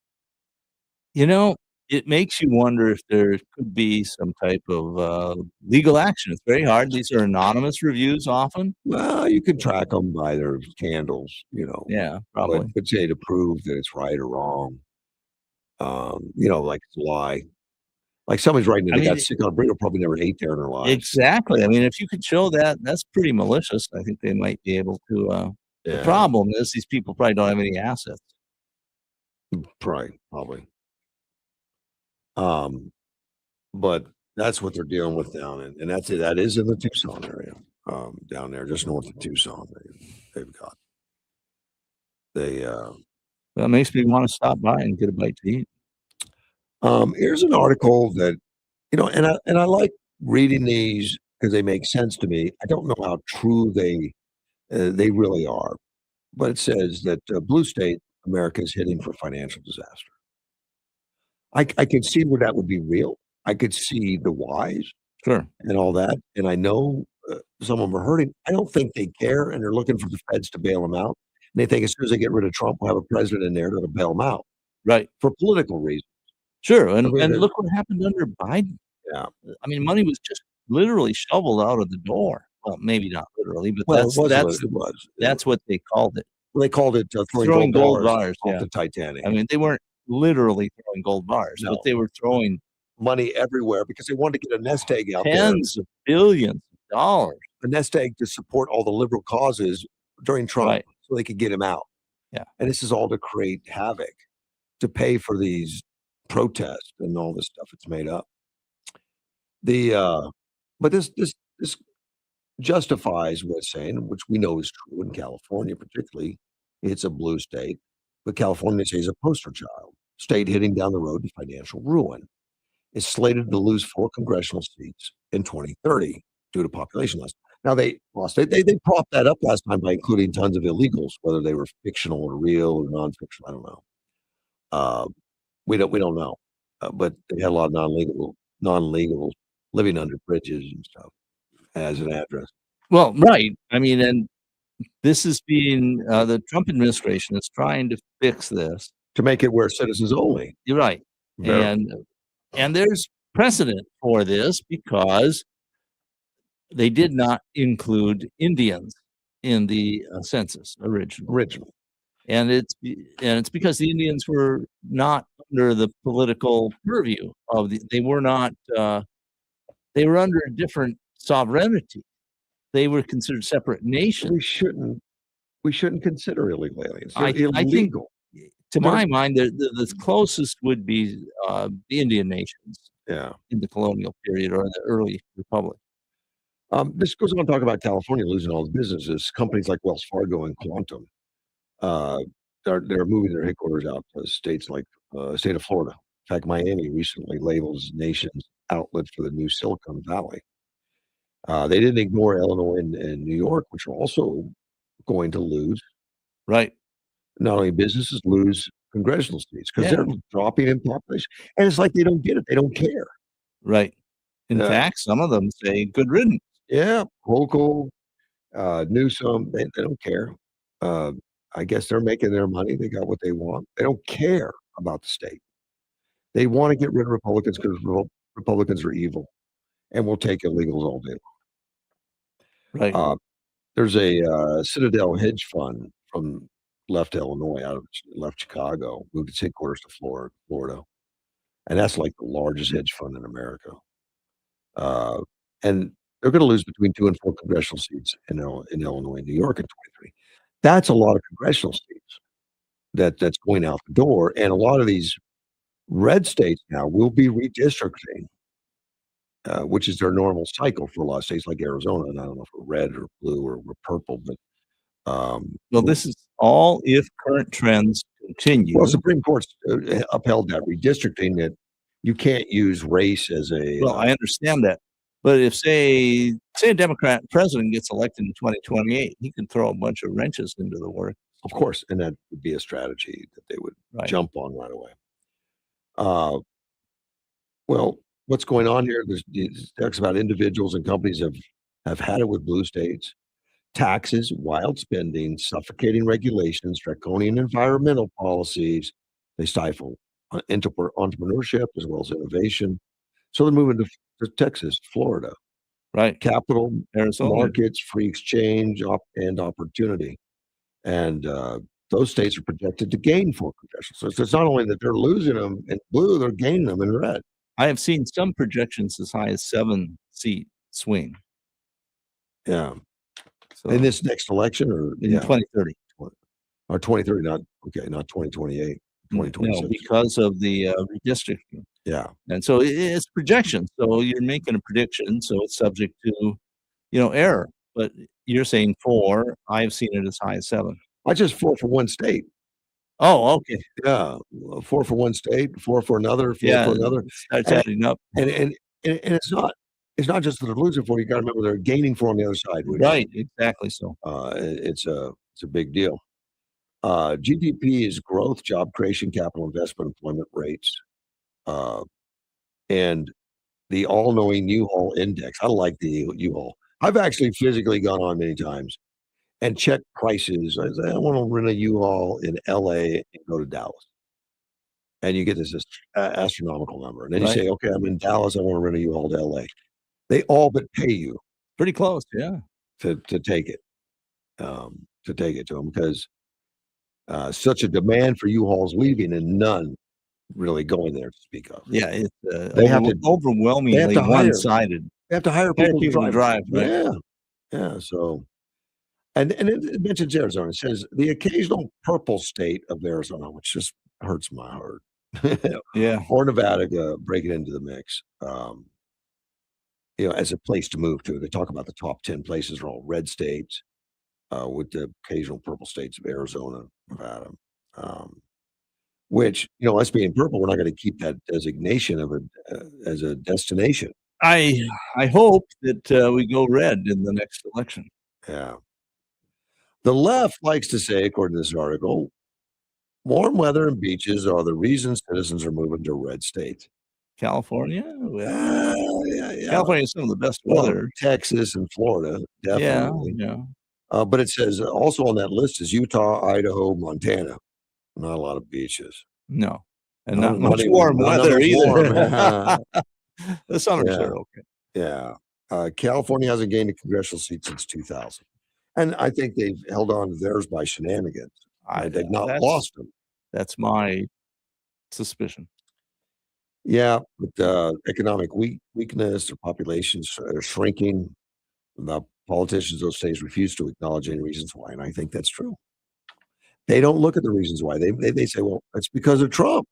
It makes you wonder if there could be some type of legal action. It's very hard. These are anonymous reviews often. Well, you can track them by their candles, Yeah, probably. but say to prove that it's right or wrong. Like it's a lie. Like somebody's writing that I they got mean, sick on a burrito, probably never ate there in their lives. Exactly. I mean, if you could show that, that's pretty malicious. I think they might be able to. The Yeah. problem is these people probably don't have any assets. Probably. But that's what they're dealing with down in, and that is in the Tucson area, down there, just north of Tucson. They've got That makes me want to stop by and get a bite to eat. Here's an article that and I like reading these because they make sense to me. I don't know how true they really are, but it says that blue state America is heading for financial disaster. I could see where that would be real. I could see the whys, Sure, and all that, and I know some of them are hurting. I don't think they care, and they're looking for the feds to bail them out. And they think as soon as they get rid of Trump, we'll have a president in there that'll bail them out right. for political reasons. Sure, and, I mean, and look what happened under Biden. Yeah. I mean, money was just literally shoveled out of the door. Well, maybe not literally, but Well, that's it was. that's what they called it. Well, they called it Throwing gold bars off yeah. the Titanic. I mean, they weren't literally throwing gold bars, No. but they were throwing money everywhere because they wanted to get a nest egg out tens of billions of dollars. a nest egg to support all the liberal causes during Trump, Right. so they could get him out. Yeah. And this is all to create havoc, to pay for these protests and all this stuff it's made up. But this justifies what it's saying, which we know is true in California, particularly. It's a blue state, but California is a poster child, state heading down the road to financial ruin. It's slated to lose 4 congressional seats in 2030 due to population loss. Now they lost. They propped that up last time by including tons of illegals, whether they were fictional or real or non-fictional. I don't know. Uh, we don't know. But they had a lot of non-legals living under bridges and stuff as an address. Well, right. I mean, and this is being the Trump administration is trying to fix this. To make it where citizens only. You're right. Very. And there's precedent for this because they did not include Indians in the census originally. And it's because the Indians were not under the political purview of they were not they were under a different sovereignty. They were considered separate nations. We shouldn't consider illegal aliens. They're I think, illegal. to my mind, the closest would be the Indian nations. Yeah. In the colonial period or the early republic. This goes on to talk about California losing all its businesses. Companies like Wells Fargo and Quantum, they're moving their headquarters out to states like state of Florida. In fact, Miami recently labeled as nation's outlet for the new Silicon Valley. They didn't ignore Illinois and New York, which are also going to lose. Right. Not only businesses lose congressional seats because Yeah. they're dropping in population, and it's like they don't get it. They don't care. Right. In fact, some of them say good riddance. Yeah, Hochul, Newsom, they don't care. I guess they're making their money. They got what they want. They don't care about the state. They want to get rid of Republicans because Republicans are evil, and will take illegals all day long. Right. There's a Citadel hedge fund from left Illinois, left Chicago, moved its headquarters to Florida, and that's like the largest hedge fund in America. And they're going to lose between 2 and 4 congressional seats in Illinois and New York in 23. That's a lot of congressional seats that's going out the door, and a lot of these red states now will be redistricting, which is their normal cycle for a lot of states like Arizona. And I don't know if we're red or blue or we're purple, but well, this is all if current trends continue. Well, Supreme Court's upheld that redistricting, that you can't use race as a. Well, I understand that. But if say a Democrat president gets elected in 2028, he can throw a bunch of wrenches into the work. Of course, and that would be a strategy that they would jump on right away. Well, what's going on here? There's talks about individuals and companies have had it with blue states. Taxes, wild spending, suffocating regulations, draconian environmental policies. They stifle entrepreneurship as well as innovation. So they're moving to Texas, Florida. Right. Capital, Arizona. markets, free exchange, and opportunity. And those states are projected to gain 4 congressional. So it's not only that they're losing them in blue, they're gaining them in red. I have seen some projections as high as 7-seat swing. Yeah. So in this next election, or in 2030. Or 2030, not 2028, 2026. No, because of the redistricting. Yeah. And so it's projections. So you're making a prediction, so it's subject to, error. But you're saying 4. I've seen it as high as 7. I just 4 for one state. Oh, okay. Yeah, 4 for one state, 4 for another, 4 for another. Starts adding up. And it's not just that they're losing 4. You got to remember they're gaining 4 on the other side. Right. Exactly. So it's a big deal. GDP is growth, job creation, capital investment, employment rates, and the all-knowing U-Haul index. I like the U-Haul. I've actually physically gone on many times and checked prices. I say, I want to rent a U-Haul in LA and go to Dallas. And you get this astronomical number. And then you say, okay, I'm in Dallas. I want to rent a U-Haul to LA. They all but pay you. Pretty close, yeah. To take it. To take it to them because such a demand for U-Hauls leaving and none really going there to speak of. Yeah, it's they have to overwhelmingly one-sided. They have to hire people to drive. Right? Yeah. So, and it mentions Arizona. It says the occasional purple state of Arizona, which just hurts my heart. Yeah. Or Nevada breaking into the mix. As a place to move to. They talk about the top 10 places are all red states, with the occasional purple states of Arizona, Nevada. Which, us being purple, we're not going to keep that designation of as a destination. I hope that we go red in the next election. Yeah. The left likes to say, according to this article, warm weather and beaches are the reason citizens are moving to red states. California? Well, Yeah. California is some of the best Well, weather. Texas and Florida, definitely. Yeah. But it says also on that list is Utah, Idaho, Montana. Not a lot of beaches. No. And None- not much even- warm none of weather it's warm. either. The summers Yeah. are okay. Yeah. California hasn't gained a congressional seat since 2000. And I think they've held on to theirs by shenanigans. They've not lost them. That's my suspicion. Yeah, but economic weakness, their populations are shrinking. The politicians of those states refuse to acknowledge any reasons why, and I think that's true. They don't look at the reasons why. They say, well, it's because of Trump.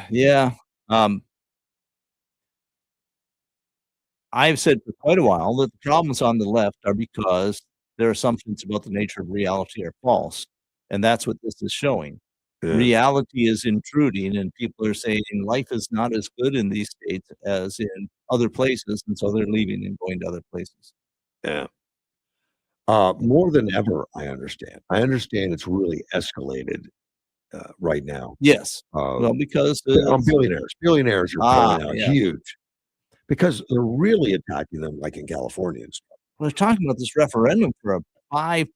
Yeah. I've said for quite a while that the problems on the left are because their assumptions about the nature of reality are false. And that's what this is showing. Yeah. Reality is intruding, and people are saying life is not as good in these states as in other places. And so they're leaving and going to other places. Yeah. More than ever, I understand. I understand it's really escalated right now. Yes. Well, because on billionaires. Billionaires are pulling out yeah. huge because they're really attacking them, like in California and stuff. We're talking about this referendum for a 5%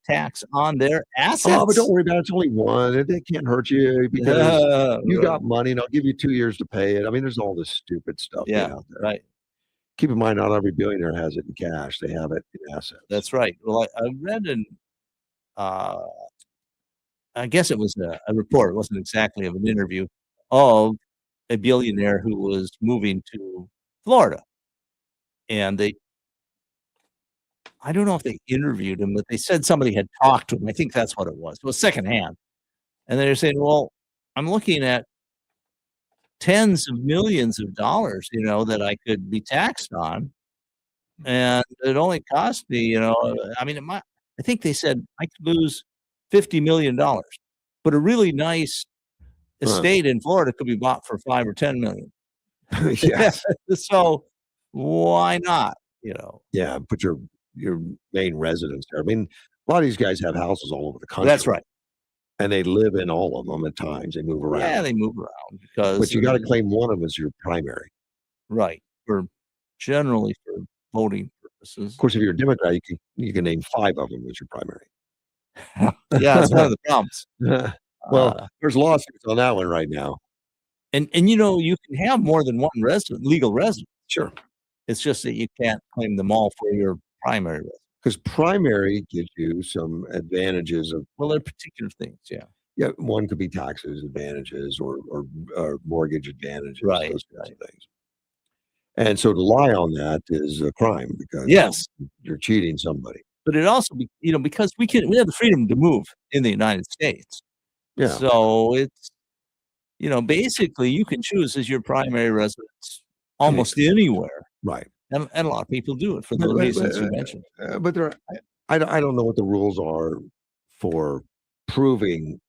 tax on their assets. Oh, but don't worry about it. It's only one. It can't hurt you because you got money and I'll give you 2 years to pay it. I mean, there's all this stupid stuff out there. Right. Keep in mind, not every billionaire has it in cash. They have it in assets. That's right. Well, I read I guess it was a report. It wasn't exactly of an interview of a billionaire who was moving to Florida. And I don't know if they interviewed him, but they said somebody had talked to him. I think that's what it was. It was secondhand. And they're saying, well, I'm looking at tens of millions of dollars, that I could be taxed on. And it only cost me, I mean, I think they said I could lose $50 million, but a really nice estate in Florida could be bought for 5 or 10 million. Yes. So why not, Yeah, put your main residence there. I mean, a lot of these guys have houses all over the country. That's right. And they live in all of them at times. They move around. Yeah, they move around because. But you got to claim one of them as your primary. Right. Generally for voting purposes. Of course, if you're a Democrat, you can name 5 of them as your primary. Yeah, that's one of the problems. Well, there's lawsuits on that one right now. And you can have more than one legal resident. Sure. It's just that you can't claim them all for your primary residence. Because primary gives you some advantages of. Well, they're particular things, yeah. Yeah, one could be taxes advantages or mortgage advantages, right, those kinds of things. And so to lie on that is a crime because you're cheating somebody. But it also, because we have the freedom to move in the United States. Yeah. So it's, basically you can choose as your primary residence almost anywhere. Right. And a lot of people do it for the reasons you mentioned. But I don't know what the rules are for proving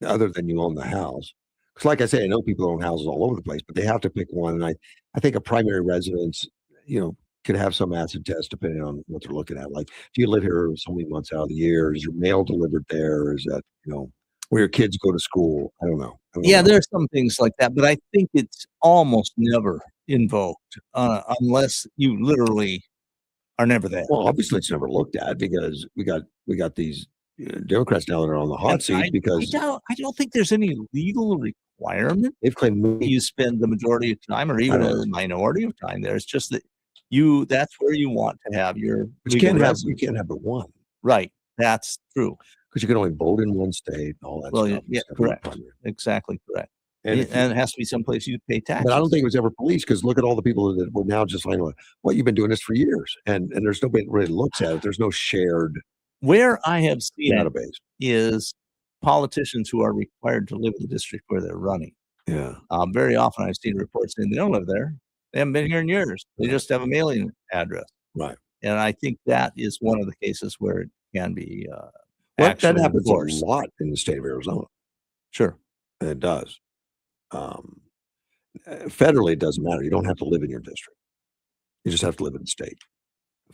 other than you own the house. Because like I say, I know people own houses all over the place, but they have to pick one. And I think a primary residence, could have some acid test depending on what they're looking at. Like, do you live here so many months out of the year? Is your mail delivered there? Is that, where your kids go to school? I don't know. Yeah, there are some things like that, but I think it's almost never invoked unless you literally are never there. Well, obviously it's never looked at because we got these Democrats now that are on the hot seat because I don't think there's any legal requirement. They've claimed you spend the majority of time or even a minority of time there. It's just that that's where you want to have your. But you can't have but one. Right. That's true. Because you can only vote in one state, all that stuff. Yeah, correct. Exactly correct. And it has to be someplace you pay taxes. But I don't think it was ever policed because look at all the people that were now just like, well, you've been doing this for years. And there's nobody that really looks at it. There's no shared where I have seen database is politicians who are required to live in the district where they're running. Yeah. Very often I've seen reports saying they don't live there. They haven't been here in years. They just have a mailing address. Right. And I think that is one of the cases where it can be that happens enforced. a lot in the state of Arizona. Sure. It does. Federally, it doesn't matter. You don't have to live in your district. You just have to live in the state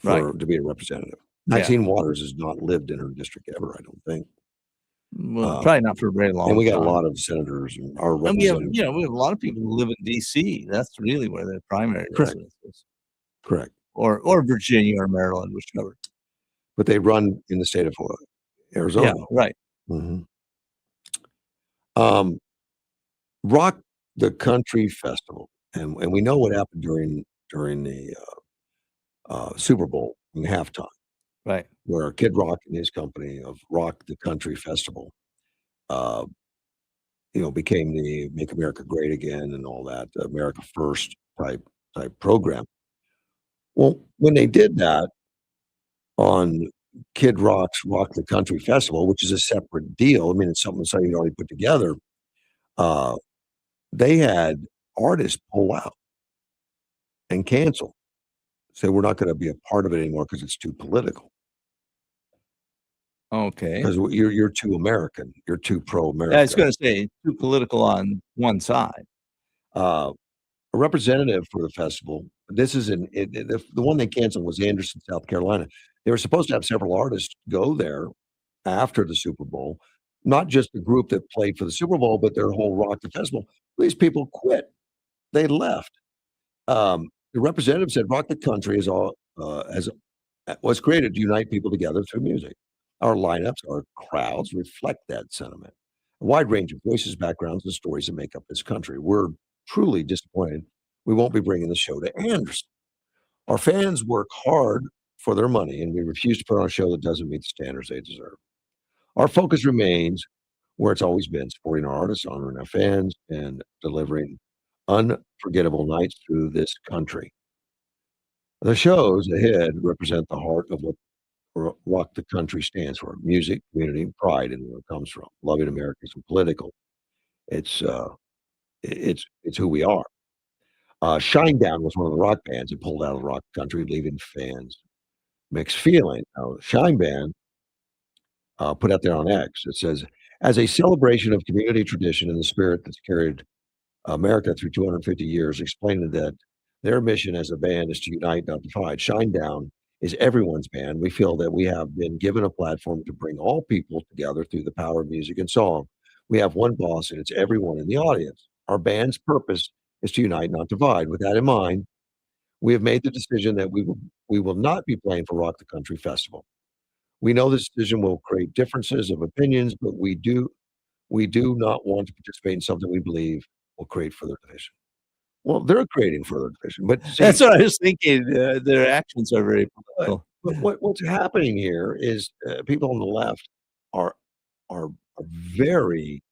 to be a representative. Yeah. Maxine Waters has not lived in her district ever, I don't think. Well, probably not for a very long And we got time. a lot of senators and our And we have, representatives. we have a lot of people who live in D.C. That's really where their primary Correct. residence is. Correct. Or Virginia or Maryland, whichever. But they run in the state of Arizona. Yeah, right. Rock the Country Festival, and we know what happened during the Super Bowl in halftime, right? Where Kid Rock and his company of Rock the Country Festival, became the Make America Great Again and all that America First type program. Well, when they did that on Kid Rock's Rock the Country Festival, which is a separate deal. I mean, it's something you already put together. They had artists pull out and cancel. Say, we're not going to be a part of it anymore because it's too political. Okay. Because you're too American. You're too pro-America. Yeah, I was going to say too political on one side. A representative for the festival. This is the one they canceled was Anderson, South Carolina. They were supposed to have several artists go there after the Super Bowl, not just the group that played for the Super Bowl, but their whole Rock the Festival. These people quit. They left. The representative said, "Rock the Country was created to unite people together through music. Our lineups, our crowds reflect that sentiment. A wide range of voices, backgrounds, and stories that make up this country. We're truly disappointed we won't be bringing the show to Anderson. Our fans work hard for their money, and we refuse to put on a show that doesn't meet the standards they deserve. Our focus remains where it's always been, supporting our artists, honoring our fans, and delivering unforgettable nights through this country. The shows ahead represent the heart of what Rock the Country stands for: music, community, and pride in where it comes from. Loving America isn't political. It's who we are." Shinedown was one of the rock bands that pulled out of the rock country, leaving fans mixed feeling. Now, Shinedown put out there on X, it says, "As a celebration of community tradition and the spirit that's carried America through 250 years, explaining that their mission as a band is to unite, not divide. Shinedown is everyone's band. We feel that we have been given a platform to bring all people together through the power of music and song. We have one boss, and it's everyone in the audience. Our band's purpose is to unite, not divide. With that in mind, we have made the decision that we will not be playing for Rock the Country Festival. We know this decision will create differences of opinions, but we do not want to participate in something we believe will create further division." Well, they're creating further division, but see, That's what I was thinking. Their actions are very political. But what's happening here is people on the left are very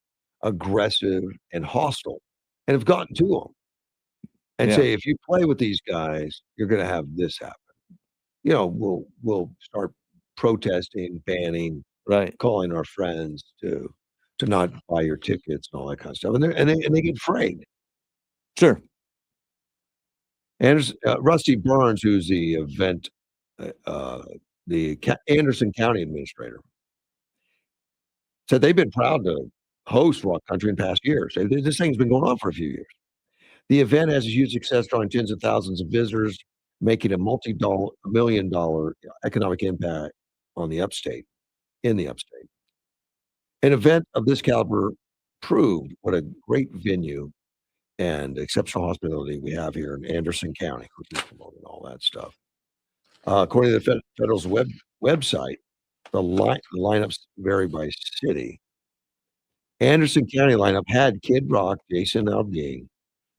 aggressive and hostile, and have gotten to them and Yeah. say, if you play with these guys, you're going to have this happen. We'll start protesting, banning, right, calling our friends to not buy your tickets and all that kind of stuff, and they get afraid. Sure. And Rusty Burns, who's the Anderson County administrator, said they've been proud to host Rock Country in past years. This thing's been going on for a few years. The event has a huge success, drawing tens of thousands of visitors, making a multi-million-dollar economic impact on the upstate, in the upstate. An event of this caliber proved what a great venue and exceptional hospitality we have here in Anderson County, which is promoting all that stuff. According to the Federal's website, the lineups vary by city. Anderson County lineup had Kid Rock, Jason Aldean,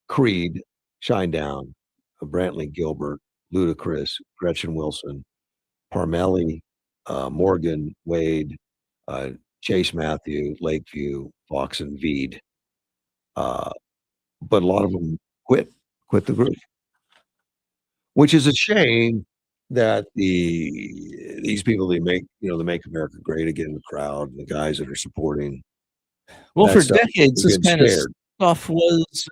Creed, Shinedown, Brantley Gilbert, Ludacris, Gretchen Wilson, Parmelli, Morgan Wade, Chase Matthew, Lakeview, Fox, and Veed. But a lot of them quit the group, which is a shame that these people they make America Great Again, the crowd, and the guys that are supporting. Well, that for stuff, decades, they're this getting kind of scared. stuff was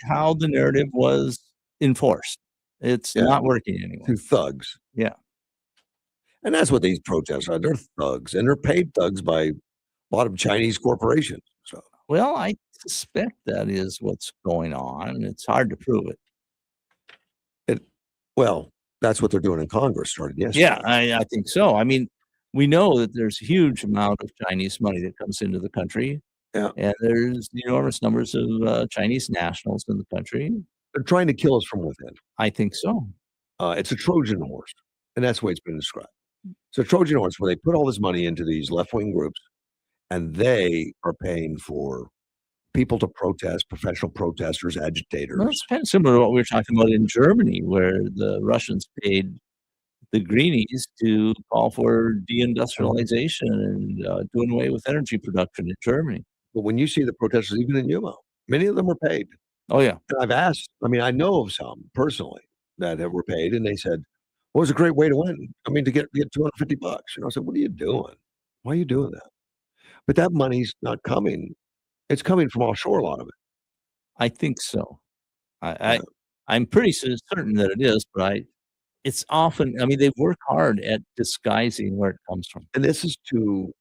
how the narrative was enforced. It's Yeah. not working anymore. Through thugs. Yeah. And that's what these protests are. They're thugs, and they're paid thugs by a lot of Chinese corporations. So Well, I suspect that is what's going on. It's hard to prove it. Well, that's what they're doing in Congress started yesterday. Yeah, I think so. I mean, we know that there's a huge amount of Chinese money that comes into the country. Yeah. And there's enormous numbers of Chinese nationals in the country. They're trying to kill us from within. I think so. It's a Trojan horse, and that's the way it's been described. It's a Trojan horse where they put all this money into these left-wing groups, and they are paying for people to protest, professional protesters, agitators. Well, it's kind of similar to what we were talking about in Germany, where the Russians paid the greenies to call for deindustrialization and doing away with energy production in Germany. But when you see the protesters, even in Yuma, many of them were paid. Oh, yeah. And I've asked, I mean, I know of some personally that were paid, and they said, well, it was a great way to win. I mean, to get $250. I said, what are you doing? Why are you doing that? But that money's not coming. It's coming from offshore, a lot of it. I think so. I'm pretty certain that it is, but it's often, I mean, they work hard at disguising where it comes from. And this is to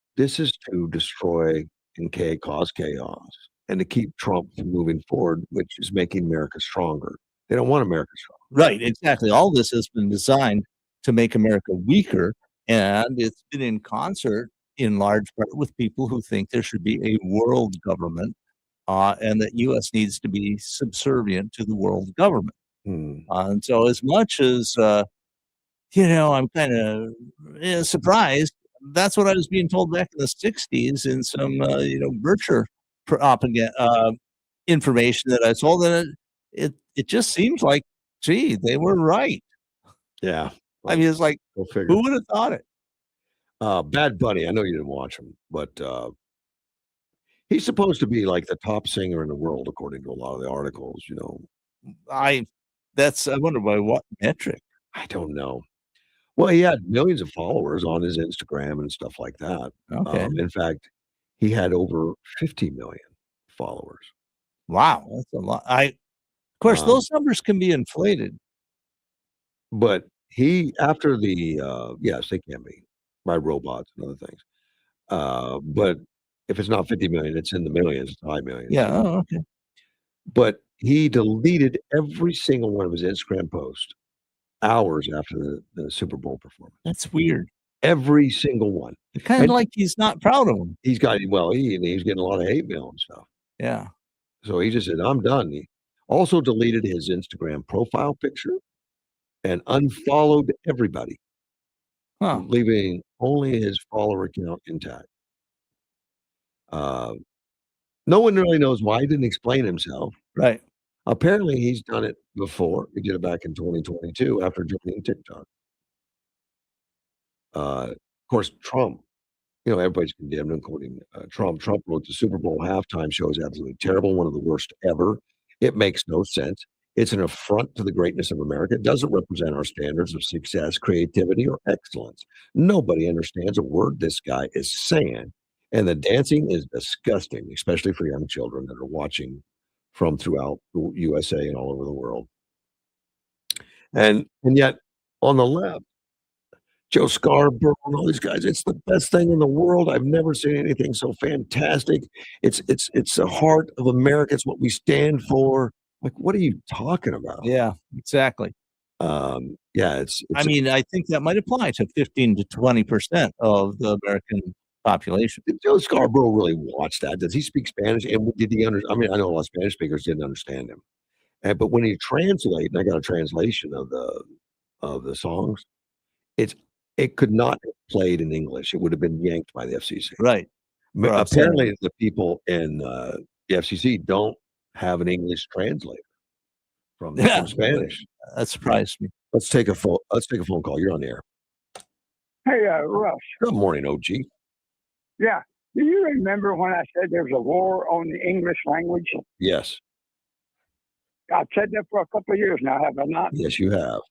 destroy and cause chaos and to keep Trump from moving forward, which is making America stronger. They don't want America strong. Right, exactly. All this has been designed to make America weaker, and it's been in concert in large part with people who think there should be a world government, and that U.S. needs to be subservient to the world government. And so as much as, I'm kind of surprised, that's what I was being told back in the 60s in some, Bircher propaganda information that I saw, that it just seems like, gee, they were right. Yeah. I mean, it's like, who would have thought it? Bad Bunny, I know you didn't watch him, but he's supposed to be like the top singer in the world, according to a lot of the articles, I wonder by what metric? I don't know. Well, he had millions of followers on his Instagram and stuff like that. Okay. In fact, he had over 50 million followers. Wow, that's a lot. Of course, those numbers can be inflated. But after the, yes, they can be by robots and other things. But if it's not 50 million, it's in the millions, it's high millions. Yeah. Oh, okay. But he deleted every single one of his Instagram posts hours after the Super Bowl performance. That's weird. Every single one. Kind of like he's not proud of them. He's getting a lot of hate mail and stuff. Yeah. So he just said, I'm done. He also deleted his Instagram profile picture and unfollowed everybody, leaving only his follower account intact. No one really knows why. He didn't explain himself. Right. Apparently, he's done it before. He did it back in 2022 after joining TikTok. Of course, Trump, everybody's condemned, including Trump. Trump wrote the Super Bowl halftime show is absolutely terrible, one of the worst ever. It makes no sense. It's an affront to the greatness of America. It doesn't represent our standards of success, creativity, or excellence. Nobody understands a word this guy is saying. And the dancing is disgusting, especially for young children that are watching from throughout the USA and all over the world. And yet, on the left, Joe Scarborough and all these guys, it's the best thing in the world. I've never seen anything so fantastic. It's the heart of America. It's what we stand for. Like, what are you talking about? Yeah, exactly. Yeah, I mean, I think that might apply to 15 to 20% of the American population. Did Joe Scarborough really watch that? Does he speak Spanish? And did he understand? I mean, I know a lot of Spanish speakers didn't understand him. But when he translated, and I got a translation of the songs, it could not have played in English. It would have been yanked by the FCC. Right. Apparently, the people in the FCC don't have an English translator from Spanish. That surprised me. Let's take a phone call. You're on the air. Hey, Russ. Good morning, OG. Yeah. Do you remember when I said there's a war on the English language? Yes. I've said that for a couple of years now, have I not? Yes, you have.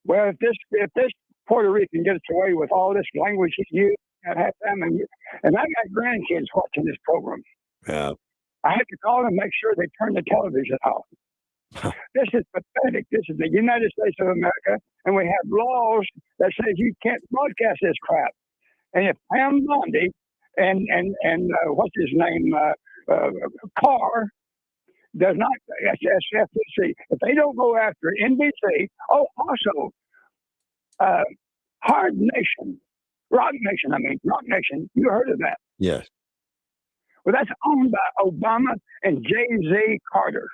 Well, if this Puerto Rican gets away with all this language he's using at halftime, and I got grandkids watching this program, Yeah. I had to call and make sure they turn the television off. This is pathetic. This is the United States of America, and we have laws that says you can't broadcast this crap. And if Pam Bondi and what's his name, car does not, FCC, if they don't go after NBC, also, Hard Nation, Rock Nation, you heard of that? Yes. Well, that's owned by Obama and Jay-Z Carter.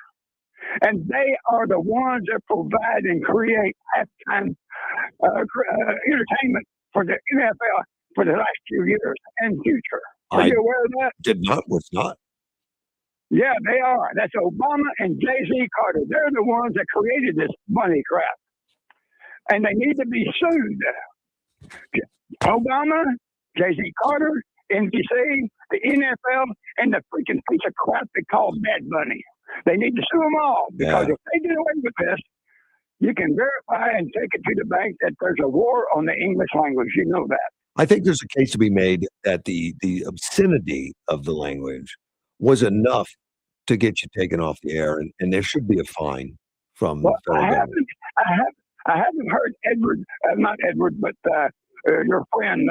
And they are the ones that provide and create halftime entertainment for the NFL for the last few years and future. Are you aware of that? Did not, was not. Yeah, they are. That's Obama and Jay-Z Carter. They're the ones that created this money crap. And they need to be sued. Obama, Jay-Z Carter, NBC, the NFL, and the freaking piece of crap they call Bad Bunny. They need to sue them all because if they get away with this, you can verify and take it to the bank that there's a war on the English language. You know that. I think there's a case to be made that the obscenity of the language was enough to get you taken off the air, and there should be a fine from the federal government. I haven't heard Edward, not Edward, but your friend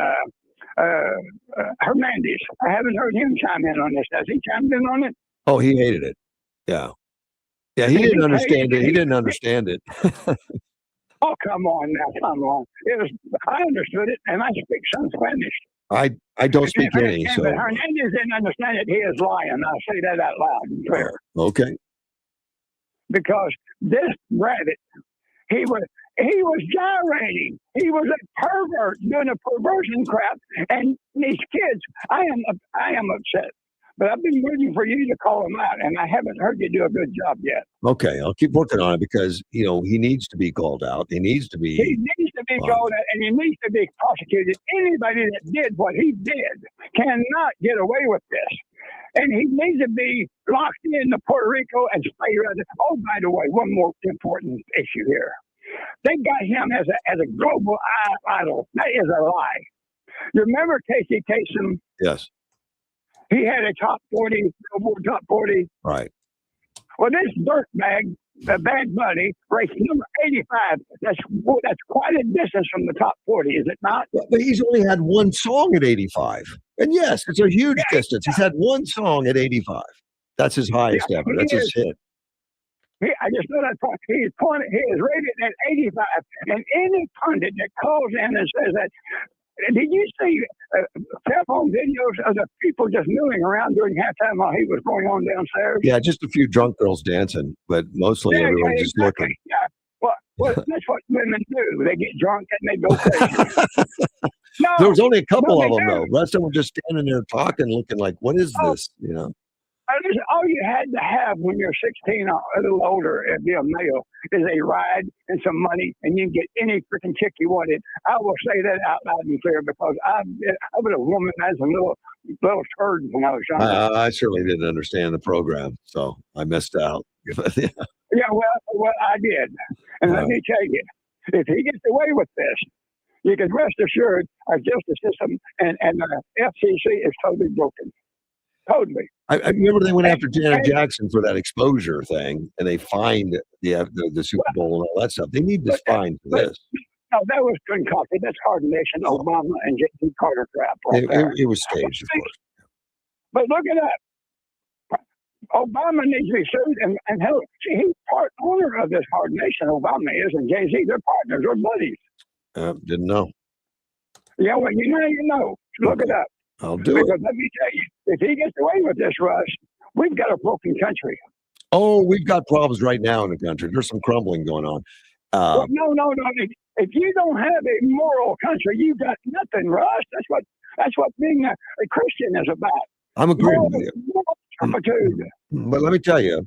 Hernandez. I haven't heard him chime in on this. Has he chimed in on it? Oh, he hated it. Yeah. Yeah, he didn't understand it. He didn't understand it. Oh, come on now, come on. I understood it, and I speak some Spanish. I don't speak any, so. But Hernandez didn't understand it. He is lying. I'll say that out loud and clear. Okay. Because this rabbit, he was gyrating. He was a pervert doing a perversion crap. And these kids, I am upset. But I've been waiting for you to call him out, and I haven't heard you do a good job yet. Okay, I'll keep working on it because, he needs to be called out. He needs to be called out, and he needs to be prosecuted. Anybody that did what he did cannot get away with this. And he needs to be locked into Puerto Rico and stay right there. Oh, by the way, one more important issue here. They got him as a global idol. That is a lie. You remember Casey Kasem? Yes. He had a top 40, Billboard top 40. Right. Well, this dirtbag, the Bad Bunny, ranked number 85. That's quite a distance from the top 40, is it not? But he's only had one song at 85. And yes, it's a huge distance. He's had one song at 85. That's his highest ever. That's his hit. I just know that he is rated at 85. And any pundit that calls in and says that, did you see cell phone videos of the people just milling around during halftime while he was going on downstairs? Yeah, just a few drunk girls dancing, but mostly everyone's just looking. Yeah. Well, that's what women do. They get drunk and they go crazy. No, there was only a couple of they them, do. though. The rest of them were just standing there talking, looking like, what is this? Listen, all you had to have when you're 16 or a little older and be a male is a ride and some money, and you can get any freaking chick you wanted. I will say that out loud and clear because I was a woman as a little turd when I was younger. I certainly didn't understand the program, so I missed out. Yeah, well, I did. And let me tell you, if he gets away with this, you can rest assured our justice system and the FCC is totally broken. Totally. I remember they went after Janet Jackson for that exposure thing, and they fined the Super Bowl and all that stuff. They need this fine for this. No, that was concocted. That's Hard Nation, Obama, and J.P. Carter crap. It was staged, of course. But look at that. Obama needs to be sued, and hell, see, he's part owner of this Hard Nation. Obama is, and Jay-Z, they're partners, they're buddies. Didn't know. Yeah, well, you know. Look it up. I'll do because it. Let me tell you, if he gets away with this, Russ, we've got a broken country. Oh, we've got problems right now in the country. There's some crumbling going on. Well, no. If you don't have a moral country, you've got nothing, Russ. That's what being a Christian is about. I'm agreeing with you. Moral turpitude. But let me tell you,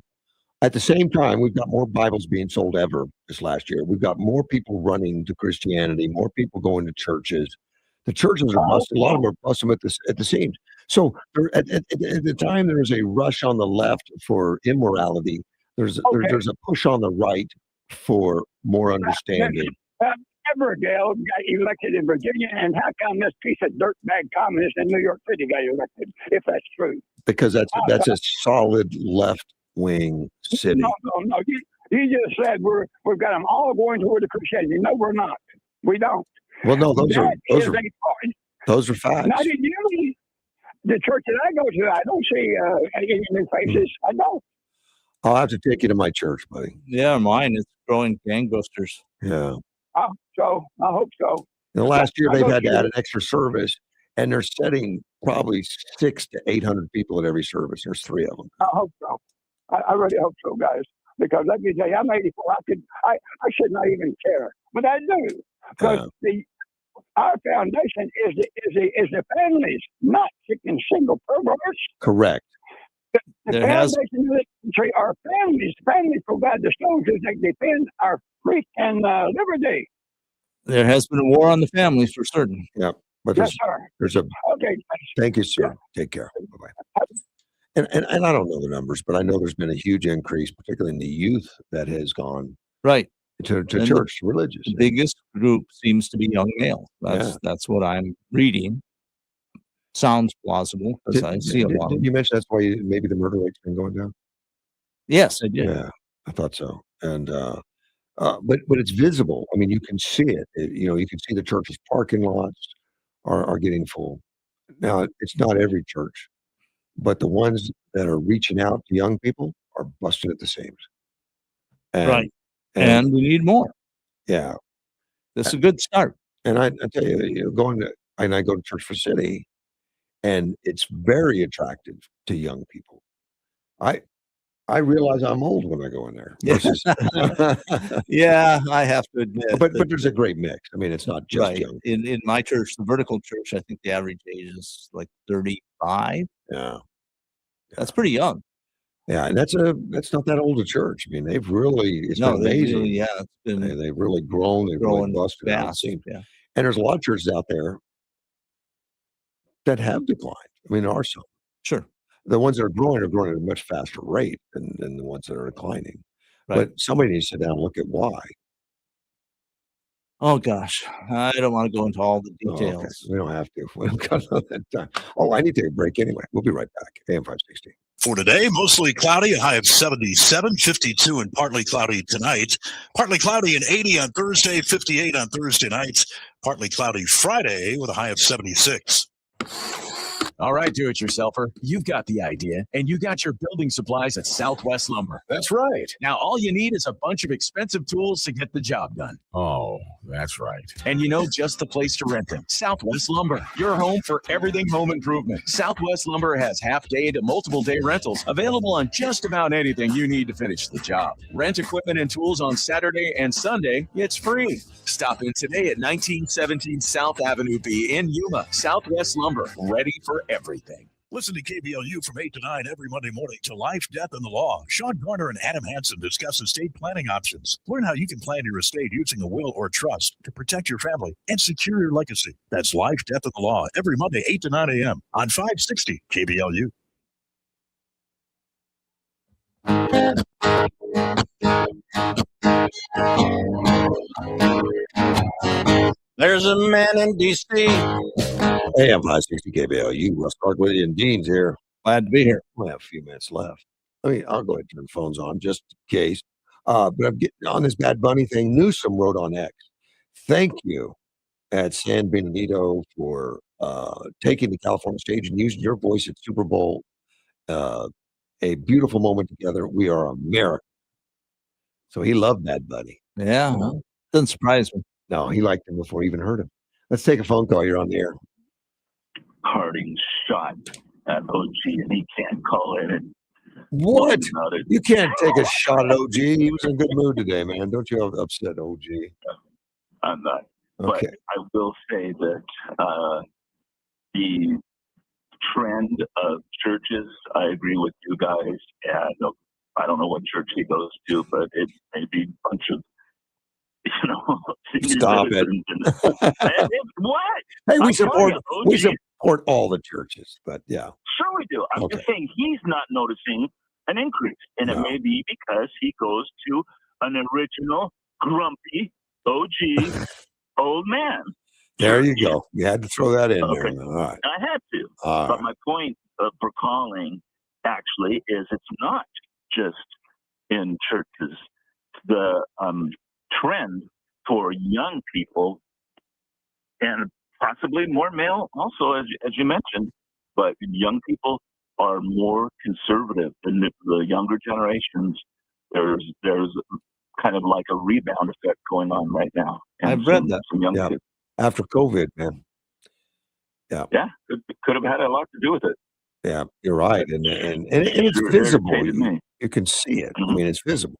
at the same time, we've got more Bibles being sold ever this last year. We've got more people running to Christianity, more people going to churches. The churches are busting. A lot of them are busting at the seams. So at the time there was a rush on the left for immorality. There's a push on the right for more understanding. Evergale got elected in Virginia, and how come this piece of dirtbag communist in New York City got elected? If that's true, because that's a solid left wing city. No. You just said we've got them all going toward the Christianity. No, we're not. We don't. Well, no, those are facts. Not in unity. the church that I go to, I don't see any new faces. I don't. I'll have to take you to my church, buddy. Yeah, mine is growing gangbusters. Yeah. I hope so. The last year I they've go had to to add an extra service, and they're setting probably 600 to 800 people at every service. There's 3 of them. I hope so. I really hope so, guys. Because let me tell you, I'm 84. I should not even care, but I do because our foundation is the families, not single perverts. Correct. The foundation of the country are families. Families provide the soldiers that defend our freedom and liberty. There has been a war on the families for certain. Yep. But Yes, sir. there's a Okay. thank you, sir. Take care. Bye-bye. And I don't know the numbers, but I know there's been a huge increase, particularly in the youth that has gone Right. to And church, religious. The biggest group seems to be young male. That's what I'm reading. Sounds plausible because I see a lot. Did you mention that's why maybe the murder rate's been going down? Yes, I did. Yeah, I thought so. And but it's visible. I mean, you can see it. You can see the church's parking lots are getting full. Now, it's not every church, but the ones that are reaching out to young people are busting at the seams. Right. And we need more. Yeah. This is a good start. And I tell you, I go to Church for City, and it's very attractive to young people. I realize I'm old when I go in there. Versus Yeah, I have to admit. but there's a great mix. I mean, it's not just Right. young. In my church, the vertical church, I think the average age is like 35. Yeah. That's pretty young. Yeah, and that's not that old a church. I mean, it's been amazing. It's been They've really grown. They've really growing busted out. fast. Yeah. And there's a lot of churches out there that have declined. I mean, there are some. Sure. The ones that are growing at a much faster rate than the ones that are declining. Right. But somebody needs to sit down and look at why. Oh gosh, I don't want to go into all the Oh, okay. details. We don't have to. We don't got all that time. Oh, I need to take a break anyway. We'll be right back. AM 560. For today, mostly cloudy, a high of 77, 52 and partly cloudy tonight. Partly cloudy and 80 on Thursday, 58 on Thursday nights. Partly cloudy Friday with a high of 76. All right, do-it-yourselfer, you've got the idea, and you got your building supplies at Southwest Lumber. That's right. Now, all you need is a bunch of expensive tools to get the job done. Oh, that's right. And you know just the place to rent them. Southwest Lumber, your home for everything home improvement. Southwest Lumber has half-day to multiple-day rentals available on just about anything you need to finish the job. Rent equipment and tools on Saturday and Sunday, it's free. Stop in today at 1917 South Avenue B in Yuma. Southwest Lumber, ready for everything. Listen to KBLU from 8 to 9 every Monday morning to Life, Death, and the Law. Sean Garner and Adam Hansen discuss estate planning options. Learn how you can plan your estate using a will or trust to protect your family and secure your legacy. That's Life, Death, and the Law every Monday, 8 to 9 a.m. on 560 KBLU. There's a man in D.C. AM 560 KBLU. Russ Clark-Whitty and Dean's here. Glad to be here. We have a few minutes left. I'll go ahead and turn the phones on just in case. But I'm getting on this Bad Bunny thing. Newsom wrote on X, "Thank you at San Benito for taking the California stage and using your voice at Super Bowl. A beautiful moment together. We are America." So he loved Bad Bunny. Yeah, doesn't surprise me. No, he liked him before he even heard him. Let's take a phone call. You're on the air. Harding shot at OG and he can't call it. What? You can't take a shot at OG. He was in a good mood today, man. Don't you upset OG? I'm not. Okay. But I will say that the trend of churches, I agree with you guys. And I don't know what church he goes to, but it may be a bunch of, Stop it. What? Hey, we I'm telling support all the churches, but yeah. Sure we do. I'm just saying he's not noticing an increase. And it may be because he goes to an original grumpy OG old man. There you go. You had to throw that in there. All right. I had to. All but right. my point for calling actually is it's not just in churches. The trend for young people and possibly more male also, as you mentioned, but young people are more conservative than the younger generations. There's kind of like a rebound effect going on right now. And I've read that. some young Yeah. kids. After COVID, man. Yeah. Yeah, could have had a lot to do with it. Yeah, you're right. And it's Sure visible. irritated me. You can see it. I mean, it's visible.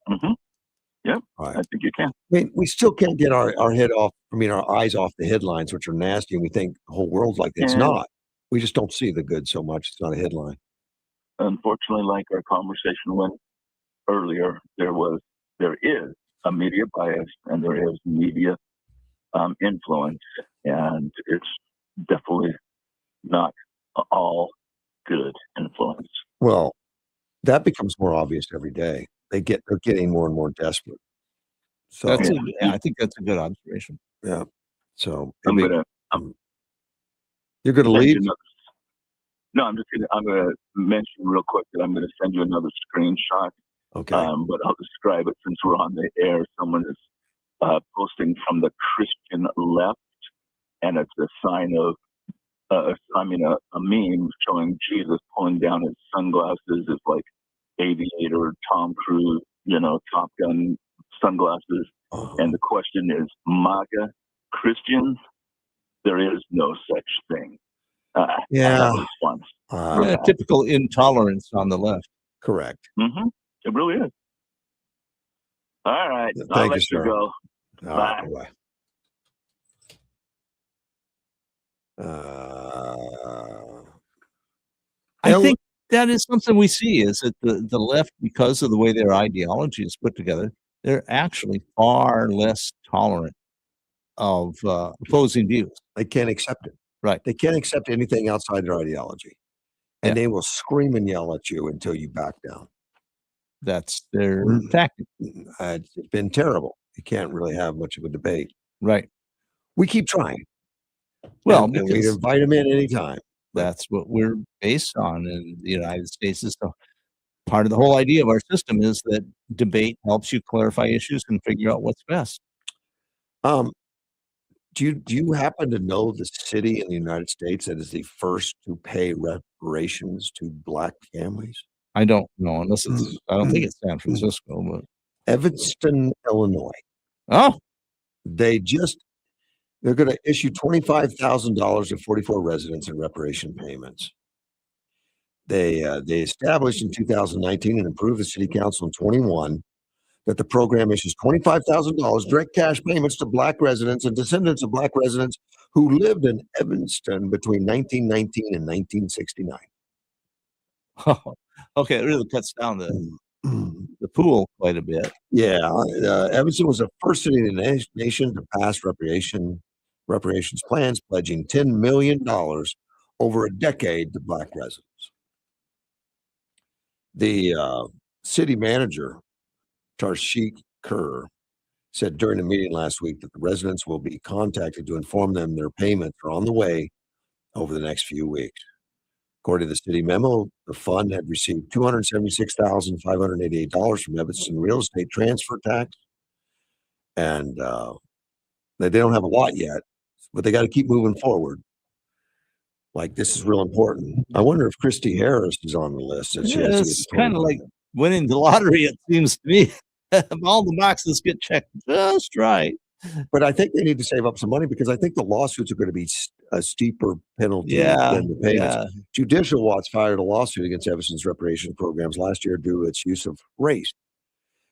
Yep, Right. I think you can. I mean, we still can't get our head off, our eyes off the headlines, which are nasty, and we think the whole world's like that. It's Yeah. not. We just don't see the good so much. It's not a headline. Unfortunately, like our conversation went earlier, there is a media bias and there is media influence, and it's definitely not all good influence. Well, that becomes more obvious every day. They're getting more and more desperate. So I think that's a good observation. yeah. So I'm you're gonna leave? send you I'm gonna mention real quick that I'm gonna send you another screenshot. Okay. But I'll describe it since we're on the air. Someone is posting from the Christian left, and it's a sign of, a meme showing Jesus pulling down his sunglasses as like aviator Tom Cruise, Top Gun sunglasses. And the question is, MAGA Christians, there is no such thing. Yeah. Response. Typical intolerance on the left. Correct. Mm-hmm. It really is. All right. I'll Thank you, let you sir. go. All Bye. right, bye. I think that is something we see is that the left, because of the way their ideology is put together, they're actually far less tolerant of opposing views. They can't accept it. Right. They can't accept anything outside their ideology. And they will scream and yell at you until you back down. That's their tactic. It's been terrible. You can't really have much of a debate. Right. We keep trying. Well, and we because invite them in anytime. that's what we're based on in the United States. Is part of the whole idea of our system is that debate helps you clarify issues and figure out what's best. Do you happen to know the city in the United States that is the first to pay reparations to Black families? I don't know, unless it's, I don't think it's San Francisco, but Evanston, Illinois. Oh, they're going to issue $25,000 to 44 residents in reparation payments. They established in 2019 and approved the city council in 21 that the program issues $25,000 direct cash payments to Black residents and descendants of Black residents who lived in Evanston between 1919 and 1969. Okay, it really cuts down the pool quite a bit. Yeah, Evanston was the first city in the nation to pass reparations plans, pledging $10 million over a decade to Black residents. The city manager, Tarshik Kerr, said during a meeting last week that the residents will be contacted to inform them their payments are on the way over the next few weeks. According to the city memo, the fund had received $276,588 from Evanston real estate transfer tax. And they don't have a lot yet, but they got to keep moving forward. Like, this is real important. I wonder if Christy Harris is on the list. It's kind of like winning the lottery, it seems to me. All the boxes get checked just right. But I think they need to save up some money because I think the lawsuits are going to be a steeper penalty than the payments. Yeah. Judicial Watch fired a lawsuit against Evanston's reparation programs last year due to its use of race.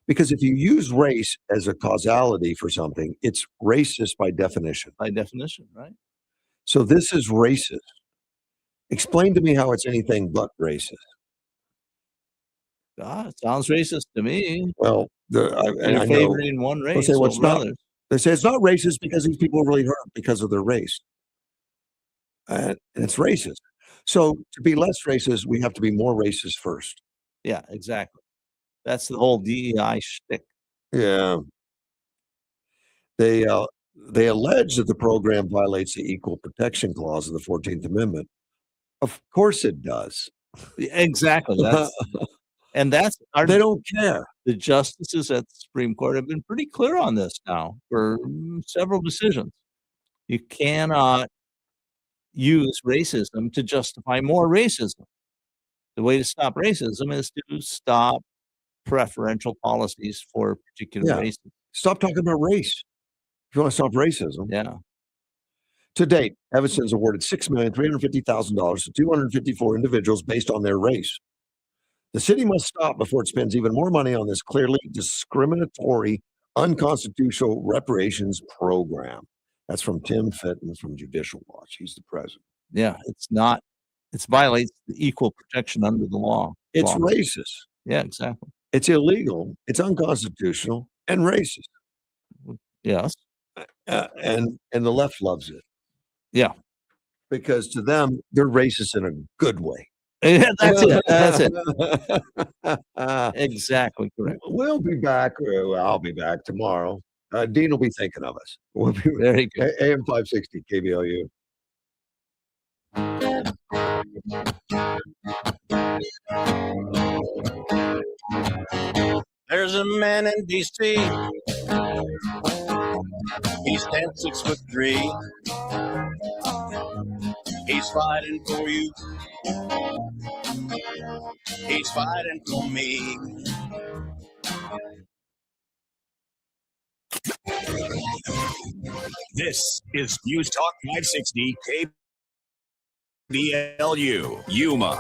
Because if you use race as a causality for something, it's racist by definition. By definition, right? So this is racist. Explain to me how it's anything but racist. It sounds racist to me. Well, You're favoring one race over others. They say it's not racist because these people are really hurt because of their race. And it's racist. So to be less racist, we have to be more racist first. Yeah, exactly. That's the whole DEI shtick. Yeah. They allege that the program violates the Equal Protection Clause of the 14th Amendment. Of course it does. Exactly. They don't care. The justices at the Supreme Court have been pretty clear on this now for several decisions. You cannot use racism to justify more racism. The way to stop racism is to stop preferential policies for particular Yeah. races. Stop talking about race. If you want to stop racism. Yeah. To date, Evanston's awarded $6,350,000 to 254 individuals based on their race. The city must stop before it spends even more money on this clearly discriminatory, unconstitutional reparations program. That's from Tim Fitton from Judicial Watch. He's the president. Yeah, it violates the equal protection under the law. It's racist. Yeah, exactly. It's illegal. It's unconstitutional and racist. Yes. And the left loves it. Yeah. Because to them, they're racist in a good way. Yeah, that's it. That's it. Exactly correct. We'll be back. I'll be back tomorrow. Dean will be thinking of us. We'll be Very good. AM 560 KBLU. There's a man in D.C. He stands 6'3". He's fighting for you. He's fighting for me. This is News Talk 560 KBLU, Yuma.